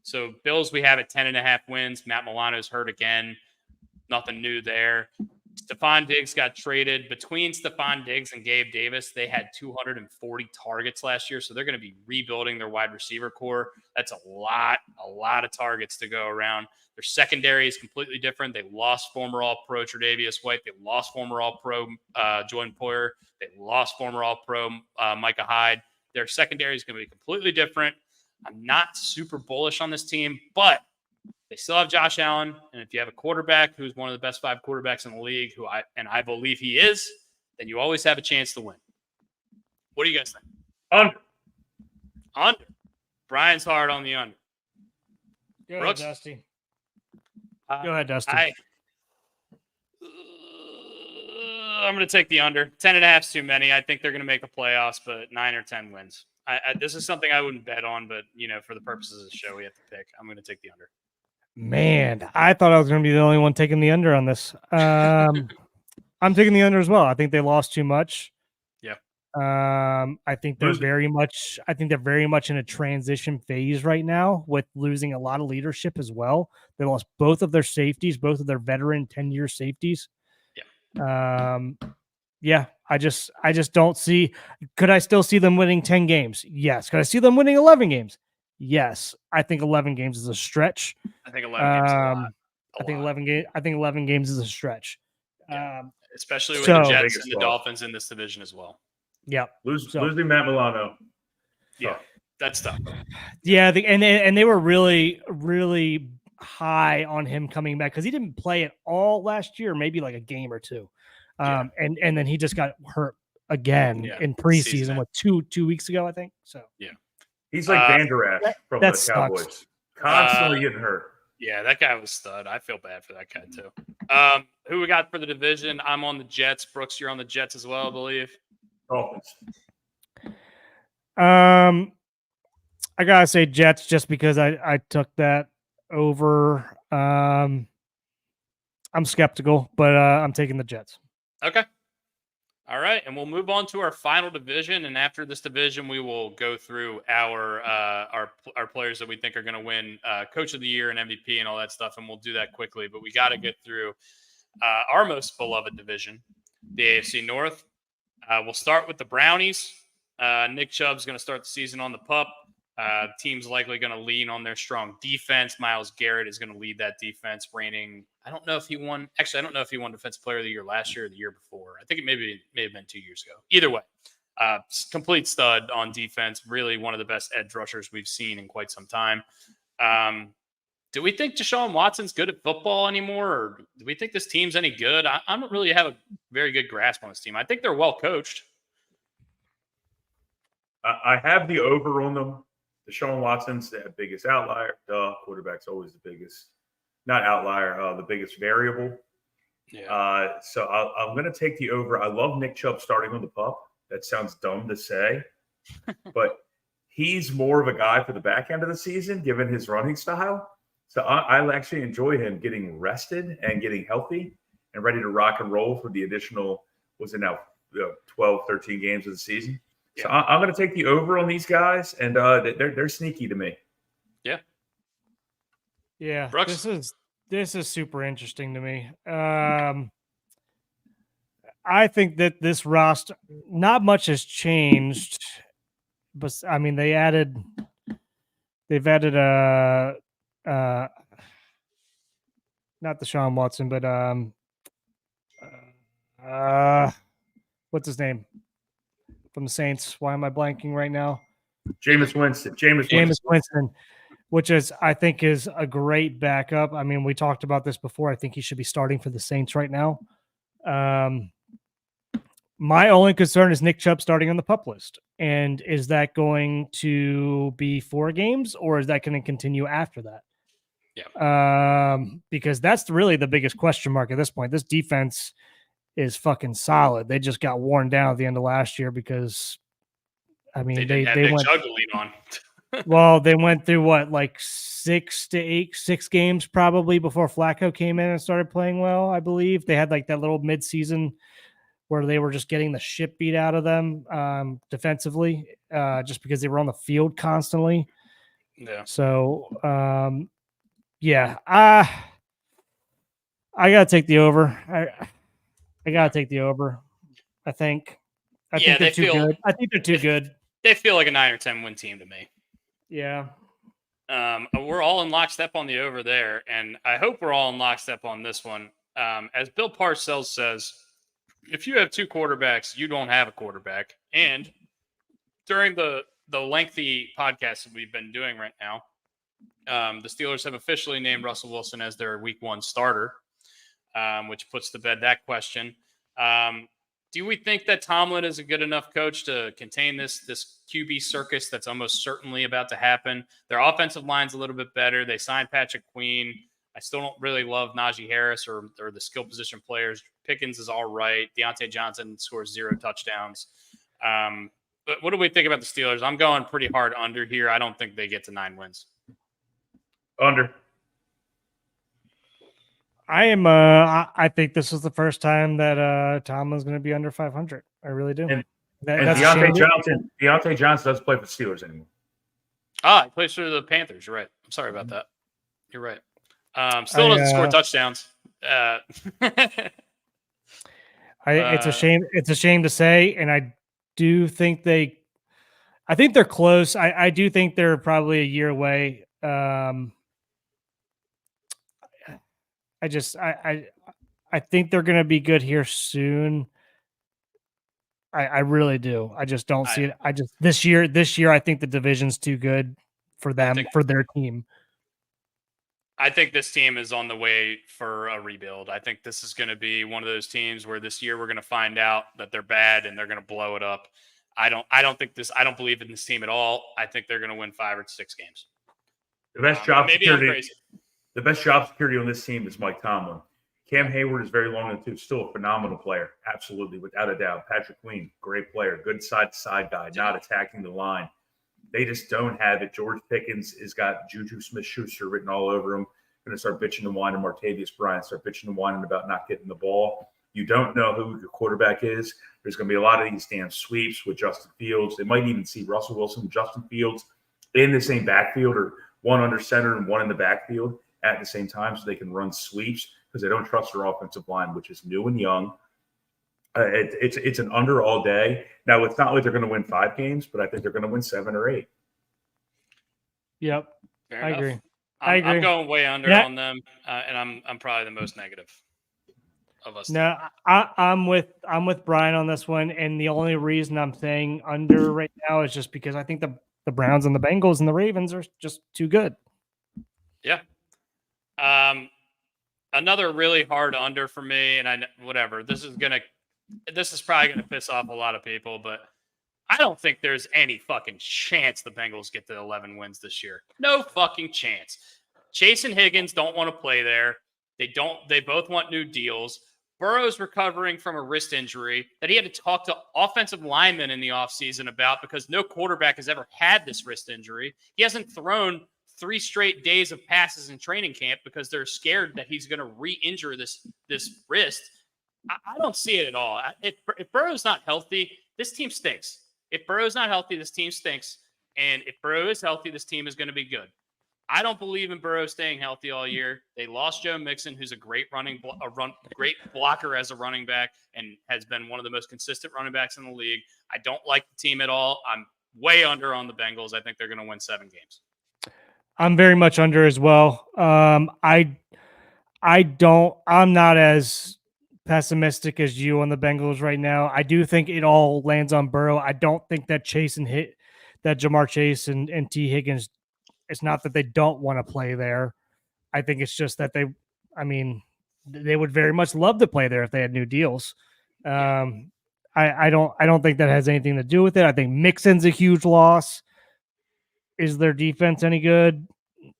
So Bills, we have at 10.5 wins. Matt Milano's hurt again. Nothing new there. Stephon Diggs got traded. Between Stephon Diggs and Gabe Davis, they had 240 targets last year. So they're going to be rebuilding their wide receiver core. That's a lot of targets to go around. Their secondary is completely different. They lost former All-Pro Tre'Davious White. They lost former All-Pro Jordan Poyer. They lost former All-Pro Micah Hyde. Their secondary is going to be completely different. I'm not super bullish on this team, but they still have Josh Allen. And if you have a quarterback who's one of the best 5 quarterbacks in the league, I believe he is, then you always have a chance to win. What do you guys think? Under. Brian's hard on the under. Go Brooks? ahead, Dusty. Go ahead, Dusty. I'm going to take the under. 10.5 is too many. I think they're going to make the playoffs, but 9 or 10 wins. This is something I wouldn't bet on, but, for the purposes of the show, we have to pick. I'm going to take the under. Man, I thought I was going to be the only one taking the under on this. I'm taking the under as well. I think they lost too much. Yeah. I think they're very much in a transition phase right now with losing a lot of leadership as well. They lost both of their safeties, both of their veteran 10-year safeties. Yeah. I just don't see. Could I still see them winning 10 games? Yes. Could I see them winning 11 games? Yes. I think 11 games is a stretch. I think 11 games is a lot. I think 11 games is a stretch. Yeah. Especially with the Jets and the Dolphins in this division as well. Yeah. Losing Matt Milano. Yeah. That's tough. Yeah. And they were really, really high on him coming back because he didn't play at all last year, maybe like a game or two. And then he just got hurt again in preseason, what, two weeks ago, I think. So he's like Van Der Esch from the Cowboys, constantly getting hurt. Yeah, that guy was stud. I feel bad for that guy too. Who we got for the division? I'm on the Jets. Brooks, you're on the Jets as well, I believe. Dolphins. I gotta say Jets just because I took that over. I'm skeptical, but I'm taking the Jets. Okay. All right, and we'll move on to our final division, and after this division, we will go through our players that we think are going to win Coach of the Year and MVP and all that stuff, and we'll do that quickly. But we got to get through our most beloved division, the AFC North. We'll start with the Brownies. Nick Chubb's going to start the season on the pup. The team's likely going to lean on their strong defense. Myles Garrett is going to lead that defense, reigning. I don't know if he won Defensive Player of the Year last year or the year before. I think it may have been 2 years ago. Either way, complete stud on defense. Really one of the best edge rushers we've seen in quite some time. Do we think Deshaun Watson's good at football anymore, or do we think this team's any good? I don't really have a very good grasp on this team. I think they're well coached. I have the over on them. Deshaun Watson's the biggest outlier. Quarterback's always the biggest, not outlier, the biggest variable. Yeah. So I'm going to take the over. I love Nick Chubb starting on the pup. That sounds dumb to say, but he's more of a guy for the back end of the season, given his running style. So I actually enjoy him getting rested and getting healthy and ready to rock and roll for the additional, 12, 13 games of the season. So I'm going to take the over on these guys, and they're sneaky to me. Yeah. Yeah. Brooks? This is super interesting to me. I think that this roster, not much has changed, but I mean they've added not Deshaun Watson, but what's his name from the Saints? Why am I blanking right now? Jameis Winston, which I think is a great backup. I mean, we talked about this before. I think he should be starting for the Saints right now. My only concern is Nick Chubb starting on the PUP list. And is that going to be 4 games, or is that going to continue after that? Yeah. Because that's really the biggest question mark at this point. This defense is fucking solid. They just got worn down at the end of last year because, I mean, they went Chubb to lean on. Well, they went through like 6 games probably before Flacco came in and started playing well. I believe they had like that little midseason where they were just getting the shit beat out of them defensively, just because they were on the field constantly. Yeah. So, I gotta take the over. I gotta take the over. I think Yeah, they're too good. I think they're too good. They feel like a 9 or 10 win team to me. Yeah. We're all in lockstep on the over there, and I hope we're all in lockstep on this one. As Bill Parcells says, if you have two quarterbacks, you don't have a quarterback. And during the lengthy podcast that we've been doing right now, the Steelers have officially named Russell Wilson as their Week 1 starter, which puts to bed that question. Do we think that Tomlin is a good enough coach to contain this QB circus that's almost certainly about to happen? Their offensive line's a little bit better. They signed Patrick Queen. I still don't really love Najee Harris or the skill position players. Pickens is all right. Deontay Johnson scores 0 touchdowns. But what do we think about the Steelers? I'm going pretty hard under here. I don't think they get to 9 wins. Under. I am. I think this is the first time that Tomlin's going to be under 500. I really do. And that's Deontay Johnson doesn't play for the Steelers anymore. He plays for the Panthers. You're right. I'm sorry about that. You're right. Still doesn't score touchdowns. It's a shame. It's a shame to say, and I do think I think they're close. I do think they're probably a year away. I think they're going to be good here soon. I really do. I just don't see it. This year, I think the division's too good for them, for their team. I think this team is on the way for a rebuild. I think this is going to be one of those teams where this year we're going to find out that they're bad and they're going to blow it up. I don't believe in this team at all. I think they're going to win 5 or 6 games. The best job security on this team is Mike Tomlin. Cam Hayward is very long in the tooth, still a phenomenal player, absolutely, without a doubt. Patrick Queen, great player, good side-to-side guy, not attacking the line. They just don't have it. George Pickens has got Juju Smith-Schuster written all over him. Going to start bitching and whining. Martavius Bryant start bitching and whining about not getting the ball. You don't know who your quarterback is. There's going to be a lot of these damn sweeps with Justin Fields. They might even see Russell Wilson, Justin Fields in the same backfield, or one under center and one in the backfield at the same time, so they can run sweeps because they don't trust their offensive line, which is new and young. It's an under all day. Now, it's not like they're going to win 5 games, but I think they're going to win 7 or 8. Yep, Fair I enough. agree. I'm going way under on them, and I'm probably the most negative of us. No, I'm with Brian on this one, and the only reason I'm saying under right now is just because I think the Browns and the Bengals and the Ravens are just too good. Yeah. Another really hard under for me, and this is probably gonna piss off a lot of people, but I don't think there's any fucking chance the Bengals get to 11 wins this year. No fucking chance. Chase and Higgins don't want to play there. They both want new deals. Burrow's recovering from a wrist injury that he had to talk to offensive linemen in the offseason about because no quarterback has ever had this wrist injury. He hasn't thrown 3 straight days of passes in training camp because they're scared that he's going to re-injure this wrist. I don't see it at all. If Burrow's not healthy, this team stinks. If Burrow's not healthy, this team stinks. And if Burrow is healthy, this team is going to be good. I don't believe in Burrow staying healthy all year. They lost Joe Mixon, who's a great great blocker as a running back and has been one of the most consistent running backs in the league. I don't like the team at all. I'm way under on the Bengals. I think they're going to win 7 games. I'm very much under as well. I'm not as pessimistic as you on the Bengals right now. I do think it all lands on Burrow. I don't think that Jamar Chase and T. Higgins, it's not that they don't want to play there. I think it's just that they would very much love to play there if they had new deals. I don't think that has anything to do with it. I think Mixon's a huge loss. Is their defense any good?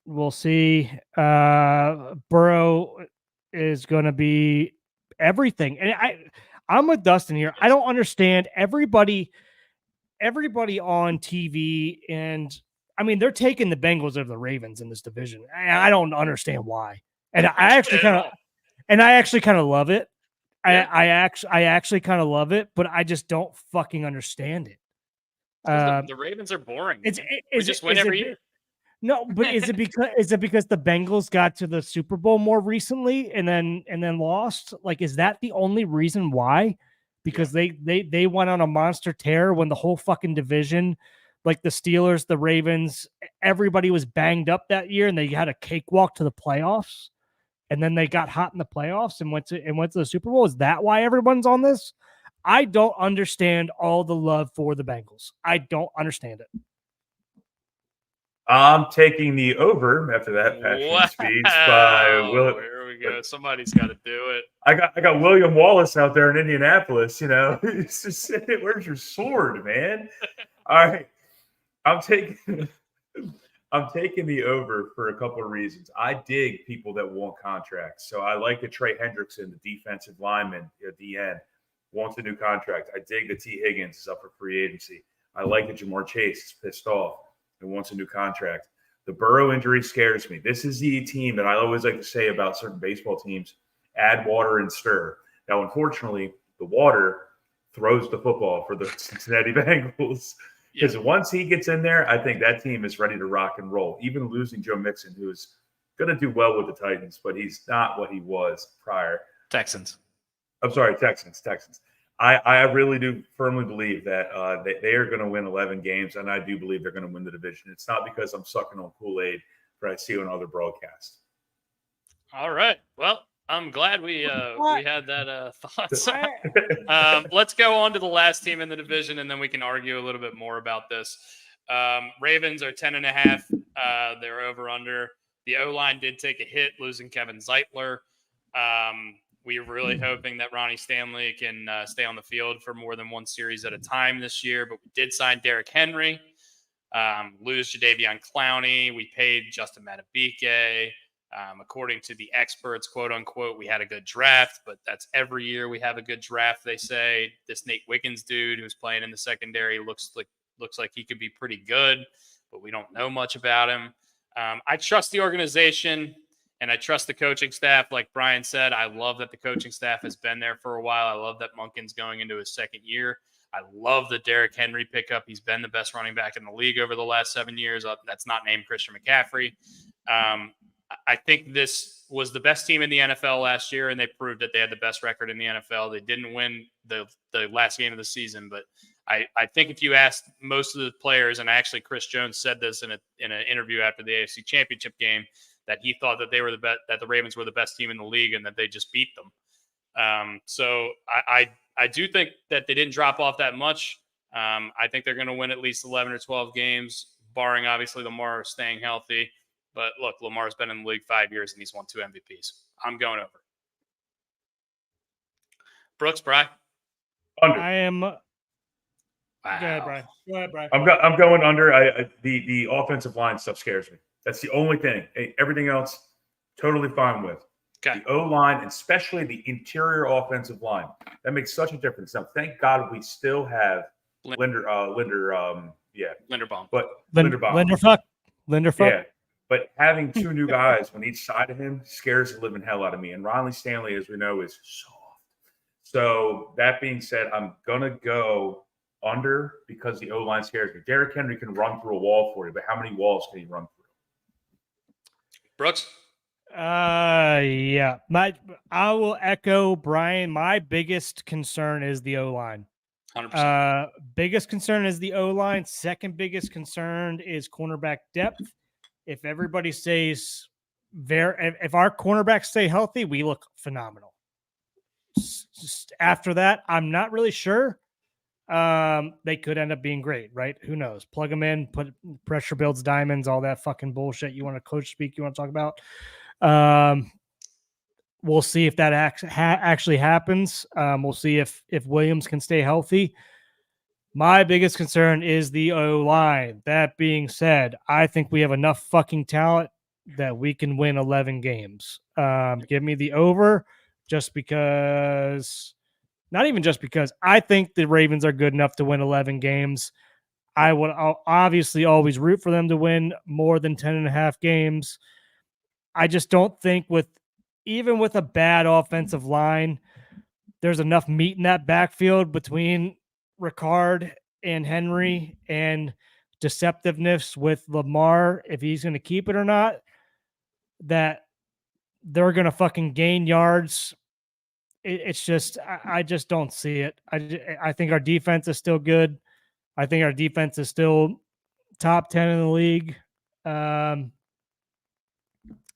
We'll see. Burrow is going to be everything. And I'm with Dustin here. I don't understand everybody on TV, and they're taking the Bengals over the Ravens in this division. I don't understand why. And I actually kind of love it. Yeah. I actually kind of love it, but I just don't fucking understand it. The Ravens are boring. We just win every year. No, but is it because the Bengals got to the Super Bowl more recently and then lost? Like, is that the only reason why? Because they went on a monster tear when the whole fucking division, like the Steelers, the Ravens, everybody was banged up that year and they had a cakewalk to the playoffs. And then they got hot in the playoffs and went to the Super Bowl. Is that why everyone's on this? I don't understand all the love for the Bengals. I don't understand it. I'm taking the over after that passionate speech by Will. Here we go. Somebody's got to do it. I got William Wallace out there in Indianapolis. You know, he's just saying, "Where's your sword, man?" All right, I'm taking the over for a couple of reasons. I dig people that want contracts, so I like that Trey Hendrickson, the defensive lineman at the end, wants a new contract. I dig that T. Higgins is up for free agency. I like that Jamar Chase is pissed off and wants a new contract. The Burrow injury scares me. This is the team that I always like to say about certain baseball teams: add water and stir. Now, unfortunately, the water throws the football for the Cincinnati Bengals. Because once he gets in there, I think that team is ready to rock and roll. Even losing Joe Mixon, who is going to do well with the Titans, but he's not what he was prior. Texans. I really do firmly believe that they are going to win 11 games, and I do believe they're going to win the division. It's not because I'm sucking on Kool-Aid, but I see on other broadcasts. All right. Well, I'm glad we had that thoughts. Let's go on to the last team in the division, and then we can argue a little bit more about this. Ravens are 10.5. They're over under. The O-line did take a hit, losing Kevin Zeitler. We're really hoping that Ronnie Stanley can stay on the field for more than one series at a time this year, but we did sign Derrick Henry, lose Jadeveon Clowney. We paid Justin Madubuike. According to the experts, quote unquote, we had a good draft, but that's every year we have a good draft, they say. This Nate Wiggins dude who's playing in the secondary looks like he could be pretty good, but we don't know much about him. I trust the organization. And I trust the coaching staff. Like Brian said, I love that the coaching staff has been there for a while. I love that Monken's going into his second year. I love the Derrick Henry pickup. He's been the best running back in the league over the last 7 years. That's not named Christian McCaffrey. I think this was the best team in the NFL last year, and they proved that they had the best record in the NFL. They didn't win the last game of the season, but I think if you asked most of the players, and actually Chris Jones said this in an interview after the AFC Championship game, that he thought that they were that the Ravens were the best team in the league and that they just beat them. So I do think that they didn't drop off that much. I think they're going to win at least 11 or 12 games, barring obviously Lamar staying healthy. But look, Lamar's been in the league 5 years and he's won 2 MVPs. I'm going over. Brooks, Bry? Under. I am. Wow. Go ahead, Bry. I'm going under. The offensive line stuff scares me. That's the only thing. Everything else, totally fine with. Okay. The O-line, and especially the interior offensive line, that makes such a difference. Now, thank God we still have Linderbaum. But Linderfuck. Yeah, but having 2 new guys on each side of him scares the living hell out of me. And Ronnie Stanley, as we know, is soft. So that being said, I'm gonna go under because the O-line scares me. Derrick Henry can run through a wall for you, but how many walls can he run through? Brooks? Yeah. I will echo Brian. My biggest concern is the O-line. 100%. Biggest concern is the O-line. Second biggest concern is cornerback depth. If everybody stays if our cornerbacks stay healthy, we look phenomenal. Just after that, I'm not really sure. They could end up being great, right? Who knows? Plug them in, put pressure builds diamonds, all that fucking bullshit you want to coach speak, you want to talk about. We'll see if that actually happens. We'll see if Williams can stay healthy. My biggest concern is the O-line. That being said, I think we have enough fucking talent that we can win 11 games. Give me the over just because... Not even just because I think the Ravens are good enough to win 11 games. I'll obviously always root for them to win more than 10.5 games. I just don't think even with a bad offensive line, there's enough meat in that backfield between Ricard and Henry and deceptiveness with Lamar, if he's going to keep it or not, that they're going to fucking gain yards. It's just, I just don't see it. I think our defense is still good. I think our defense is still top 10 in the league.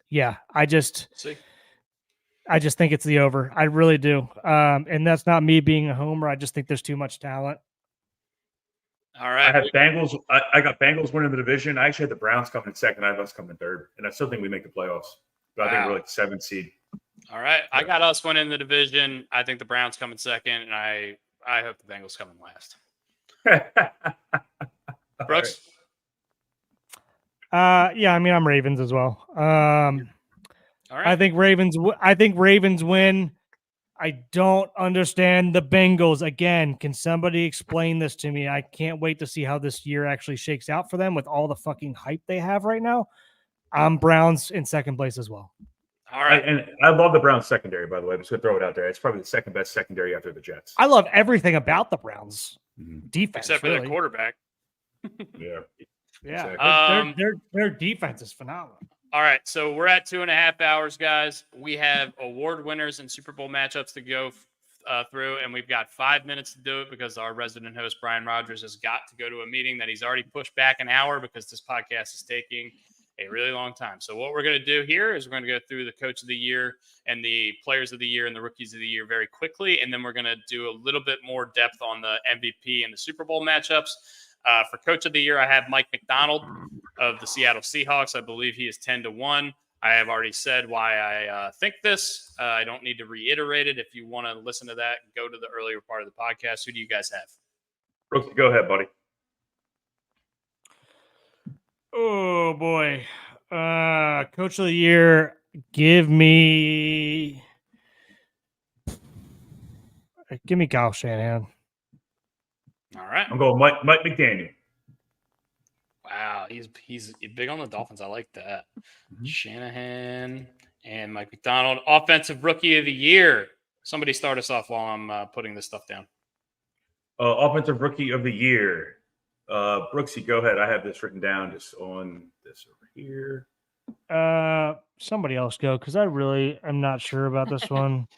Yeah, I just think it's the over. I really do. And that's not me being a homer. I just think there's too much talent. All right. I have Bengals. I got Bengals winning the division. I actually had the Browns coming in second. I have us coming in third. And I still think we make the playoffs. But I think we're like 7th seed. All right. I got us winning the division. I think the Browns come in second, and I hope the Bengals come in last. Brooks? Yeah, I mean, I'm Ravens as well. All right. I think Ravens win. I don't understand the Bengals. Again, can somebody explain this to me? I can't wait to see how this year actually shakes out for them with all the fucking hype they have right now. I'm Browns in second place as well. All right. And I love the Browns secondary, by the way. I'm just going to throw it out there. It's probably the second best secondary after the Jets. I love everything about the Browns defense. Except for really. the quarterback. Yeah. Yeah. Exactly. Their defense is phenomenal. All right, so we're at 2.5 hours, guys. We have award winners and Super Bowl matchups to go through, and we've got 5 minutes to do it because our resident host, Brian Rogers, has got to go to a meeting that he's already pushed back an hour because this podcast is taking a really long time. So what we're going to do here is we're going to go through the Coach of the Year and the Players of the Year and the Rookies of the Year very quickly, and then we're going to do a little bit more depth on the MVP and the Super Bowl matchups. For Coach of the Year, I have Mike McDonald of the Seattle Seahawks. I believe he is 10-1. I have already said why I think this. I don't need to reiterate it. If you want to listen to that, go to the earlier part of the podcast. Who do you guys have? Brooks, go ahead, buddy. Oh, boy. Coach of the Year, give me Kyle Shanahan. All right. I'm going Mike McDaniel. Wow, he's big on the Dolphins. I like that. Shanahan and Mike McDonald. Offensive Rookie of the Year. Somebody start us off while I'm putting this stuff down. Offensive Rookie of the Year. Brooksy, go ahead. I have this written down just on this over here. Somebody else go because I really am not sure about this one.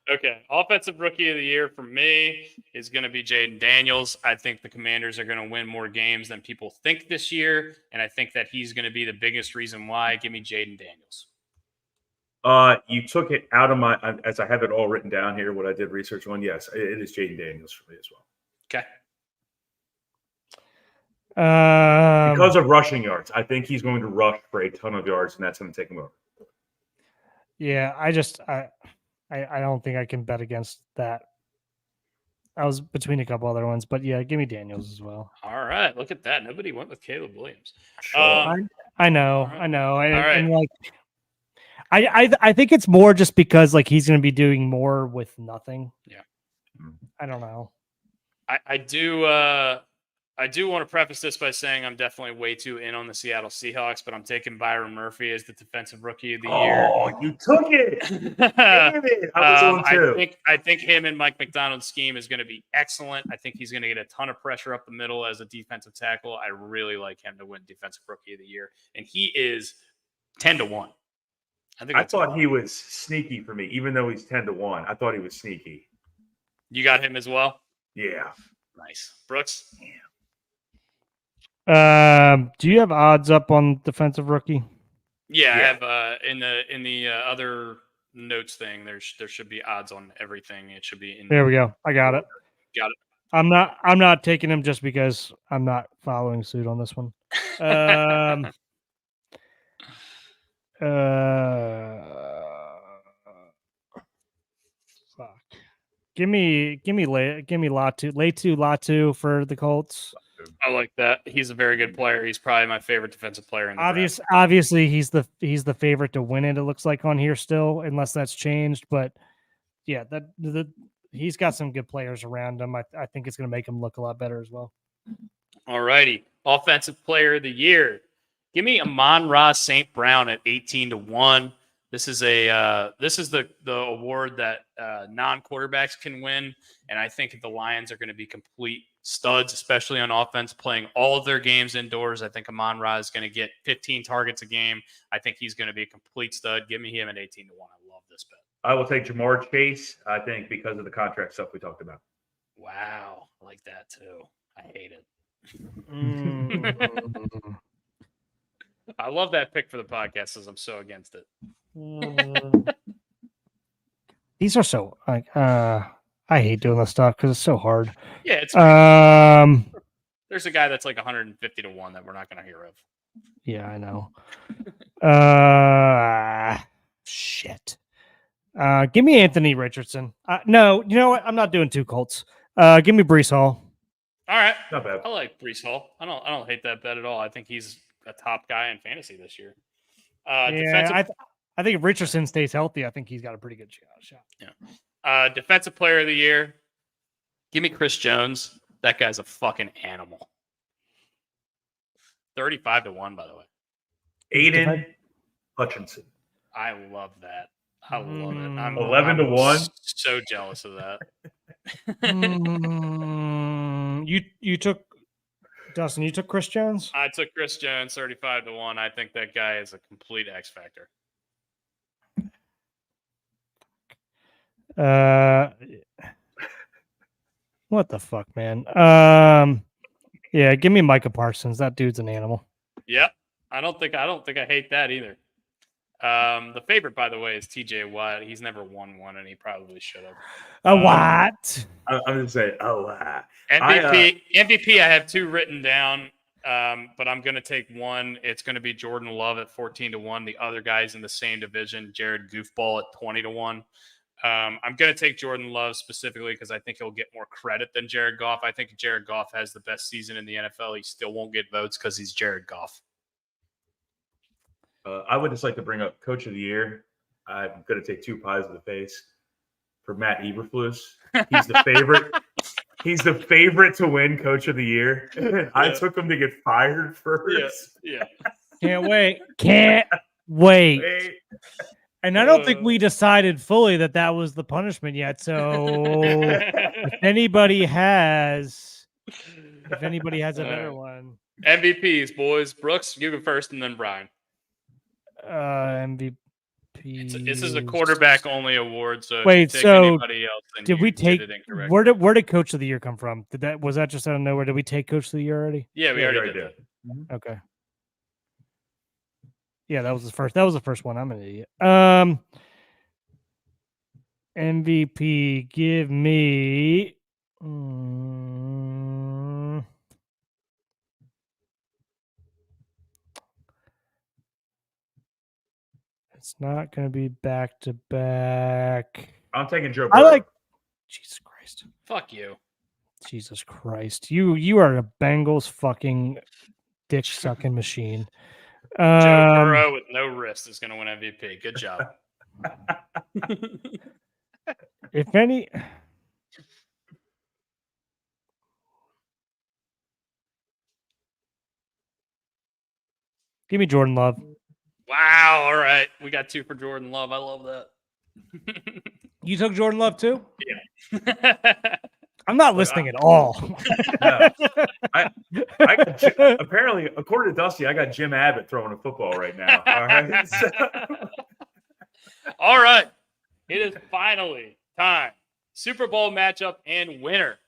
Okay. Offensive Rookie of the Year for me is going to be Jaden Daniels. I think the Commanders are going to win more games than people think this year, and I think that he's going to be the biggest reason why. Give me Jaden Daniels. You took it out of my, as I have it all written down here, what I did research on. Yes, it is Jaden Daniels for me as well. Okay. Because of rushing yards. I think he's going to rush for a ton of yards, and that's going to take him over. Yeah, I don't think I can bet against that. I was between a couple other ones, but yeah, give me Daniels as well. All right, look at that. Nobody went with Caleb Williams. Sure. I know. right. Like, I think it's more just because like he's going to be doing more with nothing. Yeah. I don't know. I do want to preface this by saying I'm definitely way too in on the Seattle Seahawks, but I'm taking Byron Murphy as the Defensive Rookie of the Year. Oh, you took it! Damn it! I was on too. I think him and Mike McDonald's scheme is going to be excellent. I think he's going to get a ton of pressure up the middle as a defensive tackle. I really like him to win Defensive Rookie of the Year, and he is 10-1. I thought he was sneaky for me, even though he's 10-1. I thought he was sneaky. You got him as well? Yeah. Nice. Brooks? Yeah. Do you have odds up on defensive rookie? Yeah, I have in the other notes thing. There should be odds on everything. It should be in there. We go. I got it. Got it. I'm not taking him just because I'm not following suit on this one. Fuck. Give me Latu for the Colts. I like that. He's a very good player. He's probably my favorite defensive player in the draft. Obviously, he's the favorite to win it. It looks like on here still, unless that's changed. But yeah, he's got some good players around him. I think it's going to make him look a lot better as well. All righty, offensive player of the year. Give me Amon-Ra St. Brown at 18-1. This is the award that non-quarterbacks can win, and I think the Lions are going to be complete studs, especially on offense, playing all of their games indoors. I think Amon-Ra is going to get 15 targets a game. I think he's going to be a complete stud. Give me him at 18-1. I love this bet. I will take Jamar Chase, I think, because of the contract stuff we talked about. Wow. I like that too. I hate it. I love that pick for the podcast because I'm so against it. These are so like I hate doing this stuff because it's so hard. Yeah, it's there's a guy that's like 150-1 that we're not going to hear of. Yeah, I know. Shit. Give me Anthony Richardson. No, you know what? I'm not doing two Colts. Give me Breece Hall. All right, not bad. I like Breece Hall. I don't hate that bet at all. I think he's a top guy in fantasy this year. I think if Richardson stays healthy, I think he's got a pretty good shot. Yeah. Defensive player of the year. Give me Chris Jones. That guy's a fucking animal. 35-1, by the way. Aiden Hutchinson. I love that. I love it. I'm 11-1. So jealous of that. You took Dustin. You took Chris Jones. I took Chris Jones 35-1. I think that guy is a complete X factor. What the fuck, man? Yeah, give me Micah Parsons. That dude's an animal. Yep. I don't think I hate that either. The favorite, by the way, is TJ Watt. He's never won one, and he probably should have. What? I'm going to say, MVP, I have two written down, but I'm going to take one. It's going to be Jordan Love at 14-1. The other guy's in the same division, Jared Goofball at 20-1. I'm going to take Jordan Love specifically because I think he'll get more credit than Jared Goff. I think Jared Goff has the best season in the NFL. He still won't get votes because he's Jared Goff. I would just like to bring up Coach of the Year. I'm going to take two pies in the face for Matt Eberflus. He's the favorite. He's the favorite to win Coach of the Year. Yeah. I took him to get fired first. Yeah. Can't wait. Can't wait. And I don't think we decided fully that was the punishment yet. So if anybody has a better one. MVPs, boys. Brooks, you go first and then Brian. MVP. This is a quarterback only award. So wait, so anybody else, did we take where did Coach of the Year come from? Was that just out of nowhere? Did we take Coach of the Year already? Yeah, we already did. Mm-hmm. Okay. Yeah, that was the first one. I'm an idiot. MVP, give me it's not going to be back to back. I'm taking Joe Burrow. I like Jesus Christ. Fuck you. Jesus Christ. You are a Bengals fucking dick sucking machine. Joe Burrow with no wrist is going to win MVP. Good job. If any, give me Jordan Love. Wow. All right. We got two for Jordan Love. I love that. You took Jordan Love too? Yeah. I'm not listening at all. No. Apparently, according to Dusty, I got Jim Abbott throwing a football right now. All right. All right. It is finally time. Super Bowl matchup and winner.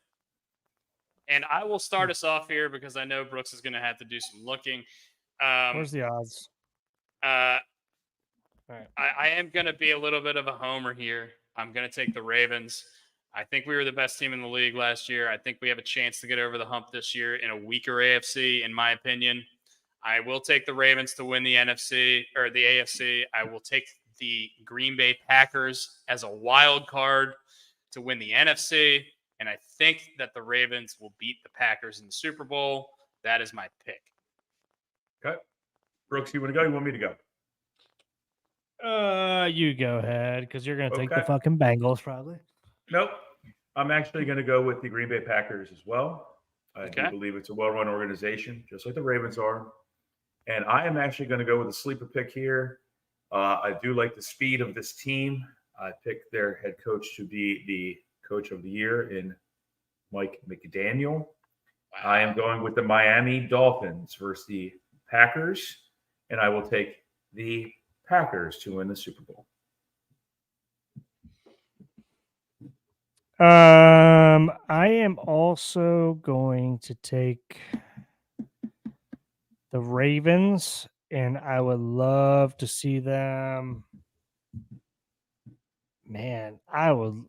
And I will start us off here because I know Brooks is going to have to do some looking. Where's the odds? All right. I am going to be a little bit of a homer here. I'm going to take the Ravens. I think we were the best team in the league last year. I think we have a chance to get over the hump this year in a weaker AFC, in my opinion. I will take the Ravens to win the NFC or the AFC. I will take the Green Bay Packers as a wild card to win the NFC. And I think that the Ravens will beat the Packers in the Super Bowl. That is my pick. Okay. Brooks, you want to go? You want me to go? You go ahead because you're going to take the fucking Bengals probably. Nope. I'm actually going to go with the Green Bay Packers as well. I do believe it's a well-run organization, just like the Ravens are. And I am actually going to go with a sleeper pick here. I do like the speed of this team. I picked their head coach to be the coach of the year in Mike McDaniel. Wow. I am going with the Miami Dolphins versus the Packers, and I will take the Packers to win the Super Bowl. I am also going to take the Ravens, and I would love to see them. Man, I would.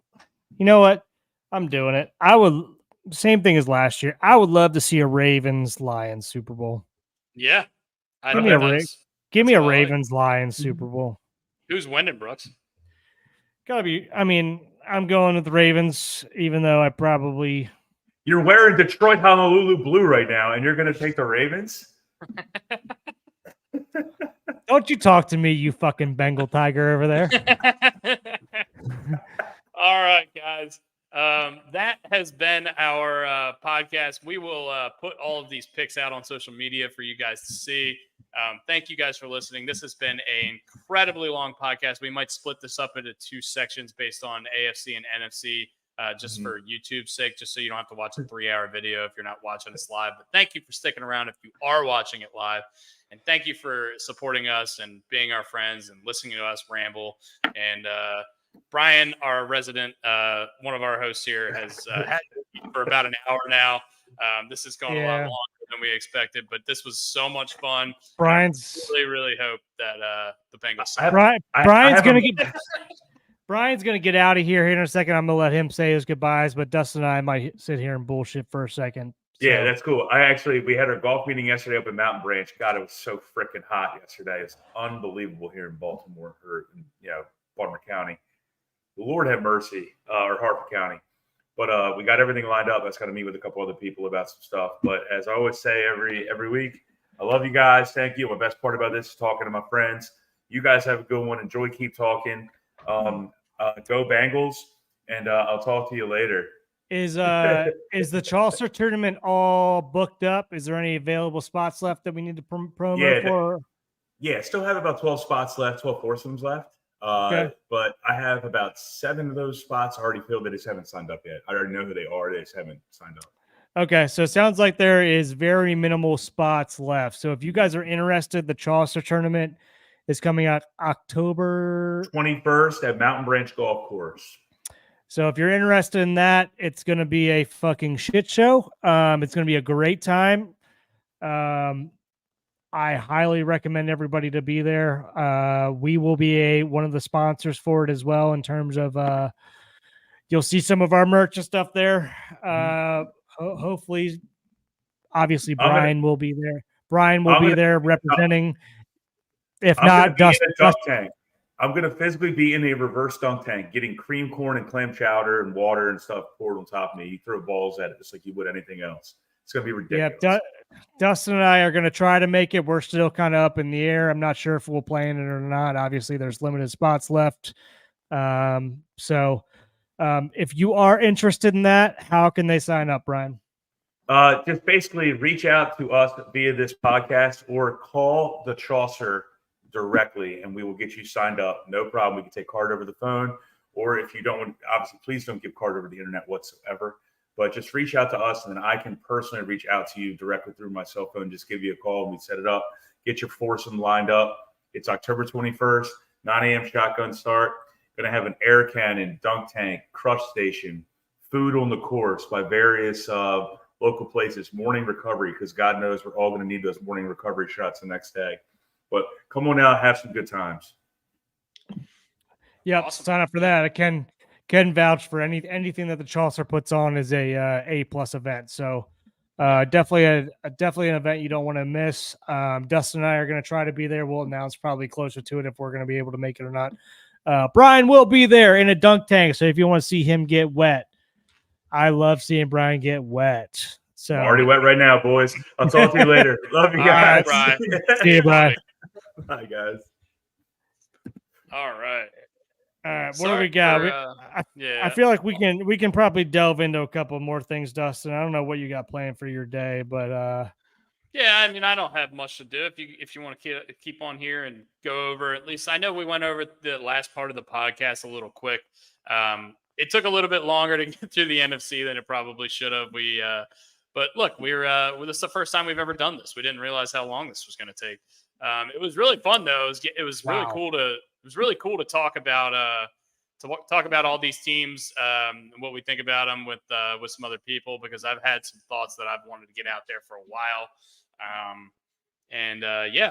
You know what? I'm doing it. I would. Same thing as last year. I would love to see a Ravens Lions Super Bowl. Yeah. Give me a Ravens Lions Super Bowl. Who's winning, Brooks? Gotta be. I mean, I'm going with the Ravens, even though I probably. You're wearing Detroit Honolulu blue right now, and you're going to take the Ravens? Don't you talk to me, you fucking Bengal tiger over there. All right, guys. That has been our podcast. We will put all of these picks out on social media for you guys to see. Thank you guys for listening. This has been an incredibly long podcast. We might split this up into 2 sections based on AFC and NFC, just for YouTube's sake, just so you don't have to watch a 3-hour video if you're not watching us live. But thank you for sticking around if you are watching it live. And thank you for supporting us and being our friends and listening to us ramble. And Brian, our resident, one of our hosts here, has had it for about an hour now. This is going a lot longer than we expected, but this was so much fun. Brian's I really hope that the Bengals. Brian's gonna get out of here in a second. I'm gonna let him say his goodbyes, but Dustin and I might sit here and bullshit for a second. So. Yeah, that's cool. We had our golf meeting yesterday up in Mountain Branch. God, it was so freaking hot yesterday. It's unbelievable here in Baltimore, or Baltimore County. The Lord have mercy, or Harford County. But we got everything lined up. I just got to meet with a couple other people about some stuff. But as I always say every week, I love you guys. Thank you. My best part about this is talking to my friends. You guys have a good one. Enjoy. Keep talking. Go Bengals. And I'll talk to you later. Is the Chasseur tournament all booked up? Is there any available spots left that we need to promo for? Yeah, still have about 12 spots left, 12 foursomes left. Okay. But I have about 7 of those spots already filled. They just haven't signed up yet. I already know who they are. They just haven't signed up. Okay, so it sounds like there is very minimal spots left. So if you guys are interested, the Chasseur tournament is coming out October 21st at Mountain Branch Golf Course. So if you're interested in that, it's going to be a fucking shit show. It's going to be a great time. I highly recommend everybody to be there. We will be one of the sponsors for it as well, in terms of you'll see some of our merch and stuff there. Hopefully, obviously, Brian will be there. Brian will be there representing. If not, Dustin. I'm going to physically be in a reverse dunk tank, getting cream corn and clam chowder and water and stuff poured on top of me. You throw balls at it just like you would anything else. It's going to be ridiculous. Yeah, Dustin and I are going to try to make it. We're still kind of up in the air. I'm not sure if we'll play in it or not. Obviously, there's limited spots left. So if you are interested in that, how can they sign up, Brian? Just basically reach out to us via this podcast or call the Chasseur directly, and we will get you signed up. No problem. We can take card over the phone, or if you don't want, obviously, please don't give card over the internet whatsoever. But just reach out to us, and then I can personally reach out to you directly through my cell phone. Just give you a call, and we set it up. Get your foursome lined up. It's October 21st, 9 a.m. shotgun start. Going to have an air cannon, dunk tank, crush station, food on the course by various local places, morning recovery, because God knows we're all going to need those morning recovery shots the next day. But come on out, have some good times. Yep, awesome. Sign up for that. I can vouch for anything that the Chasseur puts on is a plus event. So definitely an event you don't want to miss. Dustin and I are going to try to be there. We'll announce probably closer to it if we're going to be able to make it or not. Brian will be there in a dunk tank. So if you want to see him get wet, I love seeing Brian get wet. So I'm already wet right now, boys. I'll talk to you later. Love you guys. All right, Brian. See you, Brian. Bye, guys. All right. What do we got? I feel like we can probably delve into a couple more things, Dustin. I don't know what you got planned for your day, but yeah, I mean, I don't have much to do. If you want to keep on here and go over, at least I know we went over the last part of the podcast a little quick. It took a little bit longer to get through the NFC than it probably should have. We But look, this is the first time we've ever done this. We didn't realize how long this was going to take. It was really fun though. It was really cool to talk about all these teams and what we think about them with some other people, because I've had some thoughts that I've wanted to get out there for a while.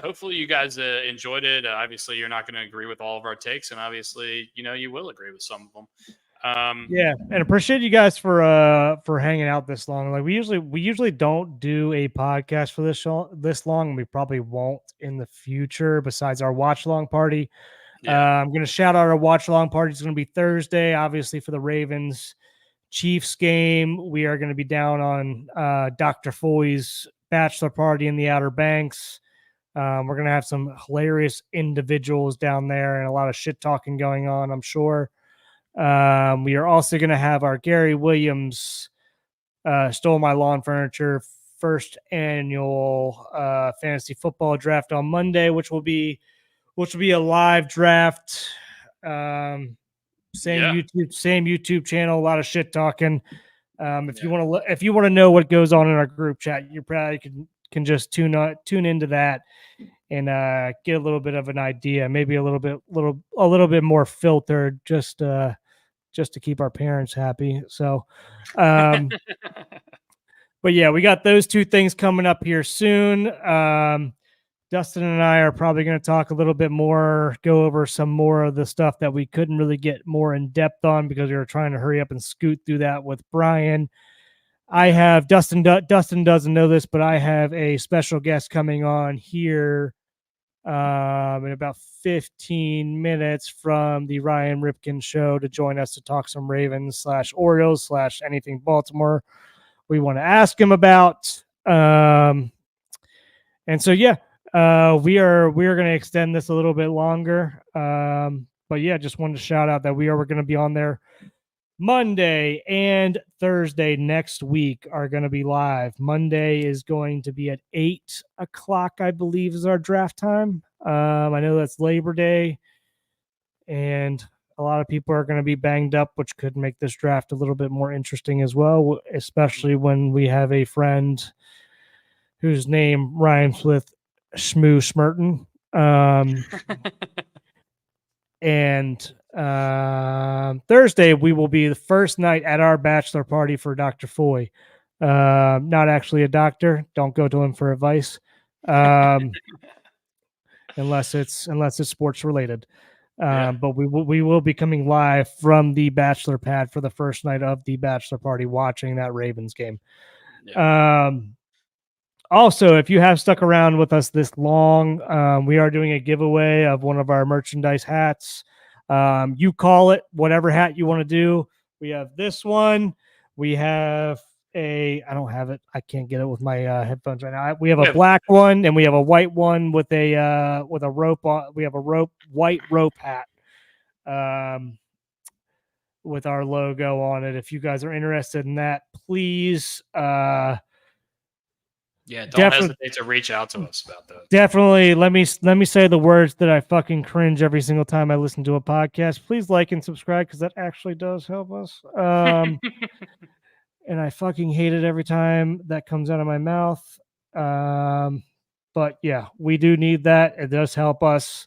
Hopefully you guys enjoyed it. Obviously, you're not going to agree with all of our takes, and obviously, you will agree with some of them. And appreciate you guys for hanging out this long. Like we usually don't do a podcast for this long, and we probably won't in the future. Besides our watch along party, I'm going to shout out our watch along party. It's going to be Thursday, obviously for the Ravens Chiefs game. We are going to be down on Dr. Foy's bachelor party in the Outer Banks. We're going to have some hilarious individuals down there and a lot of shit talking going on, I'm sure. We are also going to have our Gary Williams Stole My Lawn Furniture first annual fantasy football draft on Monday, which will be a live draft. Same YouTube channel, a lot of shit talking. If you want to know what goes on in our group chat, you probably can just tune into that and get a little bit of an idea, maybe a little bit more filtered, just to keep our parents happy. So, but yeah, we got those two things coming up here soon. Dustin and I are probably going to talk a little bit more, go over some more of the stuff that we couldn't really get more in depth on because we were trying to hurry up and scoot through that with Brian. I have Dustin doesn't know this, but I have a special guest coming on here in about 15 minutes from the Ryan Ripken show to join us to talk some Ravens / Orioles / anything Baltimore we want to ask him about. And so, we are going to extend this a little bit longer. But yeah, just wanted to shout out that we're going to be on there Monday and Thursday next week are going to be live. Monday is going to be at 8:00, I believe, is our draft time. I know that's Labor Day, and a lot of people are going to be banged up, which could make this draft a little bit more interesting as well, especially when we have a friend whose name rhymes with Shmoo Schmerton. And Thursday we will be the first night at our bachelor party for Dr. Foy. Not actually a doctor. Don't go to him for advice. Unless it's sports related. But we will be coming live from the bachelor pad for the first night of the bachelor party, watching that Ravens game. Also, if you have stuck around with us this long, we are doing a giveaway of one of our merchandise hats. You call it whatever hat you want to do. We have this one. We have I don't have it. I can't get it with my headphones right now. We have a black one and we have a white one with a rope on. We have a white rope hat with our logo on it. If you guys are interested in that, please. Don't hesitate to reach out to us about that. Definitely. Let me say the words that I fucking cringe every single time I listen to a podcast. Please like and subscribe because that actually does help us. And I fucking hate it every time that comes out of my mouth. But yeah, we do need that. It does help us.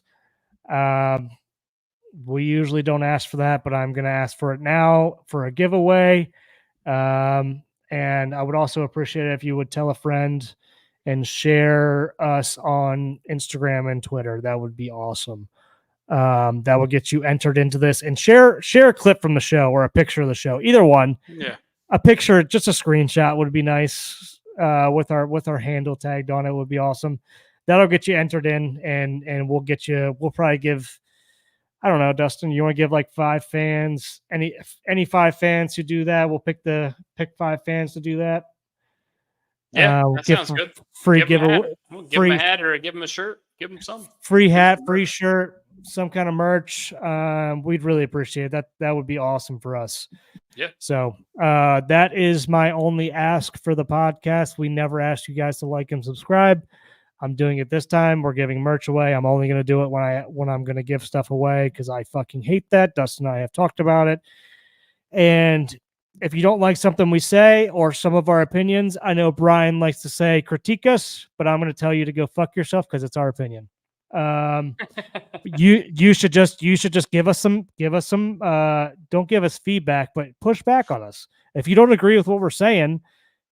We usually don't ask for that, but I'm going to ask for it now for a giveaway. And I would also appreciate it if you would tell a friend and share us on Instagram and Twitter. That would be awesome. That will get you entered into this, and share a clip from the show or a picture of the show. Either one. Yeah. A picture, just a screenshot would be nice. With our handle tagged on it would be awesome. That'll get you entered in, and we'll probably give, I don't know, Dustin, you want to give like 5 fans, any 5 fans who do that, we'll pick 5 fans to do that. Yeah, that sounds good. Free giveaway. We'll give them a hat or give them a shirt. Give them some. Free hat, free shirt, some kind of merch. We'd really appreciate that. That would be awesome for us. Yeah. So that is my only ask for the podcast. We never asked you guys to like and subscribe. I'm doing it this time. We're giving merch away. I'm only going to do it when I'm going to give stuff away because I fucking hate that. Dustin and I have talked about it. And if you don't like something we say or some of our opinions, I know Brian likes to say critique us, but I'm going to tell you to go fuck yourself because it's our opinion. You should just give us some don't give us feedback, but push back on us. If you don't agree with what we're saying,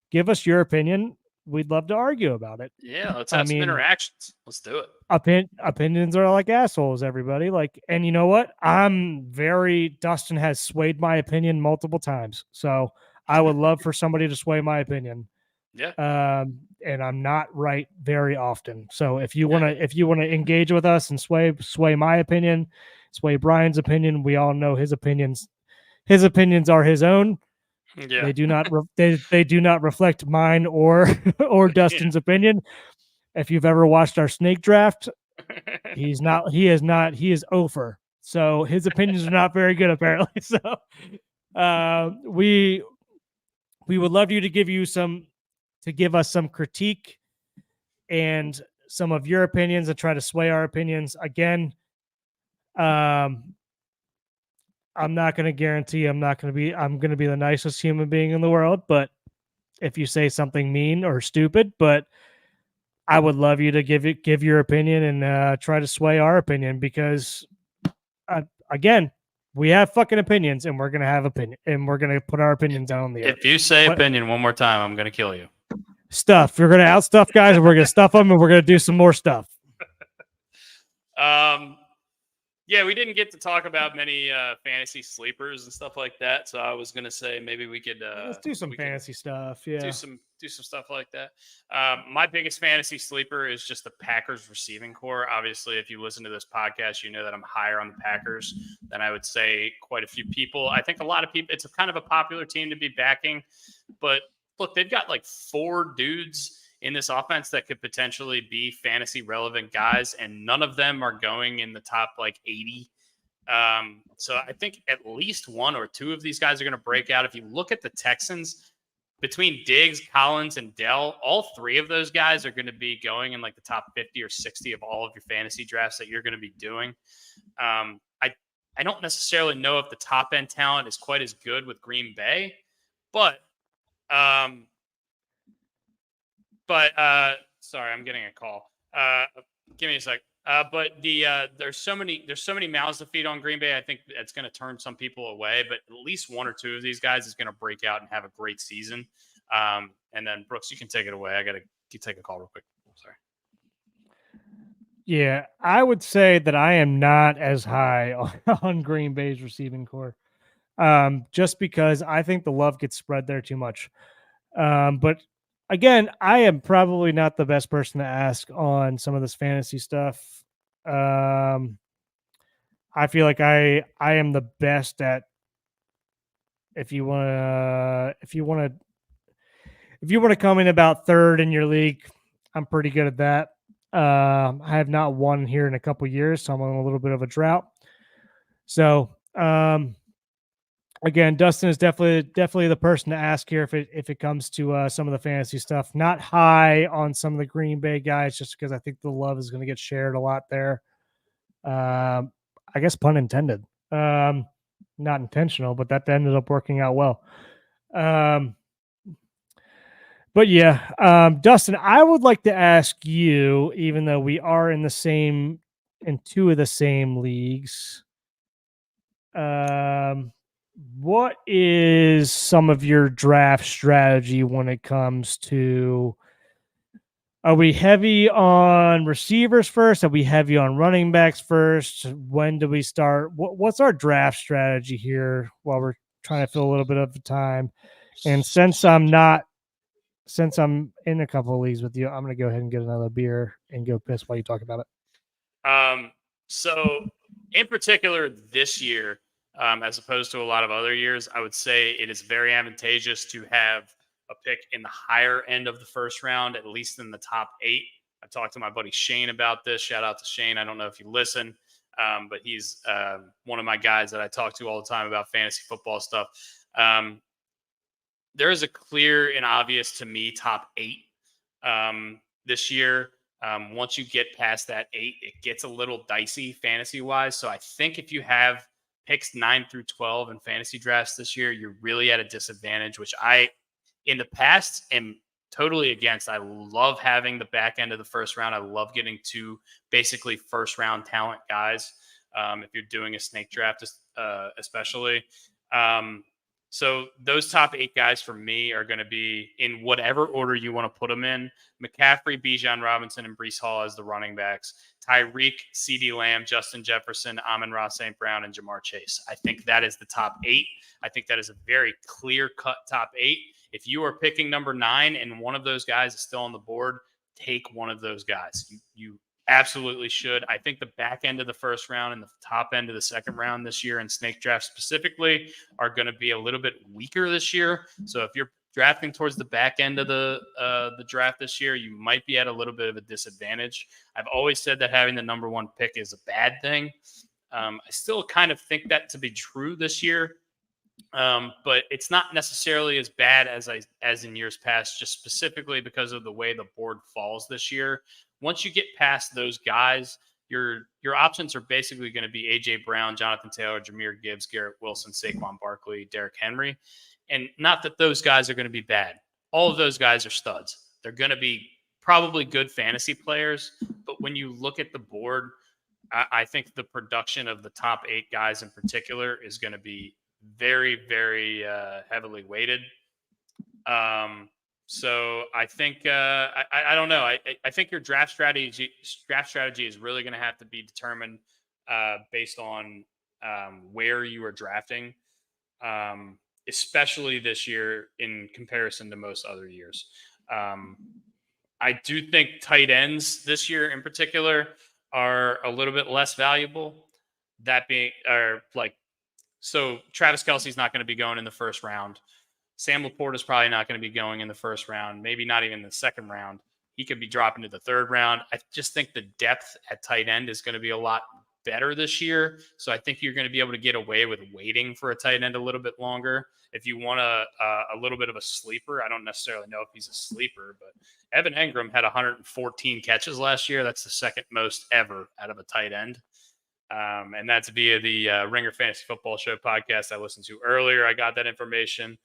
give us your opinion. We'd love to argue about it. Yeah, let's have some interactions. Let's do it. Opinions are like assholes, everybody. Like, and you know what? Dustin has swayed my opinion multiple times. So I would love for somebody to sway my opinion. Yeah. And I'm not right very often. So if you want to engage with us and sway my opinion, sway Brian's opinion, we all know his opinions. His opinions are his own. Yeah. They do not they do not reflect mine or Dustin's opinion. If you've ever watched our snake draft, he is over. So his opinions are not very good apparently. So we would love you to give us some critique and some of your opinions and try to sway our opinions. Again, I'm not going to guarantee I'm going to be the nicest human being in the world, but if you say something mean or stupid, but I would love you to give your opinion and try to sway our opinion because again, we have fucking opinions and we're going to have opinion and we're going to put our opinions out on the air. If you say opinion one more time, I'm going to kill you. Stuff. We're going to outstuff guys and we're going to stuff them and we're going to do some more stuff. Yeah, we didn't get to talk about many fantasy sleepers and stuff like that. So I was gonna say maybe we could let's do some fantasy stuff. Yeah, do some stuff like that. My biggest fantasy sleeper is just the Packers receiving core. Obviously, if you listen to this podcast, you know that I'm higher on the Packers than I would say quite a few people. I think a lot of people. It's a kind of a popular team to be backing, but look, they've got like 4 dudes in this offense that could potentially be fantasy relevant guys, and none of them are going in the top like 80. So I think at least 1 or 2 of these guys are going to break out. If you look at the Texans, between Diggs, Collins, and Dell, all 3 of those guys are going to be going in like the top 50 or 60 of all of your fantasy drafts that you're going to be doing. I don't necessarily know if the top end talent is quite as good with Green Bay, but sorry, I'm getting a call. Give me a sec. But there's so many mouths to feed on Green Bay. I think it's going to turn some people away, but at least 1 or 2 of these guys is going to break out and have a great season. And then Brooks, you can take it away. I got to take a call real quick. Sorry. Yeah, I would say that I am not as high on Green Bay's receiving core, just because I think the love gets spread there too much. But again, I am probably not the best person to ask on some of this fantasy stuff. I feel like I am the best at if you want to come in about 3rd in your league, I'm pretty good at that. I have not won here in a couple years, so I'm on a little bit of a drought. So, again, Dustin is definitely the person to ask here if it comes to some of the fantasy stuff. Not high on some of the Green Bay guys, just because I think the love is going to get shared a lot there. I guess pun intended. Not intentional, but that ended up working out well. But yeah, Dustin, I would like to ask you, even though we are in 2 of the same leagues, what is some of your draft strategy when it comes to, are we heavy on receivers first? Are we heavy on running backs first? When do we start? What's our draft strategy here while we're trying to fill a little bit of the time? And since I'm in a couple of leagues with you, I'm going to go ahead and get another beer and go piss while you talk about it. So in particular this year, as opposed to a lot of other years, I would say it is very advantageous to have a pick in the higher end of the first round, at least in the top 8. I talked to my buddy Shane about this. Shout out to Shane. I don't know if you listen, but he's one of my guys that I talk to all the time about fantasy football stuff. There is a clear and obvious to me top 8 this year. Once you get past that 8, it gets a little dicey fantasy wise. So I think if you have picks 9 through 12 in fantasy drafts this year, you're really at a disadvantage, which in the past, am totally against. I love having the back end of the first round. I love getting 2 basically first round talent guys. If you're doing a snake draft, especially. So those top 8 guys for me are going to be in whatever order you want to put them in. McCaffrey, Bijan Robinson, and Breece Hall as the running backs. Tyreek, CeeDee Lamb, Justin Jefferson, Amon-Ra St. Brown, and Jamar Chase. I think that is the top 8. I think that is a very clear-cut top 8. If you are picking number 9 and one of those guys is still on the board, take one of those guys. You absolutely should. I think the back end of the first round and the top end of the second round this year, and snake draft specifically, are going to be a little bit weaker this year. So if you're drafting towards the back end of the draft this year, you might be at a little bit of a disadvantage. I've always said that having the number 1 pick is a bad thing. I still kind of think that to be true this year. But it's not necessarily as bad as in years past, just specifically because of the way the board falls this year. Once you get past those guys, your options are basically going to be A.J. Brown, Jonathan Taylor, Jahmyr Gibbs, Garrett Wilson, Saquon Barkley, Derrick Henry. And not that those guys are going to be bad. All of those guys are studs. They're going to be probably good fantasy players. But when you look at the board, I think the production of the top 8 guys in particular is going to be very, very heavily weighted. So I think I don't know. I think your draft strategy is really going to have to be determined based on where you are drafting, especially this year in comparison to most other years. I do think tight ends this year in particular are a little bit less valuable. That being, so Travis Kelce's not going to be going in the first round. Sam Laporta is probably not going to be going in the first round, maybe not even the second round. He could be dropping to the third round. I just think the depth at tight end is going to be a lot better this year. So I think you're going to be able to get away with waiting for a tight end a little bit longer. If you want a little bit of a sleeper, I don't necessarily know if he's a sleeper, but Evan Engram had 114 catches last year. That's the second most ever out of a tight end. And that's via the Ringer Fantasy Football Show podcast I listened to earlier. I got that information.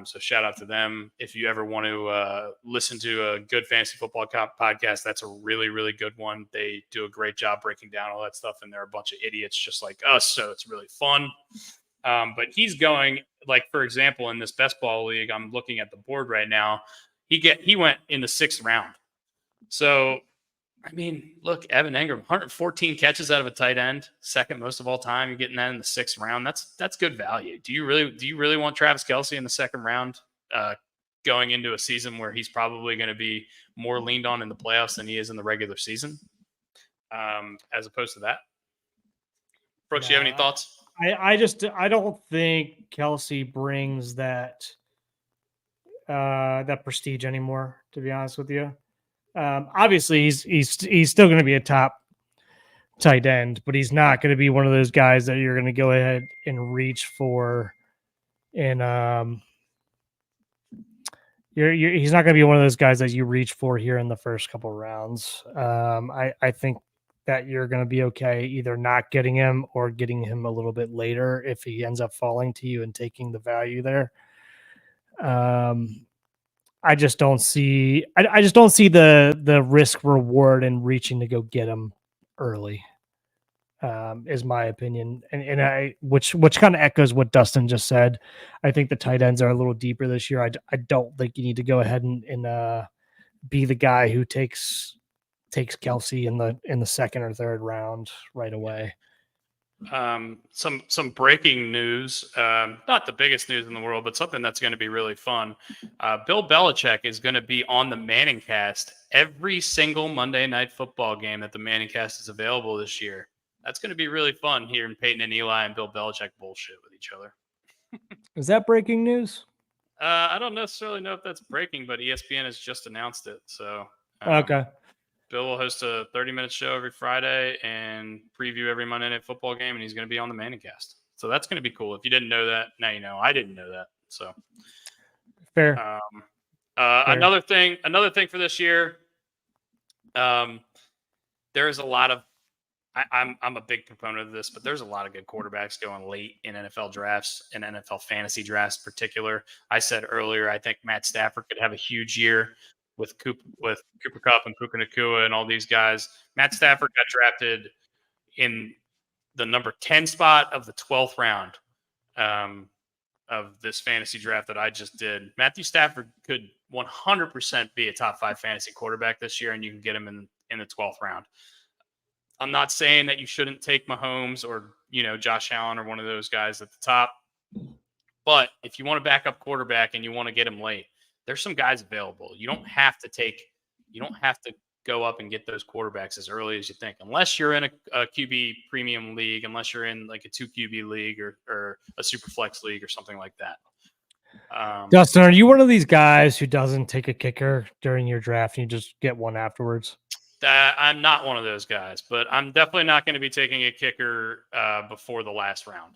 So shout out to them. If you ever want to listen to a good fantasy football podcast, that's a really, really good one. They do a great job breaking down all that stuff, and they're a bunch of idiots just like us, so it's really fun. But he's going, like, for example, in this best ball league, I'm looking at the board right now, he went in the 6th round. So, I mean, look, Evan Engram, 114 catches out of a tight end, second most of all time. You're getting that in the 6th round. That's good value. Do you really want Travis Kelce in the 2nd round, going into a season where he's probably going to be more leaned on in the playoffs than he is in the regular season, as opposed to that? Brooks, you have any thoughts? I don't think Kelce brings that prestige anymore, to be honest with you. Obviously he's still going to be a top tight end, but he's not going to be one of those guys that you're going to go ahead and reach for. And he's not going to be one of those guys that you reach for here in the first couple rounds. I think that you're going to be okay either not getting him or getting him a little bit later if he ends up falling to you and taking the value there. I just don't see the risk reward in reaching to go get him early, is my opinion. And which kind of echoes what Dustin just said. I think the tight ends are a little deeper this year. I don't think you need to go ahead and be the guy who takes Kelce in the 2nd or 3rd round right away. Some breaking news, not the biggest news in the world, but something that's going to be really fun. Bill Belichick is going to be on the Manning Cast every single Monday Night Football game that the Manning Cast is available this year. That's going to be really fun hearing Peyton and Eli and Bill Belichick bullshit with each other. Is that breaking news? I don't necessarily know if that's breaking, but ESPN has just announced it. So okay. Bill will host a 30-minute show every Friday and preview every Monday Night Football game, and he's going to be on the Manningcast. So that's going to be cool. If you didn't know that, now you know. I didn't know that. So fair. Fair. Another thing for this year, there is a lot of I'm a big proponent of this, but there's a lot of good quarterbacks going late in NFL drafts and NFL fantasy drafts in particular. I said earlier, I think Matt Stafford could have a huge year with Cooper Kupp and Puka Nacua and all these guys. Matt Stafford got drafted in the number 10 spot of the 12th round of this fantasy draft that I just did. Matthew Stafford could 100% be a top 5 fantasy quarterback this year, and you can get him in the 12th round. I'm not saying that you shouldn't take Mahomes or, Josh Allen or one of those guys at the top. But if you want a backup quarterback and you want to get him late, there's some guys available. You don't have to go up and get those quarterbacks as early as you think, unless you're in a QB premium league, unless you're in like a 2 QB league or a super flex league or something like that. Dustin, are you one of these guys who doesn't take a kicker during your draft and you just get one afterwards? I'm not one of those guys, but I'm definitely not going to be taking a kicker before the last round.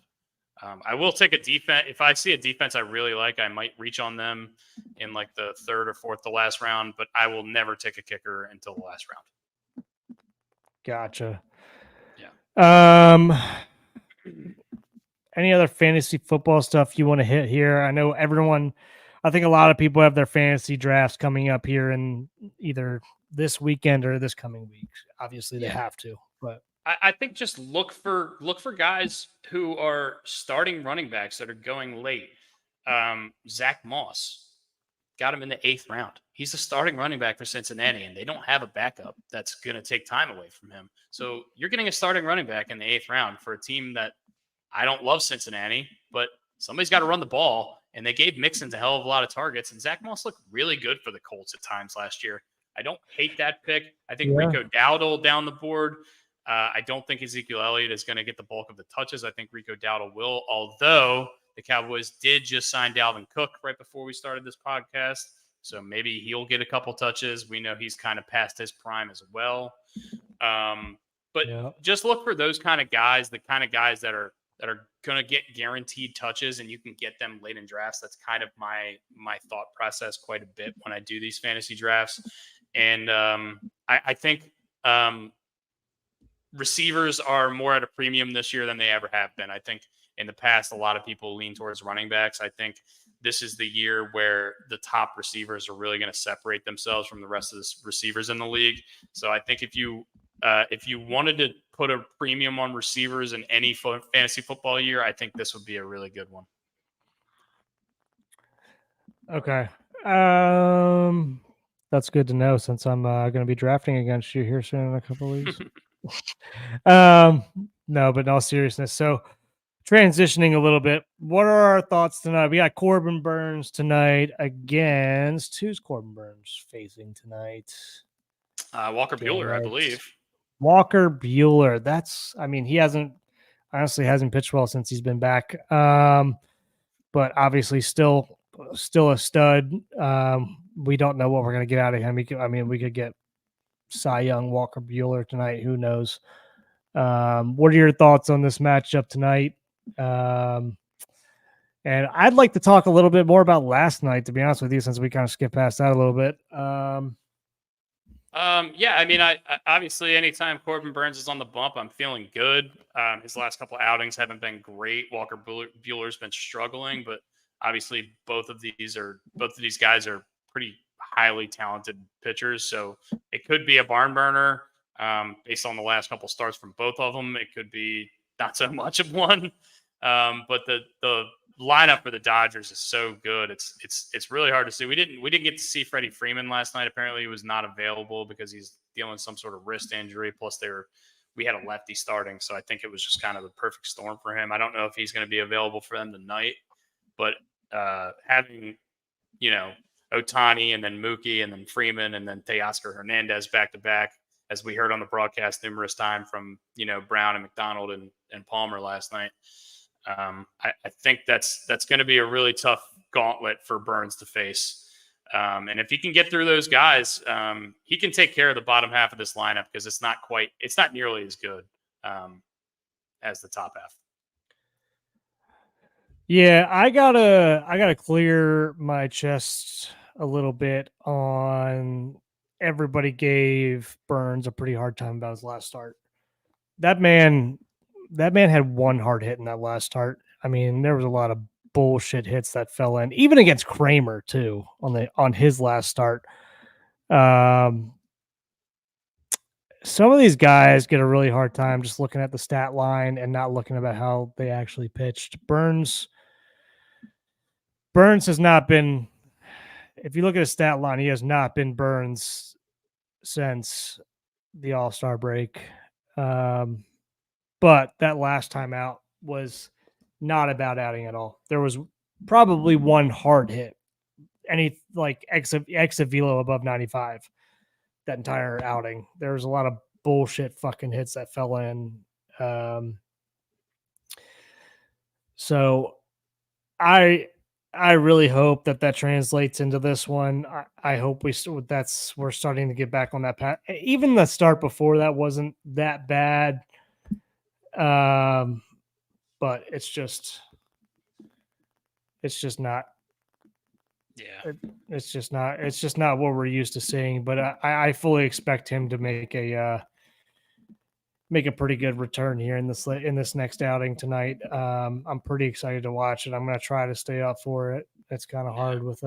I will take a defense. If I see a defense I really like, I might reach on them in like the 3rd or 4th to last round, but I will never take a kicker until the last round. Gotcha. Yeah. Any other fantasy football stuff you want to hit here? I know I think a lot of people have their fantasy drafts coming up here in either this weekend or this coming week. Obviously, they have to, but I think just look for guys who are starting running backs that are going late. Zach Moss, got him in the 8th round. He's the starting running back for Cincinnati, and they don't have a backup that's going to take time away from him. So you're getting a starting running back in the 8th round for a team that I don't love Cincinnati, but somebody's got to run the ball, and they gave Mixon a hell of a lot of targets, and Zach Moss looked really good for the Colts at times last year. I don't hate that pick. I think Rico Dowdle down the board. I don't think Ezekiel Elliott is going to get the bulk of the touches. I think Rico Dowdle will, although the Cowboys did just sign Dalvin Cook right before we started this podcast. So maybe he'll get a couple touches. We know he's kind of past his prime as well. But just look for those kind of guys, the kind of guys that are going to get guaranteed touches, and you can get them late in drafts. That's kind of my thought process quite a bit when I do these fantasy drafts. And I think receivers are more at a premium this year than they ever have been. I think in the past, a lot of people lean towards running backs. I think this is the year where the top receivers are really going to separate themselves from the rest of the receivers in the league. So I think if you wanted to put a premium on receivers in any fantasy football year, I think this would be a really good one. Okay. That's good to know since I'm going to be drafting against you here soon in a couple of weeks. No, but in all seriousness. So transitioning a little bit, what are our thoughts tonight? We got Corbin Burns tonight against who's Corbin Burns facing tonight? Walker Buehler, I believe. Walker Buehler. He hasn't pitched well since he's been back. But obviously still a stud. We don't know what we're going to get out of him. We could get Cy Young, Walker Buehler tonight. Who knows? What are your thoughts on this matchup tonight? And I'd like to talk a little bit more about last night, to be honest with you, since we kind of skipped past that a little bit. I obviously anytime Corbin Burns is on the bump, I'm feeling good. His last couple of outings haven't been great. Walker Buehler's been struggling, but obviously both of these guys are pretty highly talented pitchers. So it could be a barn burner based on the last couple starts from both of them. It could be not so much of one. But the lineup for the Dodgers is so good. It's really hard to see. We didn't get to see Freddie Freeman last night. Apparently he was not available because he's dealing with some sort of wrist injury. Plus we had a lefty starting. So I think it was just kind of the perfect storm for him. I don't know if he's going to be available for them tonight, but having, Ohtani and then Mookie and then Freeman and then Teoscar Hernandez back to back, as we heard on the broadcast numerous times from, Brown and McDonald and Palmer last night. I think that's going to be a really tough gauntlet for Burns to face. And if he can get through those guys, he can take care of the bottom half of this lineup because it's not nearly as good as the top half. Yeah, I gotta clear my chest a little bit on everybody gave Burns a pretty hard time about his last start. that man had one hard hit in that last start. I mean, there was a lot of bullshit hits that fell in, even against Kramer too on his last start. Some of these guys get a really hard time just looking at the stat line and not looking about how they actually pitched. Burns has not been, if you look at his stat line, he has not been Burns since the All-Star break. But that last time out was not about outing at all. There was probably one hard hit, any like exit velo above 95 that entire outing. There was a lot of bullshit fucking hits that fell in. So I really hope that translates into this one. I hope we're starting to get back on that path. Even the start before that wasn't that bad. But it's just not. Yeah, it's just not what we're used to seeing. But I fully expect him to make a pretty good return here in this next outing tonight. I'm pretty excited to watch it. I'm going to try to stay up for it. It's kind of hard with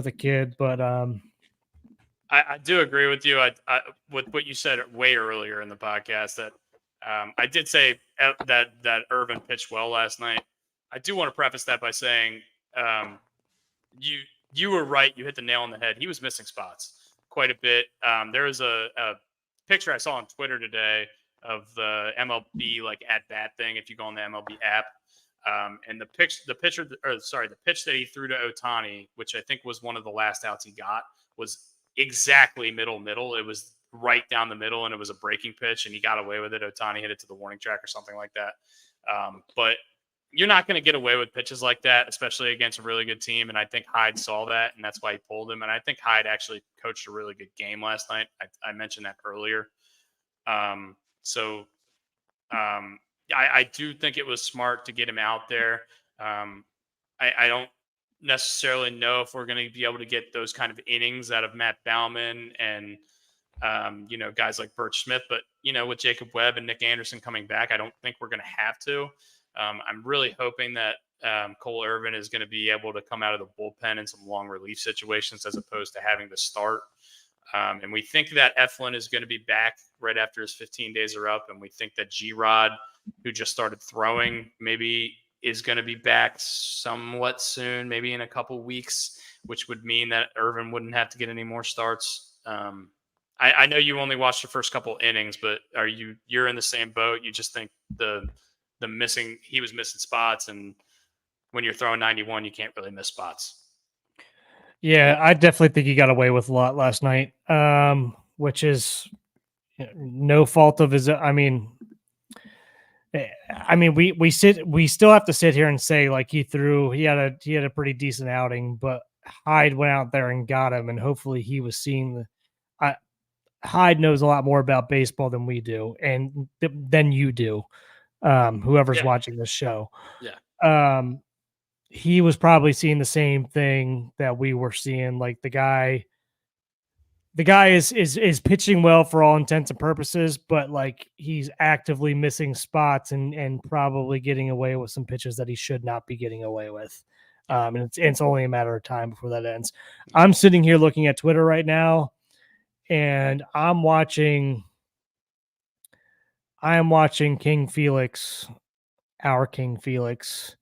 a kid, but I do agree with you. I with what you said way earlier in the podcast that I did say that Irvin pitched well last night. I do want to preface that by saying you were right. You hit the nail on the head. He was missing spots quite a bit. There was a picture I saw on Twitter today of the MLB like at bat thing. If you go on the MLB app, and the pitch that he threw to Ohtani, which I think was one of the last outs he got, was exactly middle. It was right down the middle, and it was a breaking pitch, and he got away with it. Ohtani hit it to the warning track or something like that. But you're not going to get away with pitches like that, especially against a really good team. And I think Hyde saw that, and that's why he pulled him. And I think Hyde actually coached a really good game last night. I mentioned that earlier. I do think it was smart to get him out there. I don't necessarily know if we're going to be able to get those kind of innings out of Matt Bauman and, guys like Birch Smith. But, with Jacob Webb and Nick Anderson coming back, I don't think we're going to have to. I'm really hoping that Cole Irvin is going to be able to come out of the bullpen in some long relief situations as opposed to having to start. And we think that Eflin is going to be back right after his 15 days are up. And we think that G-Rod, who just started throwing, maybe is going to be back somewhat soon, maybe in a couple weeks, which would mean that Irvin wouldn't have to get any more starts. I know you only watched the first couple innings, but you're in the same boat? You just think he was missing spots, and when you're throwing 91, you can't really miss spots. Yeah, I definitely think he got away with a lot last night, which is no fault of his. I mean, we still have to sit here and say like he had a pretty decent outing, but Hyde went out there and got him, and hopefully he was seeing Hyde knows a lot more about baseball than we do, and than you do. Whoever's watching this show. Yeah. He was probably seeing the same thing that we were seeing. Like the guy is pitching well for all intents and purposes, but like he's actively missing spots and probably getting away with some pitches that he should not be getting away with. And it's only a matter of time before that ends. I'm sitting here looking at Twitter right now, and I am watching King Felix, our King Felix,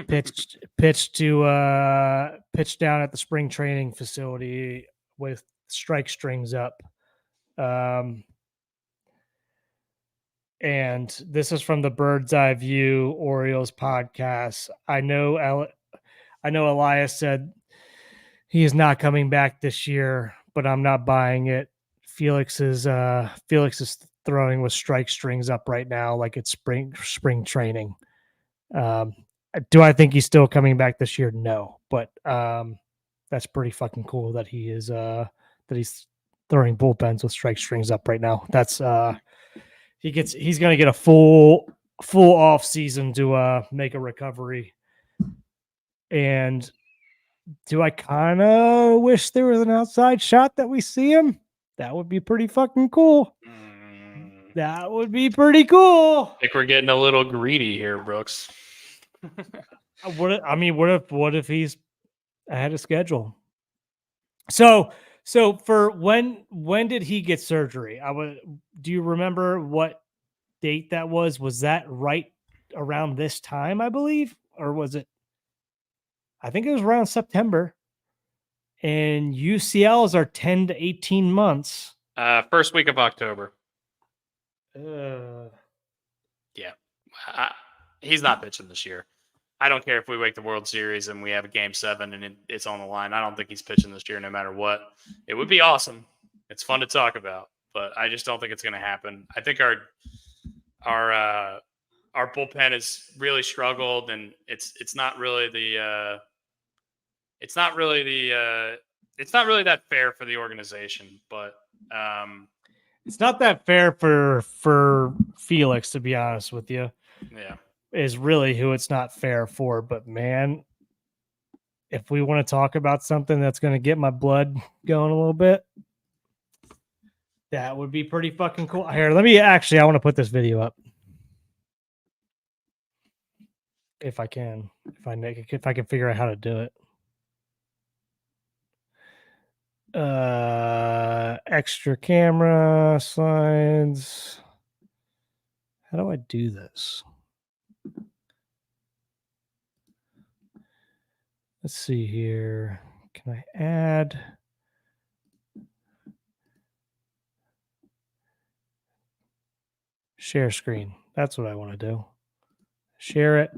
pitch down at the spring training facility with strike strings up. And this is from the Bird's Eye View Orioles podcast. I know Elias said he is not coming back this year, but I'm not buying it. Felix is throwing with strike strings up right now, like it's spring training. Do I think he's still coming back this year? No, but that's pretty fucking cool that he is that he's throwing bullpens with strike strings up right now. That's he's going to get a full off season to make a recovery. And do I kind of wish there was an outside shot that we see him? That would be pretty fucking cool. That would be pretty cool. I think we're getting a little greedy here, Brooks. What if he's ahead of schedule? So for when did he get surgery? Do you remember what date that was? Was that right around this time, I believe? Or was it? I think it was around September. And UCLs are 10 to 18 months. First week of October. Yeah. He's not pitching this year. I don't care if we make the World Series and we have a Game 7 and it's on the line. I don't think he's pitching this year no matter what. It would be awesome. It's fun to talk about, but I just don't think it's going to happen. I think our bullpen has really struggled, and it's not really that fair for the organization, but it's not that fair for Felix, to be honest with you. Yeah. Is really who it's not fair for. But man, if we want to talk about something that's going to get my blood going a little bit, that would be pretty fucking cool. Here, I want to put this video up. If I can figure out how to do it. Extra camera slides. How do I do this? Let's see here. Can I add? Share screen. That's what I want to do. Share it.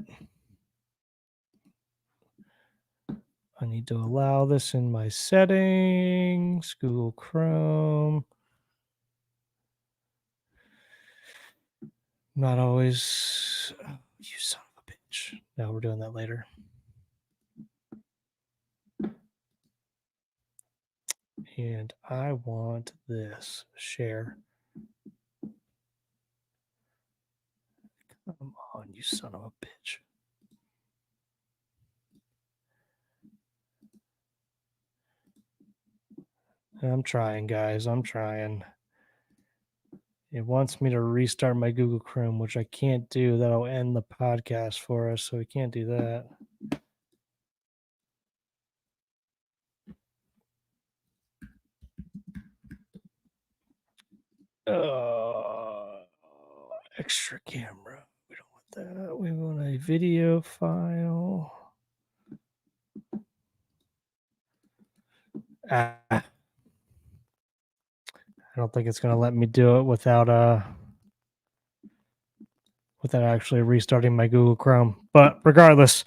I need to allow this in my settings. Google Chrome. Not always. Oh, you son of a bitch. No, we're doing that later. And I want this. Share. Come on, you son of a bitch. I'm trying, guys. I'm trying. It wants me to restart my Google Chrome, which I can't do. That'll end the podcast for us, so we can't do that. Extra camera. We don't want that. We want a video file. I don't think it's going to let me do it without actually restarting my Google Chrome. But regardless,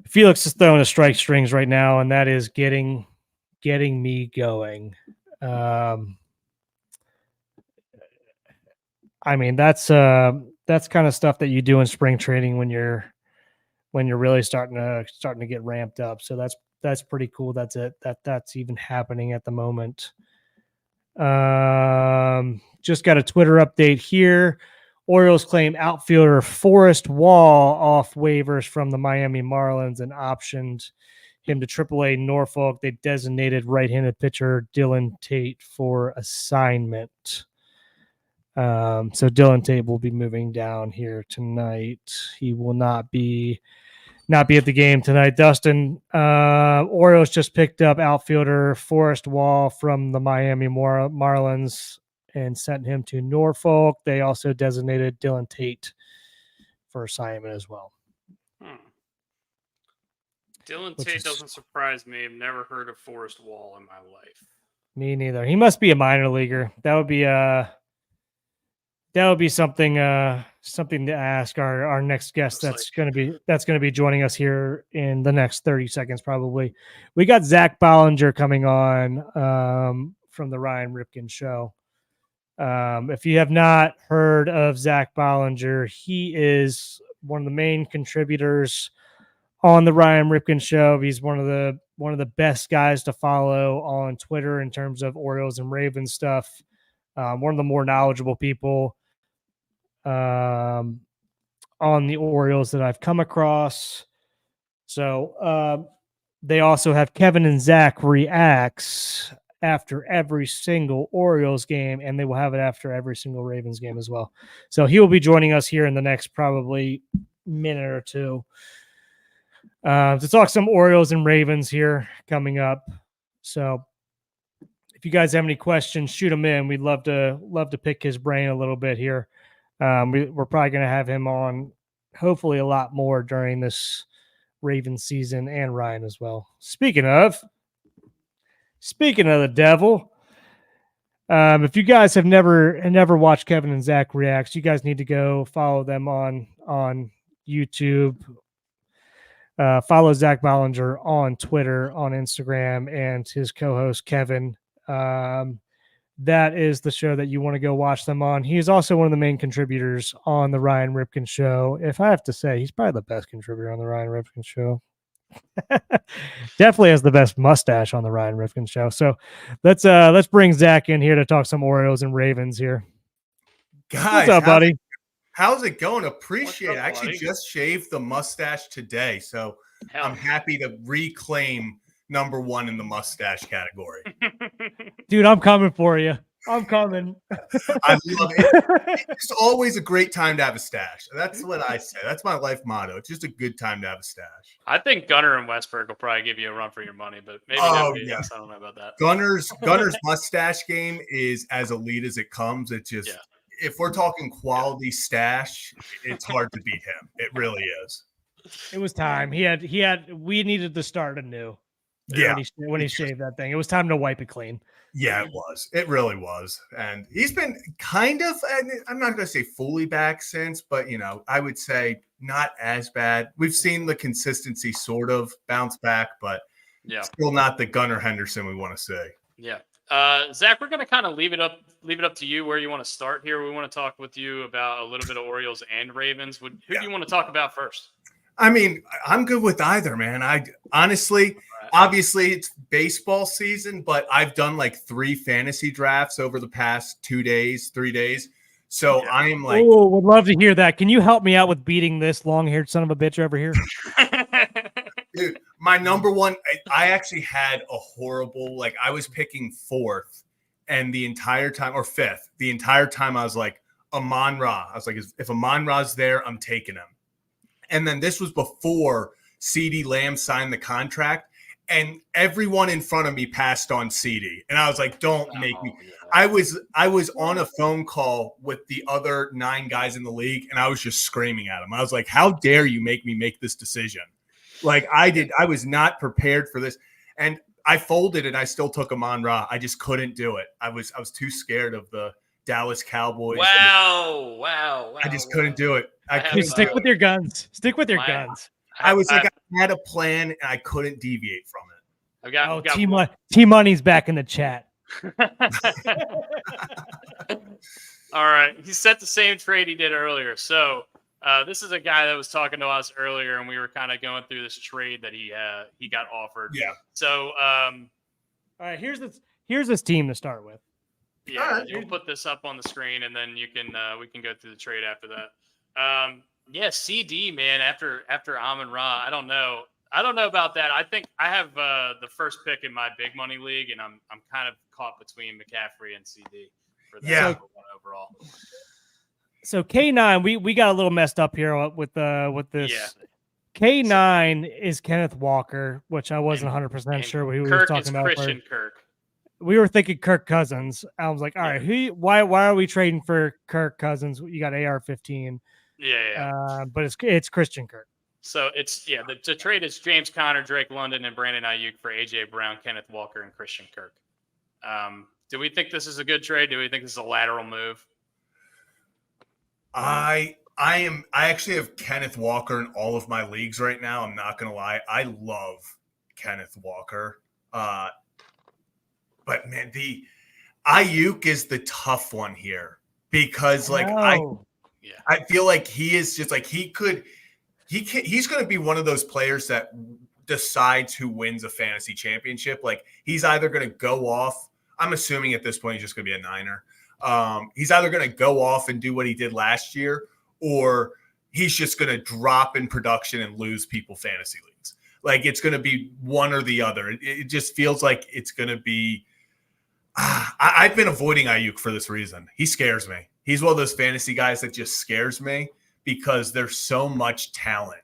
Felix is throwing a strike strings right now, and that is getting me going. I mean, that's kind of stuff that you do in spring training when you're really starting to get ramped up. So that's pretty cool. That's even happening at the moment. Just got a Twitter update here. Orioles claim outfielder Forrest Wall off waivers from the Miami Marlins and optioned him to AAA Norfolk. They designated right-handed pitcher Dylan Tate for assignment. So Dylan Tate will be moving down here tonight. He will not be at the game tonight. Dustin, Orioles just picked up outfielder Forrest Wall from the Miami Marlins and sent him to Norfolk. They also designated Dylan Tate for assignment as well. Dylan Tate doesn't surprise me. I've never heard of Forrest Wall in my life. Me neither. He must be a minor leaguer. That would be something to ask our next guest. That's going to be joining us here in the next 30 seconds probably. We got Zach Bollinger coming on from the Ryan Ripken Show. If you have not heard of Zach Bollinger, he is one of the main contributors on the Ryan Ripken Show. He's one of the best guys to follow on Twitter in terms of Orioles and Ravens stuff. One of the more knowledgeable people on the Orioles that I've come across. So they also have Kevin and Zach Reacts after every single Orioles game, and they will have it after every single Ravens game as well. So he will be joining us here in the next probably minute or two to talk some Orioles and Ravens here coming up. So if you guys have any questions, shoot them in. We'd love to pick his brain a little bit here. We're probably going to have him on hopefully a lot more during this Ravens season, and Ryan as well. Speaking of the devil, if you guys have never watched Kevin and Zach Reacts, you guys need to go follow them on YouTube. Follow Zach Bollinger on Twitter, on Instagram, and his co-host Kevin. That is the show that you want to go watch them on. He is also one of the main contributors on the Ryan Ripken Show. If I have to say, he's probably the best contributor on the Ryan Ripken Show. Definitely has the best mustache on the Ryan Ripken Show. So let's bring Zach in here to talk some Orioles and Ravens here. Guys, what's up, buddy? How's it going? Appreciate it. Up, I actually buddy? just shaved the mustache today, so Hell I'm happy to reclaim number one in the mustache category. Dude, I'm coming for you. I'm coming. I love it. It's always a great time to have a stash. That's what I say. That's my life motto. It's just a good time to have a stash. I think Gunner and Westberg will probably give you a run for your money, but maybe yeah. I don't know about that. Gunner's mustache game is as elite as it comes. It just if we're talking quality stash, it's hard to beat him. It really is. It was time. We needed to start anew. Yeah. When he shaved that thing, it was time to wipe it clean. Yeah, it was. It really was. And he's been kind of, I'm not going to say fully back since, but, I would say not as bad. We've seen the consistency sort of bounce back, but still not the Gunnar Henderson we want to see. Yeah. Zach, we're going to kind of leave it up to you where you want to start here. We want to talk with you about a little bit of Orioles and Ravens. Who do you want to talk about first? I mean, I'm good with either, man. I honestly, obviously it's baseball season, but I've done like 3 fantasy drafts over the past 3 days. So I am like, oh, would love to hear that. Can you help me out with beating this long-haired son of a bitch over here? dude, my number one, I actually had a horrible, like I was picking 4th and the entire time, or 5th, the entire time I was like, Amon-Ra. I was like, if Amon-Ra's there, I'm taking him. And then this was before CeeDee Lamb signed the contract, and everyone in front of me passed on CeeDee. And I was like, don't make me. I was on a phone call with the other 9 guys in the league, and I was just screaming at them. I was like, how dare you make me make this decision? Like I was not prepared for this. And I folded and I still took Amon-Ra. I just couldn't do it. I was too scared of the Dallas Cowboys. Wow. I just couldn't do it. Stick with your guns. Stick with your guns. I was like, I had a plan and I couldn't deviate from it. I've got T-Money's back in the chat. All right. He set the same trade he did earlier. So this is a guy that was talking to us earlier, and we were kind of going through this trade that he got offered. Yeah. So all right, here's this team to start with. Yeah, right. we'll put this up on the screen, and then we can go through the trade after that. CD, man, after Amon-Ra, I don't know about that. I think I have the first pick in my big money league, and I'm kind of caught between McCaffrey and CD for that number one overall. So K9, we got a little messed up here with this. Yeah. K9 is Kenneth Walker, which I wasn't 100% sure what he was talking about. Christian Kirk. We were thinking Kirk Cousins. I was like, all right, why are we trading for Kirk Cousins? You got AR-15. Yeah. But it's Christian Kirk. So it's the trade is James Conner, Drake London, and Brandon Ayuk for AJ Brown, Kenneth Walker, and Christian Kirk. Do we think this is a good trade? Do we think this is a lateral move? I actually have Kenneth Walker in all of my leagues right now. I'm not gonna lie. I love Kenneth Walker. But man, the Ayuk is the tough one here because I feel like he is just like he's going to be one of those players that decides who wins a fantasy championship. Like he's either going to go off. I'm assuming at this point he's just going to be a Niner. He's either going to go off and do what he did last year, or he's just going to drop in production and lose people fantasy leagues. Like it's going to be one or the other. It just feels like it's going to be I've been avoiding Ayuk for this reason. He scares me. He's one of those fantasy guys that just scares me because there's so much talent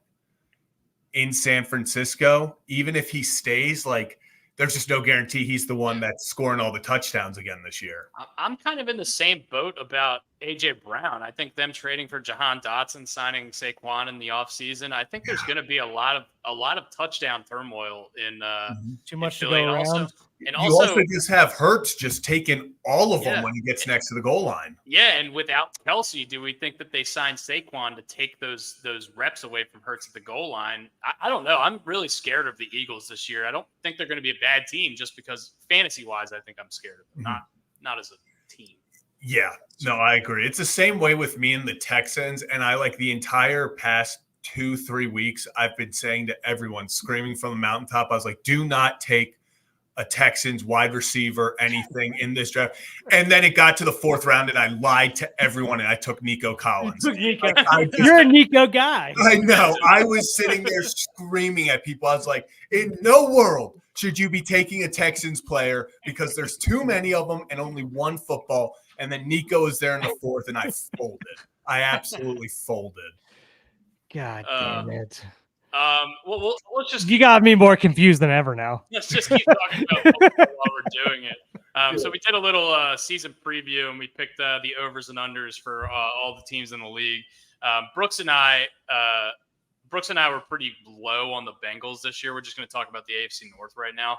in San Francisco. Even if he stays, like, there's just no guarantee he's the one that's scoring all the touchdowns again this year. I'm kind of in the same boat about A.J. Brown. I think them trading for Jahan Dotson, signing Saquon in the offseason, I think there's going to be a lot of touchdown turmoil in too much in to Philly. go around. And you also just have Hurts just taking all of them when he gets next to the goal line. Yeah, and without Kelsey, do we think that they signed Saquon to take those reps away from Hurts at the goal line? I don't know. I'm really scared of the Eagles this year. I don't think they're going to be a bad team just because fantasy-wise, I think I'm scared of them, not as a team. Yeah, no, I agree. It's the same way with me and the Texans, and I like the entire past 2-3 weeks, I've been saying to everyone, screaming from the mountaintop, I was like, do not take a Texans wide receiver, anything in this draft. And then it got to the 4th round, and I lied to everyone, and I took Nico Collins. You're a Nico guy. I know. I was sitting there screaming at people. I was like, in no world should you be taking a Texans player because there's too many of them and only one football. And then Nico is there in the 4th, and I folded. I absolutely folded. God damn it. Well, let's just you got me more confused than ever now. Let's just keep talking about football while we're doing it. So we did a little season preview, and we picked the overs and unders for all the teams in the league. Brooks and I were pretty low on the Bengals this year. We're just going to talk about the AFC North right now.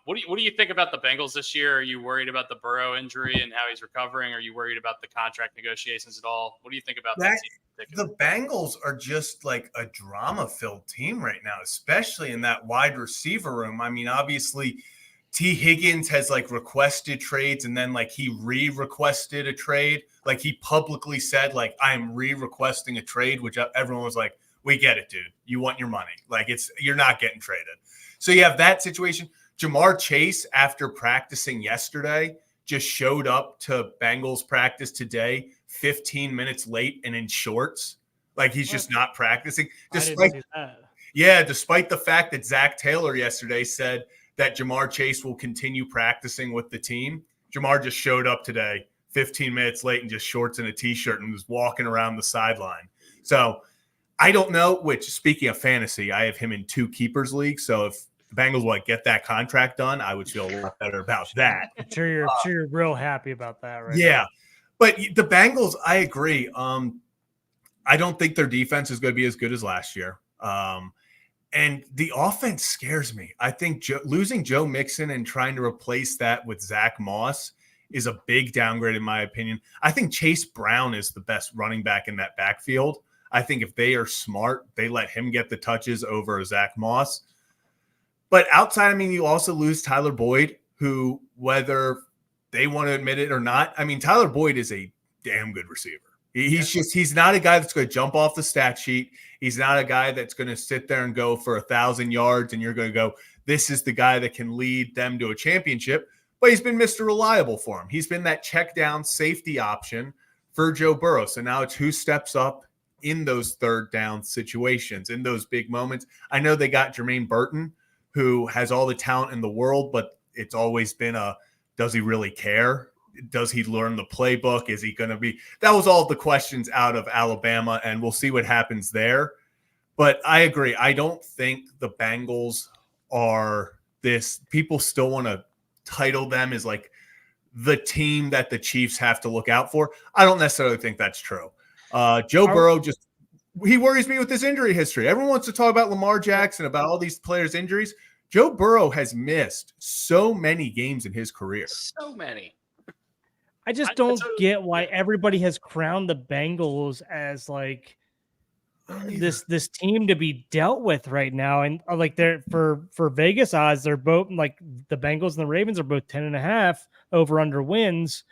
What do you think about the Bengals this year? Are you worried about the Burrow injury and how he's recovering? Are you worried about the contract negotiations at all? What do you think about that team? The Bengals are just like a drama-filled team right now, especially in that wide receiver room. I mean, obviously, T. Higgins has like requested trades, and then like he re-requested a trade. Like he publicly said, like, I'm re-requesting a trade, which everyone was like, we get it, dude. You want your money. Like you're not getting traded. So you have that situation. Jamar Chase, after practicing yesterday, just showed up to Bengals practice today 15 minutes late and in shorts. Like he's just not practicing. Despite the fact that Zach Taylor yesterday said that Jamar Chase will continue practicing with the team. Jamar just showed up today 15 minutes late in just shorts and a t-shirt and was walking around the sideline. So I don't know, which, speaking of fantasy, I have him in 2 keepers leagues. So if the Bengals will get that contract done, I would feel a lot better about that. I'm sure you're real happy about that, right? Yeah. But the Bengals, I agree. I don't think their defense is going to be as good as last year. And the offense scares me. I think losing Joe Mixon and trying to replace that with Zach Moss is a big downgrade, in my opinion. I think Chase Brown is the best running back in that backfield. I think if they are smart, they let him get the touches over Zach Moss. But outside, I mean, you also lose Tyler Boyd, who, whether they want to admit it or not, I mean, Tyler Boyd is a damn good receiver. He's not a guy that's going to jump off the stat sheet. He's not a guy that's going to sit there and go for 1,000 yards and you're going to go, this is the guy that can lead them to a championship. But he's been Mr. Reliable for him. He's been that check down safety option for Joe Burrow. So now it's who steps up in those third down situations, in those big moments. I know they got Jermaine Burton, who has all the talent in the world, but it's always been does he really care? Does he learn the playbook? Is he going to be – that was all the questions out of Alabama, and we'll see what happens there. But I agree. I don't think the Bengals are this – people still want to title them as like the team that the Chiefs have to look out for. I don't necessarily think that's true. Joe Burrow he worries me with his injury history. Everyone wants to talk about Lamar Jackson, about all these players' injuries. Joe Burrow has missed so many games in his career. So many. I just don't get why everybody has crowned the Bengals as like this team to be dealt with right now. And like they're for Vegas odds, they're both like the Bengals and the Ravens are both 10.5 over under wins.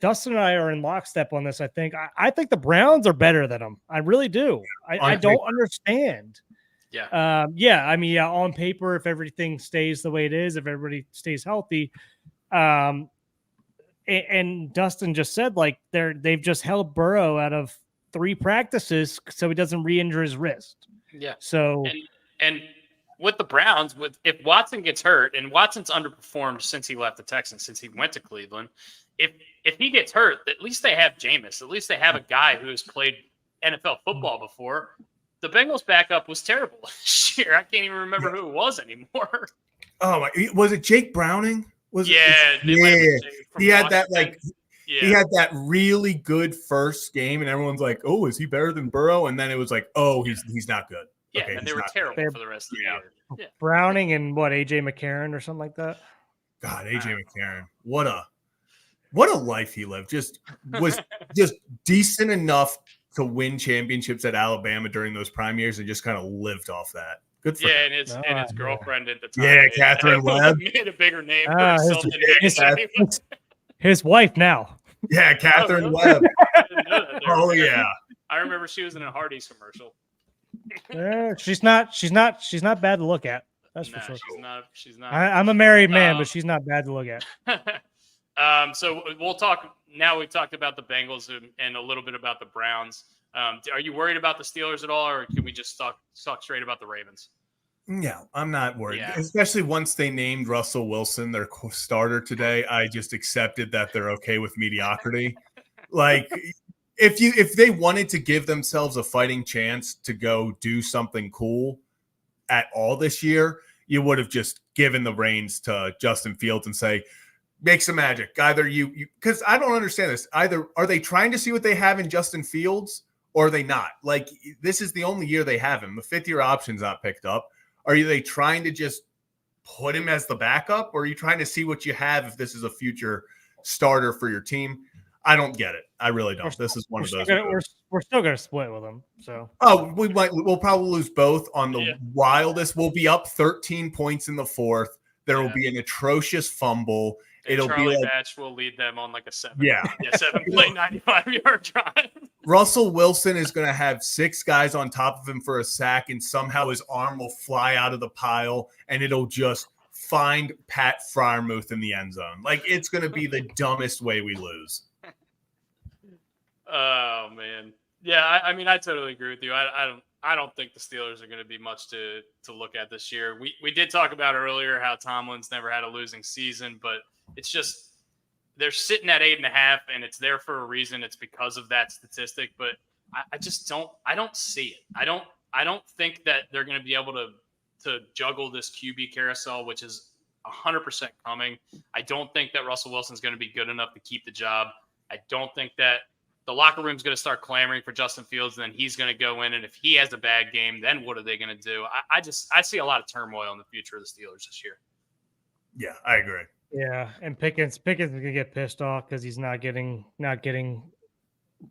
Dustin and I are in lockstep on this. I think the Browns are better than them. I really do. I don't understand. Yeah. I mean, on paper, if everything stays the way it is, if everybody stays healthy, and Dustin just said, like, they've just held Burrow out of 3 practices so he doesn't re-injure his wrist. Yeah. So and with the Browns, if Watson gets hurt, and Watson's underperformed since he left the Texans, since he went to Cleveland, if he gets hurt, at least they have Jameis. At least they have a guy who has played NFL football before. The Bengals backup was terrible this year. I can't even remember who it was anymore. Oh my! Was it Jake Browning? He had that he had that really good first game, and everyone's like, "Oh, is he better than Burrow?" And then it was like, "Oh, he's not good." Yeah, okay, and they were terrible for the rest of the year. Yeah. Browning and AJ McCarron or something like that. God, AJ McCarron, what a life he lived. Was just decent enough to win championships at Alabama during those prime years, and just kind of lived off that. Good for him. And his girlfriend at the time. Yeah, Catherine Webb made a bigger name for herself than his wife now. Yeah, Catherine Webb. Oh yeah, I remember she was in a Hardee's commercial. She's not bad to look at. That's for sure. She's not. I'm a married man, but she's not bad to look at. So we'll talk now. We've talked about the Bengals and a little bit about the Browns. Are you worried about the Steelers at all, or can we just talk straight about the Ravens? Yeah, I'm not worried. Yeah. Especially once they named Russell Wilson their starter today, I just accepted that they're okay with mediocrity. Like, if they wanted to give themselves a fighting chance to go do something cool at all this year, you would have just given the reins to Justin Fields and say, make some magic. Either you because I don't understand this. Either are they trying to see what they have in Justin Fields, or are they not? Like, this is the only year they have him. The fifth-year option's not picked up. Are they trying to just put him as the backup, or are you trying to see what you have if this is a future starter for your team? I don't get it. I really don't. This is one of those. We're still going to split with them. So we'll probably lose both on the wildest. We'll be up 13 points in the fourth. There will be an atrocious fumble. It'll Charlie be like, Batch will lead them on like a 7 play 95-yard drive. Russell Wilson is going to have 6 guys on top of him for a sack, and somehow his arm will fly out of the pile, and it'll just find Pat Freiermuth in the end zone. Like, it's going to be the dumbest way we lose. Oh man, yeah. I mean, I totally agree with you. I don't think the Steelers are going to be much to look at this year. We did talk about earlier how Tomlin's never had a losing season, but it's just they're sitting at 8.5, and it's there for a reason. It's because of that statistic, but I just don't see it. I don't think that they're going to be able to juggle this QB carousel, which is 100% coming. I don't think that Russell Wilson's going to be good enough to keep the job. I don't think that the locker room's going to start clamoring for Justin Fields, and then he's going to go in, and if he has a bad game, then what are they going to do? I see a lot of turmoil in the future of the Steelers this year. Yeah, I agree. Yeah, and Pickens is going to get pissed off because he's not getting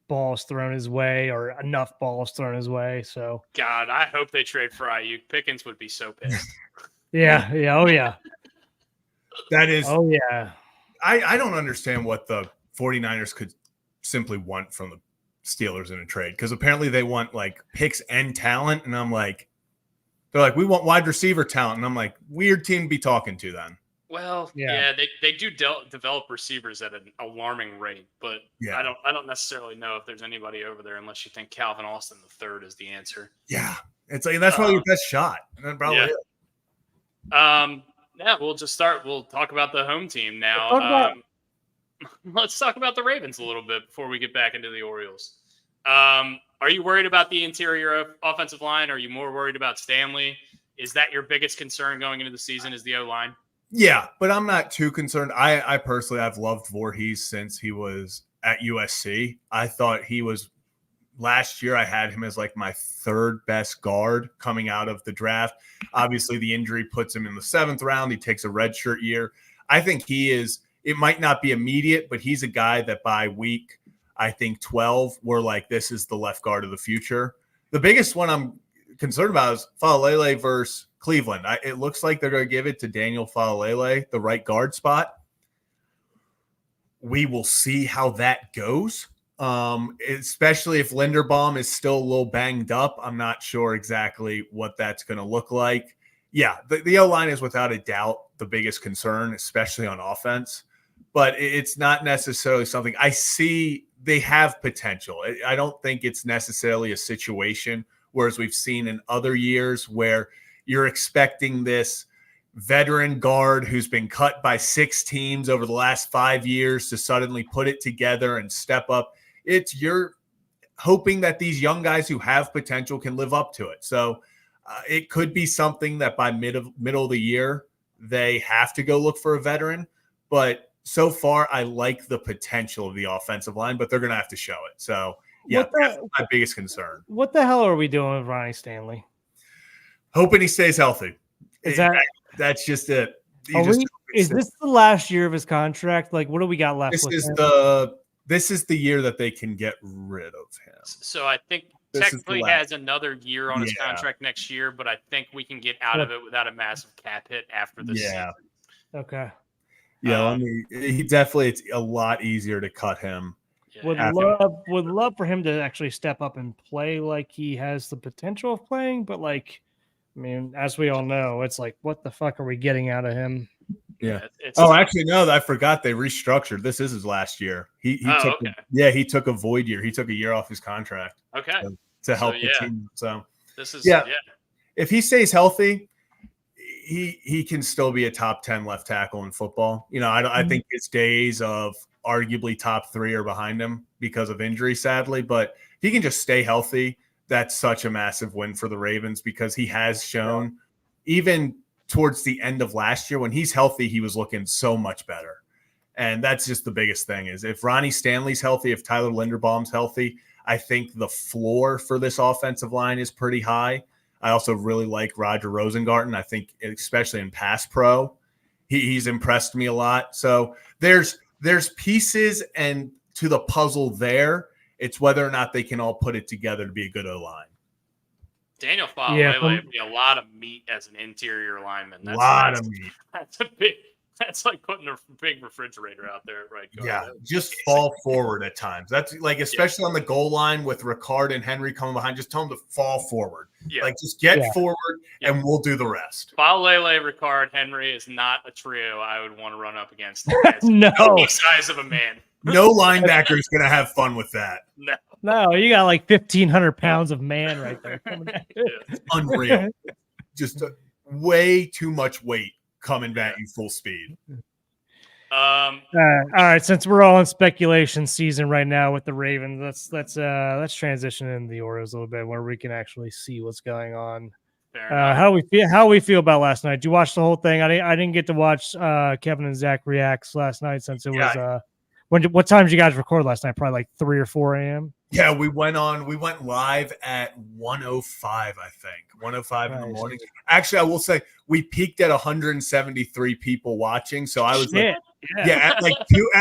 balls thrown his way or enough balls thrown his way. So God, I hope they trade for Ayuk. Pickens would be so pissed. yeah, oh yeah. That is. Oh yeah. I don't understand what the 49ers could simply want from the Steelers in a trade, because apparently they want like picks and talent, and I'm like, they're like, we want wide receiver talent, and I'm like, weird team to be talking to then. Well, yeah, they do develop receivers at an alarming rate, but I don't necessarily know if there's anybody over there unless you think Calvin Austin III is the answer. Yeah, it's like that's probably your best shot, and then probably we'll just start. We'll talk about the home team now. Let's talk about the Ravens a little bit before we get back into the Orioles. Are you worried about the interior offensive line? Are you more worried about Stanley? Is that your biggest concern going into the season, is the O-line? Yeah, but I'm not too concerned. I personally, I've loved Voorhees since he was at USC. I thought he was – last year I had him as like my third best guard coming out of the draft. Obviously, the injury puts him in the 7th round. He takes a redshirt year. I think he is – it might not be immediate, but he's a guy that by week, I think 12, we're like, this is the left guard of the future. The biggest one I'm concerned about is Faalele versus Cleveland. It looks like they're going to give it to Daniel Faalele, the right guard spot. We will see how that goes, especially if Linderbaum is still a little banged up. I'm not sure exactly what that's going to look like. Yeah, the O-line is without a doubt the biggest concern, especially on offense. But it's not necessarily something I see. They have potential. I don't think it's necessarily a situation, whereas we've seen in other years where You're expecting this veteran guard who's been cut by 6 teams over the last 5 years to suddenly put it together and step up. You're hoping that these young guys who have potential can live up to it. So it could be something that by middle of the year, they have to go look for a veteran. But so far, I like the potential of the offensive line, but they're going to have to show it. So, yeah, that's my biggest concern. What the hell are we doing with Ronnie Stanley? Hoping he stays healthy. That's just it. Is this the last year of his contract? Like, what do we got left? This is the year that they can get rid of him. So I think technically has another year on his contract next year, but I think we can get out of it without a massive cap hit after this season. Okay. Yeah, he definitely, it's a lot easier to cut him. Yeah. Would love for him to actually step up and play like he has the potential of playing, but like, I mean, as we all know, it's like, what the fuck are we getting out of him? Yeah. Actually, no, I forgot they restructured. This is his last year. He took a void year. He took a year off his contract. Okay. To help the team. So this is if he stays healthy, he can still be a top 10 left tackle in football. You know, I think his days of arguably top 3 are behind him because of injury, sadly. But if he can just stay healthy, that's such a massive win for the Ravens because he has shown even towards the end of last year when he's healthy, he was looking so much better. And that's just the biggest thing is if Ronnie Stanley's healthy, if Tyler Linderbaum's healthy, I think the floor for this offensive line is pretty high. I also really like Roger Rosengarten. I think especially in pass pro, he's impressed me a lot. So there's pieces and to the puzzle there. It's whether or not they can all put it together to be a good O-line. Daniel Falele would be a lot of meat as an interior lineman. That's a lot of meat. That's like putting a big refrigerator out there, right? Just fall forward at times. That's like, especially on the goal line with Ricard and Henry coming behind, just tell them to fall forward. Yeah. Like just get forward and we'll do the rest. Falele, Ricard, Henry is not a trio I would want to run up against. No. The size of a man. No linebacker is going to have fun with that. No, you got like 1,500 pounds of man right there. It's unreal. Just way too much weight coming at you full speed. All right. Since we're all in speculation season right now with the Ravens, let's transition into the Orioles a little bit where we can actually see what's going on. How we feel about last night? Did you watch the whole thing? I didn't get to watch Kevin and Zach reacts last night since it was what time did you guys record last night? Probably like 3 or 4 a.m. Yeah, we went live at 1:05, I think. 1:05 in the morning. Actually, I will say we peaked at 173 people watching. So I was at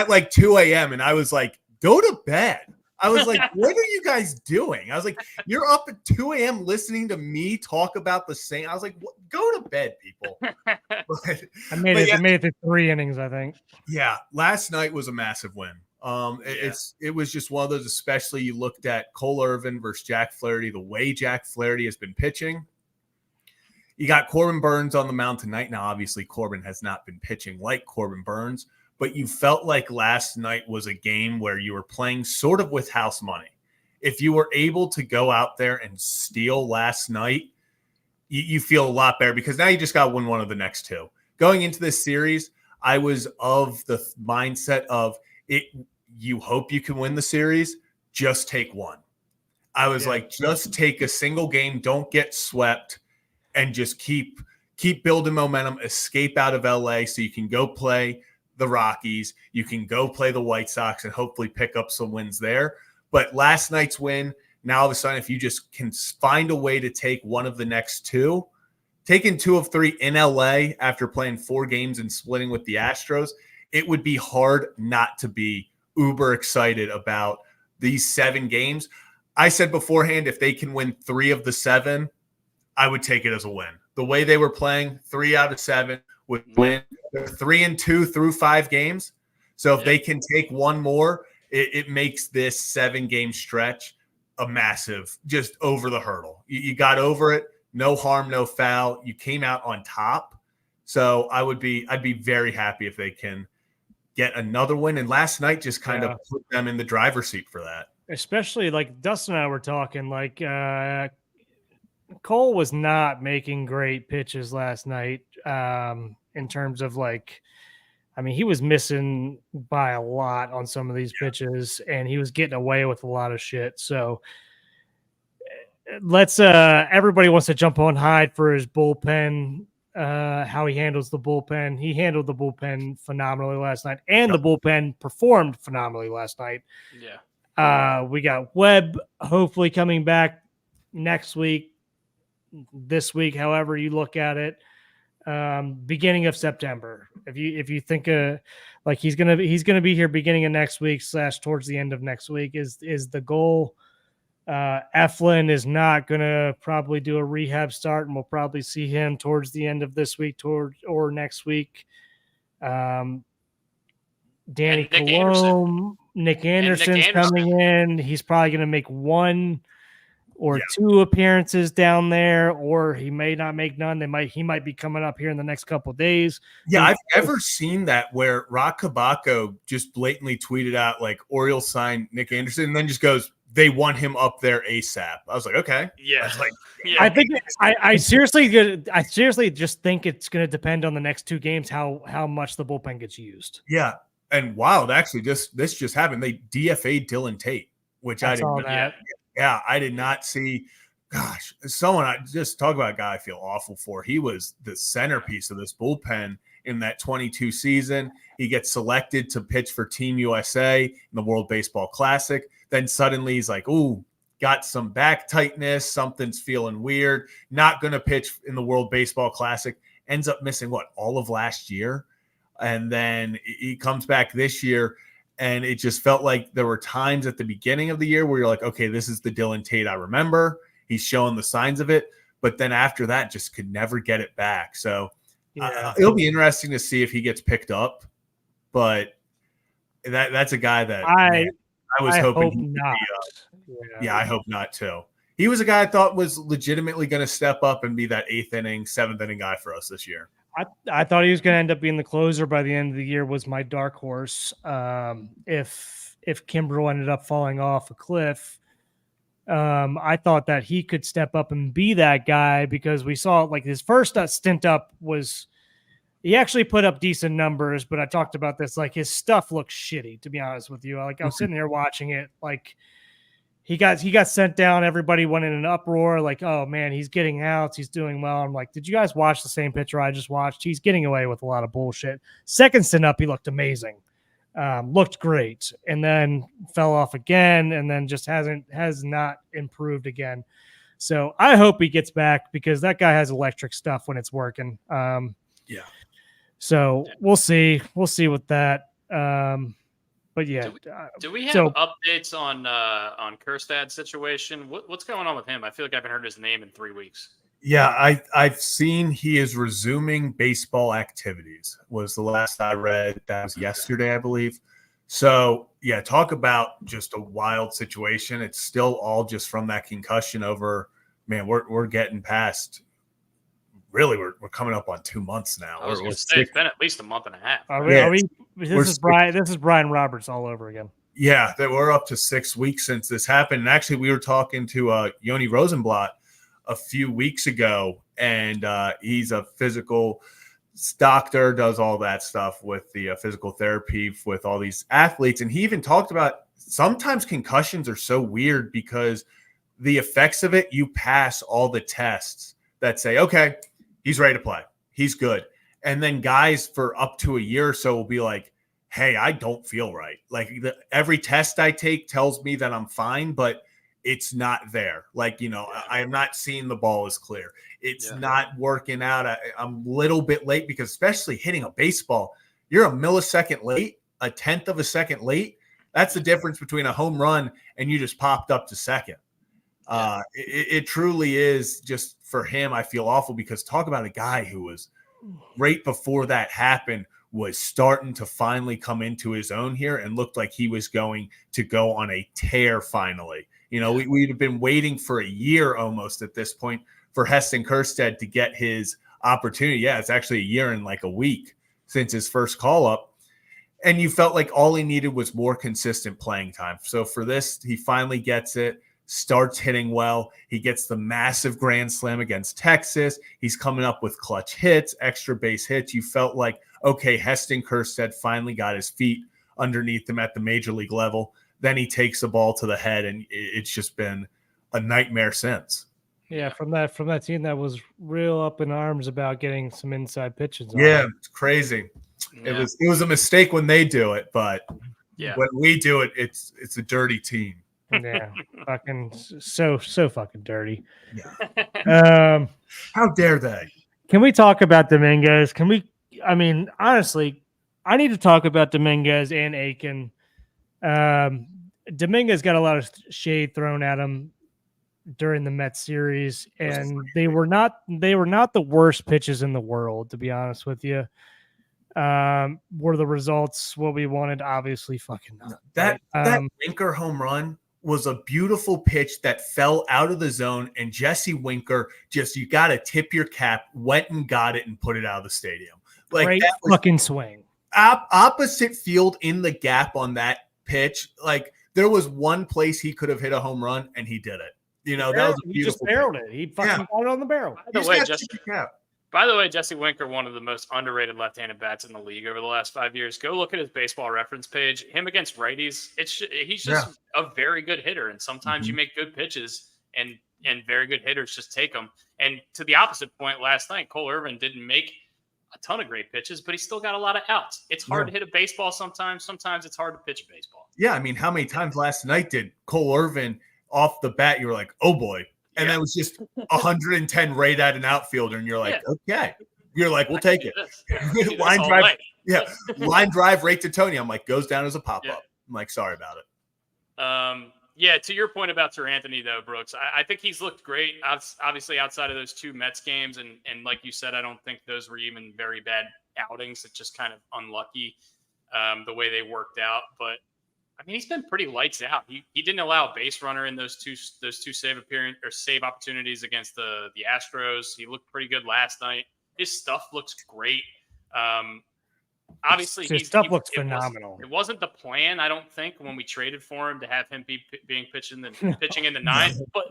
like 2 a.m. and I was like, go to bed. I was like, what are you guys doing? I was like, you're up at 2 a.m. listening to me talk about the same. I was like, go to bed, people. I made it to 3 innings, I think. Yeah, last night was a massive win. It was just one of those, especially you looked at Cole Irvin versus Jack Flaherty, the way Jack Flaherty has been pitching. You got Corbin Burns on the mound tonight. Now, obviously, Corbin has not been pitching like Corbin Burns, but you felt like last night was a game where you were playing sort of with house money. If you were able to go out there and steal last night, you feel a lot better because now you just got to win one of the next 2. Going into this series, I was of the mindset of it. You hope you can win the series. Just take one. I was like, just take a single game. Don't get swept and just keep building momentum, escape out of LA so you can go play the Rockies. You can go play the White Sox and hopefully pick up some wins there. But last night's win, now all of a sudden, if you just can find a way to take one of the next 2, taking 2 of 3 in LA after playing 4 games and splitting with the Astros, it would be hard not to be uber excited about these 7 games. I said beforehand, if they can win 3 of the 7, I would take it as a win. The way they were playing, 3 out of 7 would win. They're 3-2 through 5 games. So if they can take one more, it makes this 7-game stretch a massive, just over the hurdle. You got over it. No harm, no foul. You came out on top. So I'd be very happy if they can get another win. And last night just kind of put them in the driver's seat for that. Especially like Dustin and I were talking, like Cole was not making great pitches last night. In terms of he was missing by a lot on some of these pitches, and he was getting away with a lot of shit. So let's everybody wants to jump on Hyde for his bullpen, how he handles the bullpen. He handled the bullpen phenomenally last night, and the bullpen performed phenomenally last night. Yeah. We got Webb hopefully coming back next week, this week, however you look at it. Beginning of September. If you think he's gonna be here beginning of next week / towards the end of next week is the goal. Eflin is not gonna probably do a rehab start, and we'll probably see him towards the end of this week or next week. Danny Colomb, Nick Anderson's coming in. He's probably gonna make one or two appearances down there, or he may not make none. He might be coming up here in the next couple of days. Yeah, I've never seen that where Rock Kabako just blatantly tweeted out Orioles signed Nick Anderson, and then just goes, they want him up there ASAP. I was like, okay. Yeah. I was like, I think I seriously just think it's going to depend on the next two games how much the bullpen gets used. Yeah, and wow, actually, this just happened. They DFA'd Dylan Tate, which I didn't. Yeah, I did not see. Gosh, I just talk about a guy I feel awful for. He was the centerpiece of this bullpen in that 22 season. He gets selected to pitch for Team USA in the World Baseball Classic. Then suddenly he's like, ooh, got some back tightness. Something's feeling weird. Not going to pitch in the World Baseball Classic. Ends up missing all of last year. And then he comes back this year. And it just felt like there were times at the beginning of the year where you're like, okay, this is the Dylan Tate I remember. He's showing the signs of it. But then after that, just could never get it back. So it'll be interesting to see if he gets picked up. But that's a guy that I was hoping not. I hope not too. He was a guy I thought was legitimately going to step up and be that 8th inning, 7th inning guy for us this year. I thought he was going to end up being the closer by the end of the year, was my dark horse. If Kimbrel ended up falling off a cliff, I thought that he could step up and be that guy, because we saw his first stint up was he actually put up decent numbers, but I talked about this, his stuff looked shitty, to be honest with you. I was sitting there watching it, he got sent down. Everybody went in an uproar, oh man, he's getting outs, he's doing well. I'm like, did you guys watch the same pitcher I just watched? He's getting away with a lot of bullshit. Second stint up, he looked amazing, looked great, and then fell off again, and then just has not improved again. So I hope he gets back, because that guy has electric stuff when it's working. So we'll see with that. But yeah, do we have updates on Kjerstad's situation? What's going on with him? I feel like I haven't heard his name in 3 weeks. Yeah, I've seen he is resuming baseball activities. Was the last I read. That was yesterday, I believe. So yeah, talk about just a wild situation. It's still all just from that concussion over. Man, we're getting past. Really, we're coming up on 2 months now. It's been at least a month and a half. This is Brian Roberts all over again. Yeah, we're up to 6 weeks since this happened. And actually, we were talking to Yoni Rosenblatt a few weeks ago, and he's a physical doctor, does all that stuff with the physical therapy with all these athletes. And he even talked about sometimes concussions are so weird because the effects of it, you pass all the tests that say, okay, he's ready to play. He's good. And then guys for up to a year or so will be like, hey, I don't feel right. Every test I take tells me that I'm fine, but it's not there. I am not seeing the ball is clear. It's not working out. I'm a little bit late, because especially hitting a baseball, you're a millisecond late, a 1/10 of a second late. That's the difference between a home run and you just popped up to second. It truly is. Just for him, I feel awful, because talk about a guy who was right before that happened was starting to finally come into his own here and looked like he was going to go on a tear finally. We'd have been waiting for a year almost at this point for Heston Kjerstad to get his opportunity. Yeah, it's actually a year and a week since his first call up. And you felt like all he needed was more consistent playing time. So for this, he finally gets it. starts hitting well. He gets the massive grand slam against Texas. He's coming up with clutch hits, extra base hits. You felt like, okay, Heston Kjerstad finally got his feet underneath him at the major league level. Then he takes the ball to the head, and it's just been a nightmare since. Yeah, from that team that was real up in arms about getting some inside pitches. Yeah, it's crazy. Yeah. It was a mistake when they do it, but when we do it, it's a dirty team. Yeah, fucking so fucking dirty. Yeah. How dare they? Can we talk about Dominguez? I mean, honestly, I need to talk about Dominguez and Aiken. Dominguez got a lot of shade thrown at him during the Mets series, and they were not the worst pitches in the world, to be honest with you. Were the results what we wanted? Obviously, fucking not. That Winker home run was a beautiful pitch that fell out of the zone, and Jesse Winker you got to tip your cap, went and got it and put it out of the stadium. Like great that fucking swing. Opposite field in the gap on that pitch. Like there was one place he could have hit a home run, and he did it. You know, that was a beautiful. He just barreled it. He fucking got it on the barrel. By the way, Jesse Winker, one of the most underrated left-handed bats in the league over the last 5 years. Go look at his baseball reference page. Him against righties, he's just a very good hitter. And sometimes you make good pitches, and very good hitters just take them. And to the opposite point, last night, Cole Irvin didn't make a ton of great pitches, but he still got a lot of outs. It's hard to hit a baseball sometimes. Sometimes it's hard to pitch a baseball. Yeah, I mean, how many times last night did Cole Irvin off the bat, you were like, oh boy. And that was just 110 right at an outfielder. And you're like, okay. You're like, we'll take it. Line drive right to Tony. I'm like, goes down as a pop-up. I'm like, sorry about it. To your point about Sir Anthony, though, Brooks, I think he's looked great, obviously outside of those two Mets games. And like you said, I don't think those were even very bad outings. It's just kind of unlucky the way they worked out. But I mean, he's been pretty lights out. He didn't allow a base runner in those two save opportunities against the Astros. He looked pretty good last night. His stuff looks great. Obviously, his stuff looks phenomenal. It wasn't the plan, I don't think, when we traded for him to have him being pitching in the ninth. But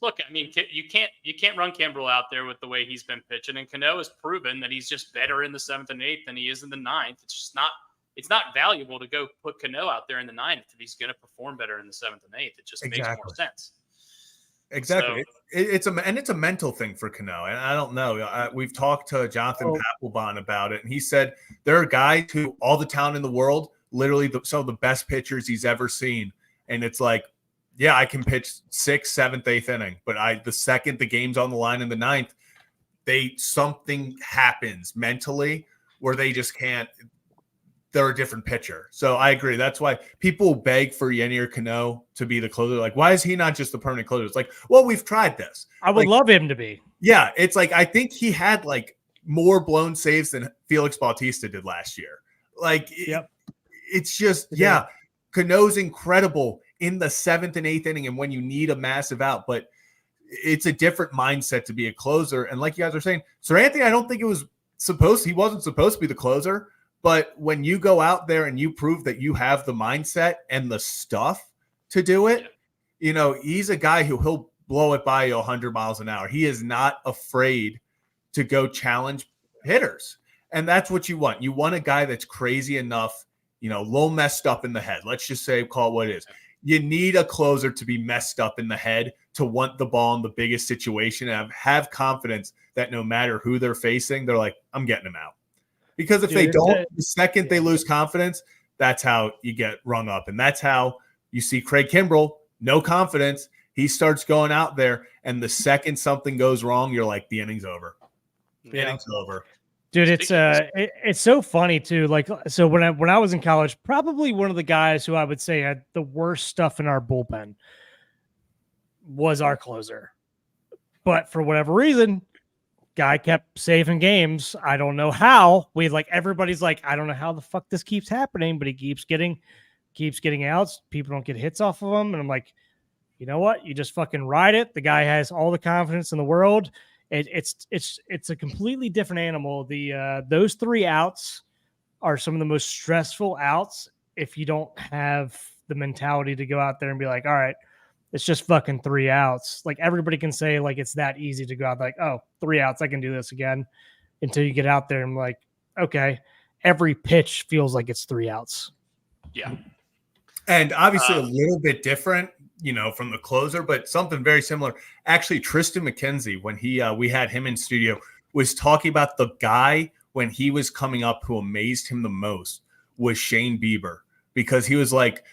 look, I mean, you can't run Kimbrel out there with the way he's been pitching. And Cano has proven that he's just better in the 7th and 8th than he is in the 9th. It's just not. It's not valuable to go put Cano out there in the 9th if he's going to perform better in the 7th and 8th. It just makes more sense. Exactly. So, it's a mental thing for Cano. And I don't know. We've talked to Jonathan Papelbon about it, and he said there are guys who all the talent in the world, literally some of the best pitchers he's ever seen. And it's like, yeah, I can pitch 6th, 7th, 8th inning, but the second the game's on the line in the 9th, something happens mentally where they just can't. They're a different pitcher. So I agree. That's why people beg for Yennier Cano to be the closer. Like, why is he not just the permanent closer? It's like, well, we've tried this. I would love him to be. Yeah. It's like, I think he had like more blown saves than Felix Bautista did last year. Like, it's just, Cano's incredible in the 7th and 8th inning and when you need a massive out, but it's a different mindset to be a closer. And like you guys are saying, Sir Anthony, I don't think he wasn't supposed to be the closer. But when you go out there and you prove that you have the mindset and the stuff to do it, you know, he's a guy who he'll blow it by you 100 miles an hour. He is not afraid to go challenge hitters. And that's what you want. You want a guy that's crazy enough, you know, a little messed up in the head. Let's just say, call it what it is. You need a closer to be messed up in the head to want the ball in the biggest situation and have confidence that no matter who they're facing, they're like, I'm getting him out. Because if they don't, the second they lose confidence, that's how you get rung up. And that's how you see Craig Kimbrel, no confidence. He starts going out there, and the second something goes wrong, you're like, the inning's over. The inning's over. Dude, it's so funny too. Like, so when I was in college, probably one of the guys who I would say had the worst stuff in our bullpen was our closer. But for whatever reason, guy kept saving games. I don't know how. Everybody's like, I don't know how the fuck this keeps happening, but he keeps getting outs. People don't get hits off of him. And I'm like, you know what? You just fucking ride it. The guy has all the confidence in the world. It's a completely different animal. Those 3 outs are some of the most stressful outs if you don't have the mentality to go out there and be like, all right, it's just fucking 3 outs. Like everybody can say like it's that easy to go out like, oh, 3 outs, I can do this again, until you get out there and like, okay, every pitch feels like it's 3 outs. Yeah. And obviously a little bit different, from the closer, but something very similar. Actually, Tristan McKenzie, when we had him in studio, was talking about the guy when he was coming up who amazed him the most was Shane Bieber, because he was like,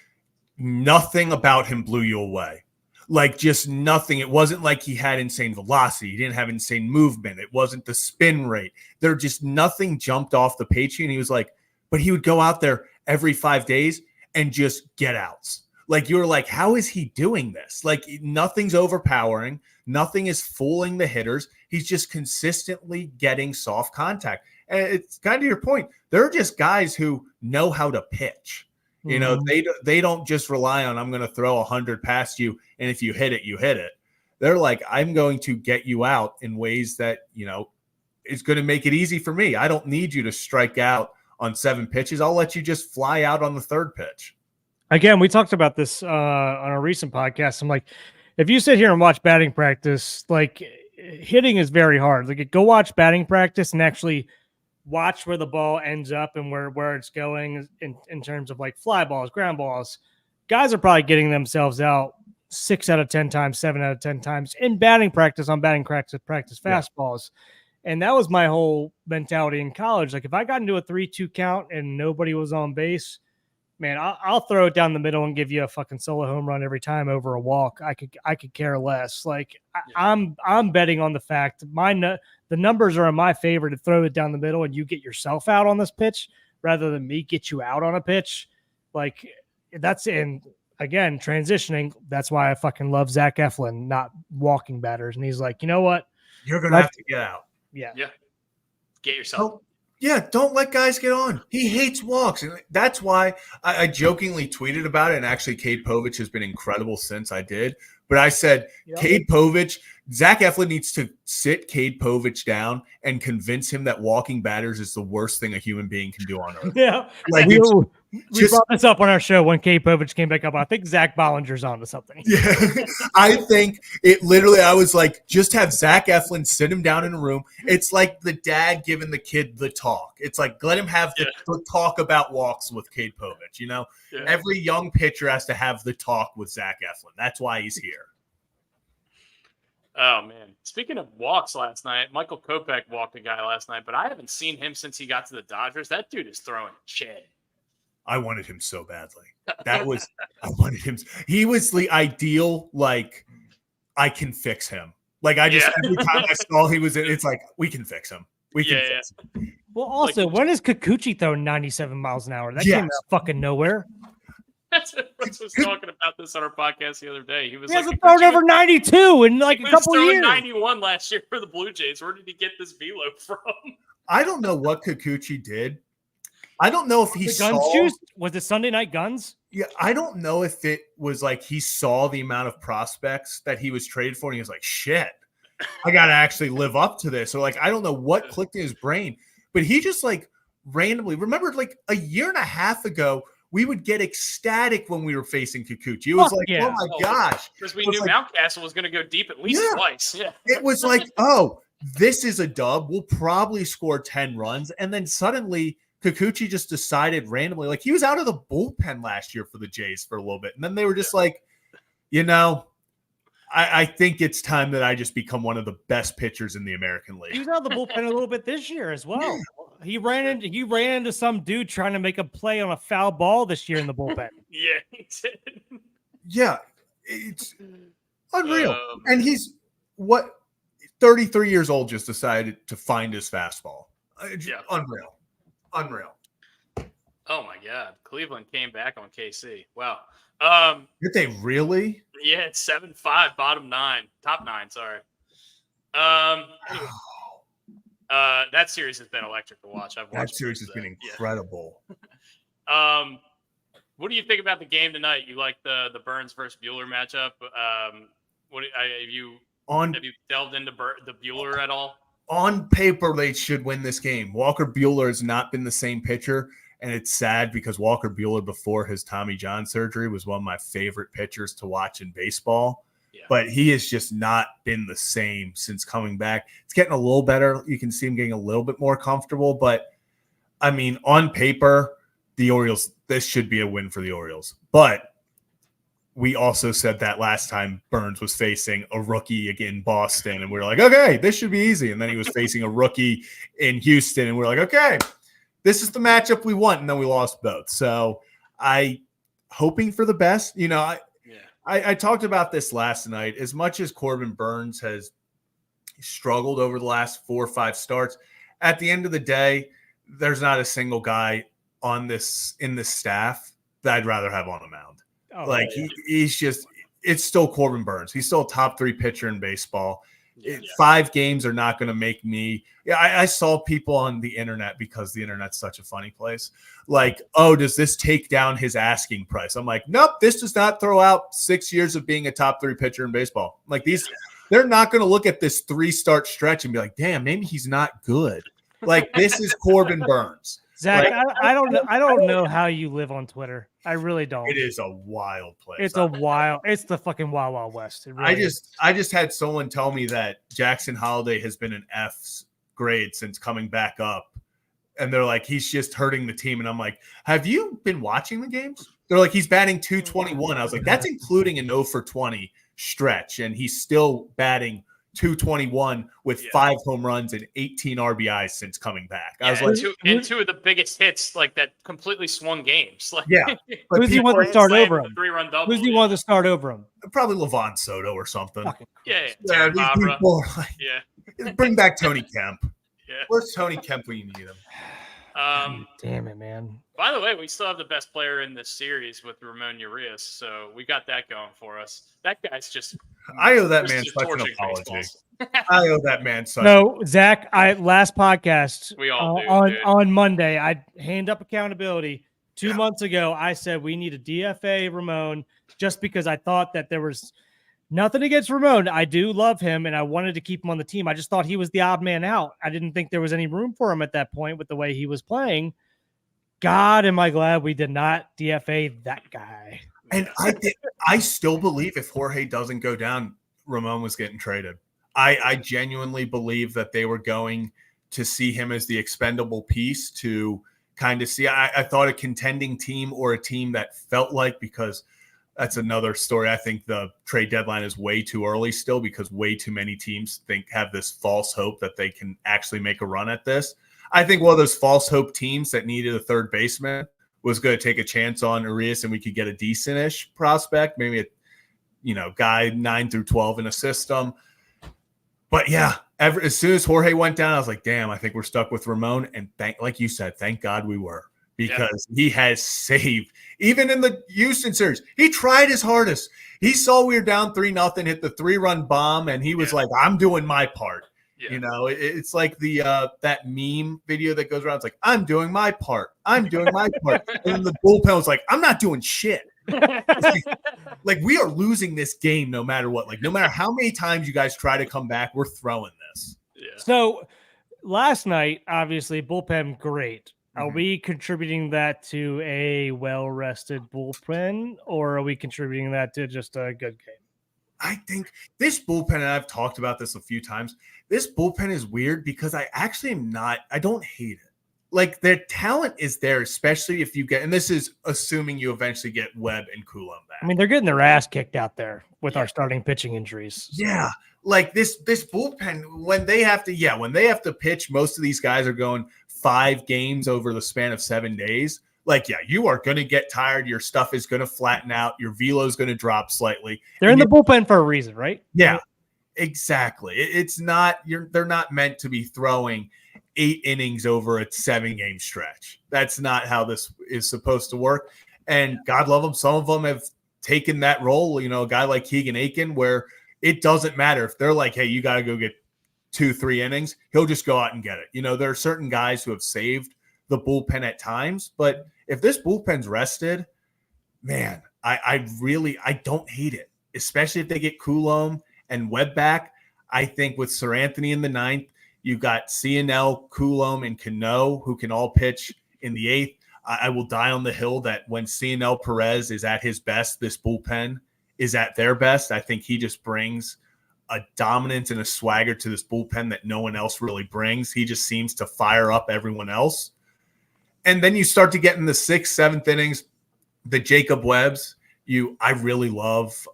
nothing about him blew you away. Like just nothing. It wasn't like he had insane velocity. He didn't have insane movement. It wasn't the spin rate. There just nothing jumped off the page. And he was like, but he would go out there every 5 days and just get outs. Like you were like, how is he doing this? Like nothing's overpowering. Nothing is fooling the hitters. He's just consistently getting soft contact. And it's kind of your point. They're just guys who know how to pitch. They don't just rely on, I'm going to throw 100 past you, and if you hit it, you hit it. They're like, I'm going to get you out in ways that, is going to make it easy for me. I don't need you to strike out on 7 pitches. I'll let you just fly out on the 3rd pitch. Again, we talked about this on a recent podcast. I'm like, if you sit here and watch batting practice, like hitting is very hard. Like go watch batting practice and actually watch where the ball ends up and where it's going in terms of like fly balls, ground balls. Guys are probably getting themselves out 6 out of 10 times, 7 out of 10 times in batting practice on batting practice fastballs. Yeah. And that was my whole mentality in college. Like if I got into a 3-2 count and nobody was on base, man, I'll throw it down the middle and give you a fucking solo home run every time over a walk. I could care less. Like I'm betting on the fact the numbers are in my favor to throw it down the middle and you get yourself out on this pitch rather than me get you out on a pitch. Like that's again, transitioning. That's why I fucking love Zach Eflin, not walking batters. And he's like, you know what? You're going to have to get out. Yeah. Get yourself. Don't let guys get on. He hates walks. And that's why I jokingly tweeted about it. And actually, Cade Povich has been incredible since I did. But I said, Cade Povich, Zach Eflin needs to sit Cade Povich down and convince him that walking batters is the worst thing a human being can do on earth. Yeah. Like we brought this up on our show when Cade Povich came back up. I think Zach Bollinger's onto something. Yeah. I think it literally, I was like, just have Zach Eflin sit him down in a room. It's like the dad giving the kid the talk. It's like, let him have the talk about walks with Cade Povich. Yeah. Every young pitcher has to have the talk with Zach Eflin. That's why he's here. Oh, man. Speaking of walks last night, Michael Kopech walked a guy last night, but I haven't seen him since he got to the Dodgers. That dude is throwing shit. I wanted him so badly. I wanted him. He was the ideal, like, I can fix him. Like, every time I saw he was in, it's like, we can fix him. We can fix him. Well, also, when is Kikuchi throwing 97 miles an hour? That came out of fucking nowhere. Russ was talking about this on our podcast the other day. He hasn't thrown over 92 in like a couple of years. 91 last year for the Blue Jays. Where did he get this velo from? I don't know what Kikuchi did. I don't know if he saw. Guns juice? Was it Sunday Night Guns? Yeah, I don't know if it was like he saw the amount of prospects that he was traded for, and he was like, "Shit, I got to actually live up to this." Or like, I don't know what clicked in his brain, but he just like randomly remembered like a year and a half ago. We would get ecstatic when we were facing Kikuchi. It was oh my gosh. Because we knew Mountcastle was going to go deep at least twice. Yeah. It was like, oh, this is a dub. We'll probably score 10 runs. And then suddenly Kikuchi just decided randomly, like he was out of the bullpen last year for the Jays for a little bit. And then they were just like, I think it's time that I just become one of the best pitchers in the American League. He was out of the bullpen a little bit this year as well. Yeah. He ran into some dude trying to make a play on a foul ball this year in the bullpen. Yeah, he did. Yeah, it's unreal. And he's 33 years old, just decided to find his fastball. Unreal. Oh my God. Cleveland came back on KC. Wow. Did they really? Yeah, it's 7-5, top 9, sorry. Anyway, that series has been electric to watch. That series has been incredible. What do you think about the game tonight? You like the Burns versus Buehler matchup? Have you delved into the Buehler at all? On paper, they should win this game. Walker Buehler has not been the same pitcher. And it's sad because Walker Buehler, before his Tommy John surgery, was one of my favorite pitchers to watch in baseball. Yeah. But he has just not been the same since coming back. It's getting a little better. You can see him getting a little bit more comfortable. But, I mean, on paper, the Orioles, this should be a win for the Orioles. But we also said that last time Burns was facing a rookie in Boston, and we were like, okay, this should be easy. And then he was facing a rookie in Houston, and we're like, okay, this is the matchup we want. And then we lost both. So hoping for the best. You know, I talked about this last night. As much as Corbin Burns has struggled over the last 4 or 5 starts, at the end of the day, there's not a single guy in this staff that I'd rather have on a mound. He's just, it's still Corbin Burns. He's still a top 3 pitcher in baseball. 5 games are not going to make me. Yeah, I saw people on the internet, because the internet's such a funny place. Like, oh, does this take down his asking price? I'm like, nope, this does not throw out 6 years of being a top 3 pitcher in baseball. Like they're not going to look at this 3-start stretch and be like, damn, maybe he's not good. Like, this is Corbin Burns. Zach, I don't know how you live on Twitter. I really don't. It is a wild place. It's the fucking Wild Wild West. Really I just had someone tell me that Jackson Holiday has been an F grade since coming back up. And they're like, he's just hurting the team. And I'm like, have you been watching the games? They're like, he's batting .221. I was like, that's including an 0 for 20 stretch. And he's still batting .221 with 5 home runs and 18 RBIs since coming back. I was like, two of the biggest hits, like, that completely swung games. Like, who does he want to start over him? 3-run double. Who does he want to start over him? Probably Levon Soto or something. Bring back Tony Kemp. Where's Tony Kemp when you need him? Damn it, man. By the way, we still have the best player in this series with Ramon Urias, so we got that going for us. That guy's just. I owe that man such an apology. I owe that man such. No, Zach. Last podcast. We all do, on Monday. I hand up accountability. 2 months ago, I said we need a DFA Ramon, just because I thought that there was nothing against Ramon. I do love him, and I wanted to keep him on the team. I just thought he was the odd man out. I didn't think there was any room for him at that point with the way he was playing. God, am I glad we did not DFA that guy. And I still believe if Jorge doesn't go down, Ramon was getting traded. I genuinely believe that they were going to see him as the expendable piece to kind of see. I thought a contending team, or a team that felt like, because that's another story. I think the trade deadline is way too early still, because way too many teams have this false hope that they can actually make a run at this. I think one of those false hope teams that needed a third baseman was going to take a chance on Urias, and we could get a decent-ish prospect, maybe a guy 9 through 12 in a system. But as soon as Jorge went down, I was like, damn, I think we're stuck with Ramon. And like you said, thank God we were, because he has saved. Even in the Houston series, he tried his hardest. He saw we were down 3-0, hit the 3-run bomb, and he was like, I'm doing my part. Yeah. You know, it's like the that meme video that goes around. It's like, I'm doing my part. I'm doing my part. And then the bullpen was like, I'm not doing shit. Like, we are losing this game no matter what. Like, no matter how many times you guys try to come back, we're throwing this. Yeah. So last night, obviously, bullpen great. Are we contributing that to a well-rested bullpen, or are we contributing that to just a good game? I think this bullpen, and I've talked about this a few times, this bullpen is weird because I don't hate it. Like, the talent is there, especially if you get, and this is assuming you eventually get Webb and Coulomb back. I mean, they're getting their ass kicked out there with our starting pitching injuries. So. Yeah. Like this bullpen, when they have to pitch, most of these guys are going 5 games over the span of 7 days. Like, you are going to get tired. Your stuff is going to flatten out. Your velo is going to drop slightly. They're in the bullpen for a reason, right? Yeah, exactly. It's not, they're not meant to be throwing 8 innings over a 7-game stretch. That's not how this is supposed to work. And God love them. Some of them have taken that role, a guy like Keegan Aiken, where it doesn't matter if they're like, hey, you got to go get 2-3 innings. He'll just go out and get it. There are certain guys who have saved the bullpen at times, but if this bullpen's rested, man, I don't hate it, especially if they get Coulomb and Webb back. I think with Sir Anthony in the 9th, you've got CNL, Coulomb, and Cano, who can all pitch in the 8th. I will die on the hill that when CNL Perez is at his best, this bullpen is at their best. I think he just brings a dominance and a swagger to this bullpen that no one else really brings. He just seems to fire up everyone else. And then you start to get in the 6th, 7th innings, the Jacob Webbs. I really love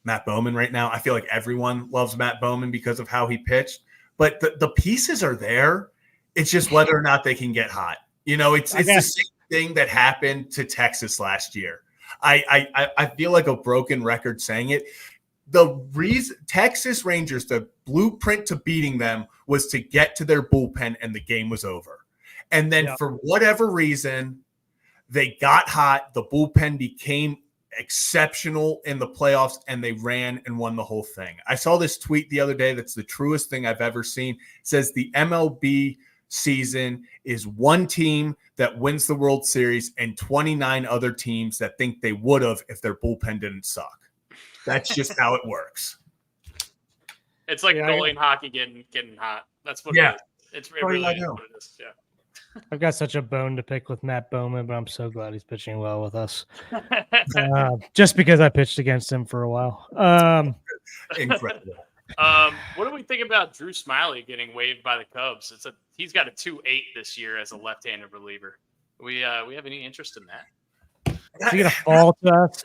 Matt Bowman right now. I feel like everyone loves Matt Bowman because of how he pitched. But the pieces are there. It's just whether or not they can get hot. It's the same thing that happened to Texas last year. I feel like a broken record saying it. The reason Texas Rangers, the blueprint to beating them was to get to their bullpen and the game was over. And then for whatever reason, they got hot. The bullpen became exceptional in the playoffs and they ran and won the whole thing. I saw this tweet the other day that's the truest thing I've ever seen. It says the MLB season is one team that wins the World Series and 29 other teams that think they would have if their bullpen didn't suck. That's just how it works. It's like goalie hockey getting hot. That's what it is. It's really what it is. Yeah. I've got such a bone to pick with Matt Bowman, but I'm so glad he's pitching well with us. Just because I pitched against him for a while. Incredible. What do we think about Drew Smiley getting waived by the Cubs? He's got a 2.8 this year as a left-handed reliever. We have any interest in that? Is he gonna fall to us?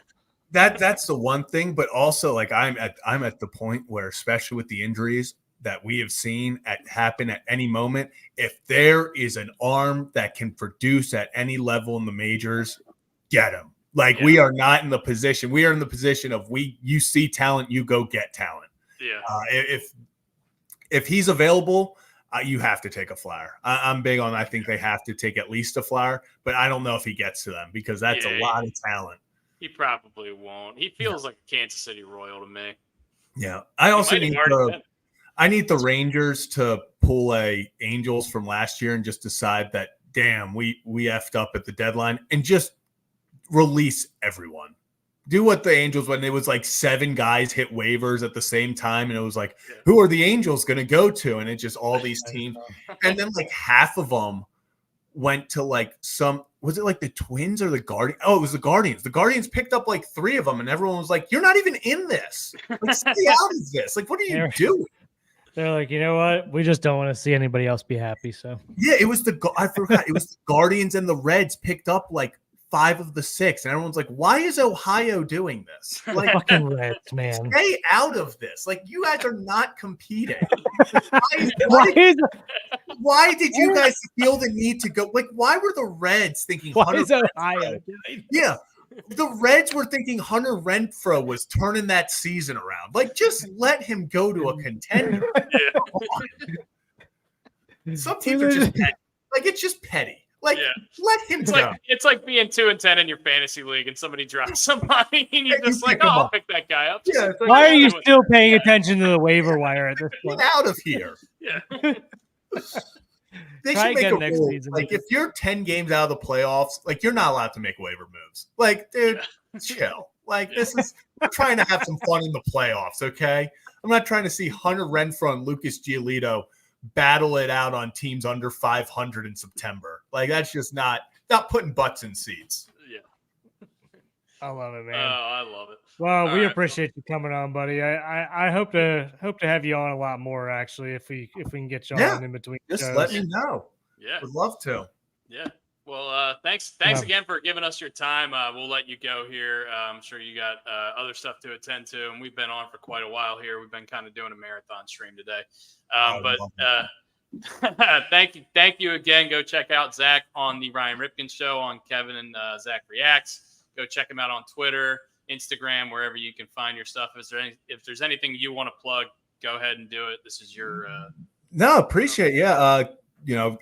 That's the one thing, but also like I'm at the point where, especially with the injuries that we have seen happen at any moment, if there is an arm that can produce at any level in the majors, get him. We are not in the position. We are in the position of you see talent, you go get talent. Yeah. If he's available, you have to take a flyer. I'm big on. I think they have to take at least a flyer, but I don't know if he gets to them because that's a lot of talent. He probably won't. He feels like a Kansas City Royal to me. Yeah, I also need the Rangers to pull a Angels from last year and just decide that, damn, we effed up at the deadline and just release everyone. Do what the Angels, when it was like 7 guys hit waivers at the same time, and it was like, who are the Angels going to go to? And it's just all these teams. And then like half of them went to like was it like the Twins or the Guardians? Oh, it was the Guardians. The Guardians picked up like 3 of them, and everyone was like, you're not even in this. Like, stay out of this. Like, what are you doing? They're like, you know what? We just don't want to see anybody else be happy. So yeah, I forgot. It was the Guardians and the Reds picked up like 5 of the 6, and everyone's like, why is Ohio doing this? Like, fucking Reds, man. Stay out of this. Like, you guys are not competing. Why did you guys feel the need to go? Like, why were the Reds thinking Ohio doing? Yeah. The Reds were thinking Hunter Renfroe was turning that season around. Like, just let him go to a contender. Some teams are just petty. Like, it's just petty. Like, let him go. It's like being 2-10 in your fantasy league and somebody drops some money and you're just like, I'll pick that guy up. Yeah, like, why are you still paying attention to the waiver wire at this point? Get out of here. Yeah. They should make a rule. Like, if you're 10 games out of the playoffs, like, you're not allowed to make waiver moves. Like, dude, chill. Like, we're trying to have some fun in the playoffs, okay? I'm not trying to see Hunter Renfroe and Lucas Giolito battle it out on teams under 500 in September. Like, that's just not putting butts in seats. Yeah. I love it, man. Oh, I love it. Well, we appreciate you coming on, buddy. I hope to have you on a lot more, actually, if we can get you on in between. Just shows. let me know. Yeah. Would love to. Yeah. Well, thanks again for giving us your time. We'll let you go here. I'm sure you got other stuff to attend to, and we've been on for quite a while here. We've been kind of doing a marathon stream today. Thank you again. Go check out Zach on the Ryan Ripken Show on Kevin and Zach Reacts. Go check him out on Twitter, Instagram, wherever you can find your stuff. If there's anything you want to plug, go ahead and do it. This is your No, appreciate it. Yeah.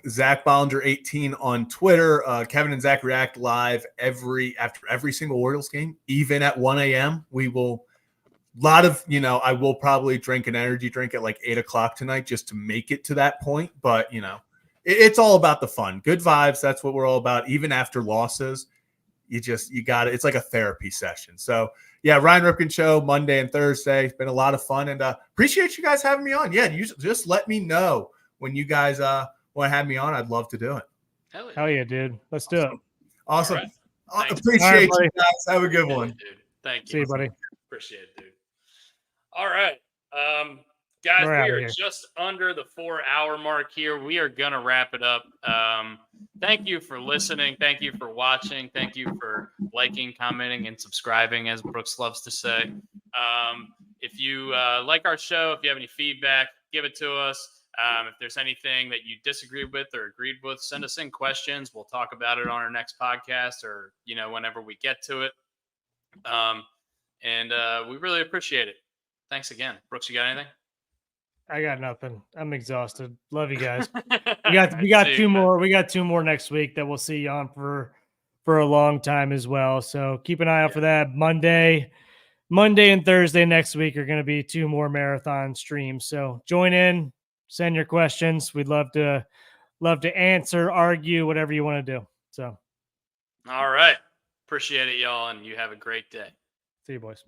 Zach Bollinger 18 on Twitter. Kevin and Zach React live after every single Orioles game, even at 1 a.m. We will I will probably drink an energy drink at like 8 o'clock tonight just to make it to that point. But it's all about the fun, good vibes. That's what we're all about. Even after losses, you got it. It's like a therapy session. So yeah, Ryan Ripken Show Monday and Thursday. It's been a lot of fun, and appreciate you guys having me on. Yeah, you just let me know when you guys want to have me on. I'd love to do it. Hell yeah. Hell yeah, dude. Let's do it. Awesome. All right. Appreciate All right, you guys. Have a good one. Dude. Thank you. See you, buddy. Appreciate it, dude. All right. Guys, We're we outta are here. just under the 4-hour mark here. We are going to wrap it up. Thank you for listening. Thank you for watching. Thank you for liking, commenting, and subscribing, as Brooks loves to say. If you like our show, if you have any feedback, give it to us. If there's anything that you disagree with or agreed with, send us in questions. We'll talk about it on our next podcast or, whenever we get to it. And we really appreciate it. Thanks again. Brooks, you got anything? I got nothing. I'm exhausted. Love you guys. We got two more. We got 2 more next week that we'll see you on for a long time as well. So keep an eye out for that. Monday and Thursday next week are going to be 2 more marathon streams. So join in, send your questions. We'd love to answer, argue, whatever you want to do. So All right. Appreciate it, y'all, and you have a great day. see you, boys.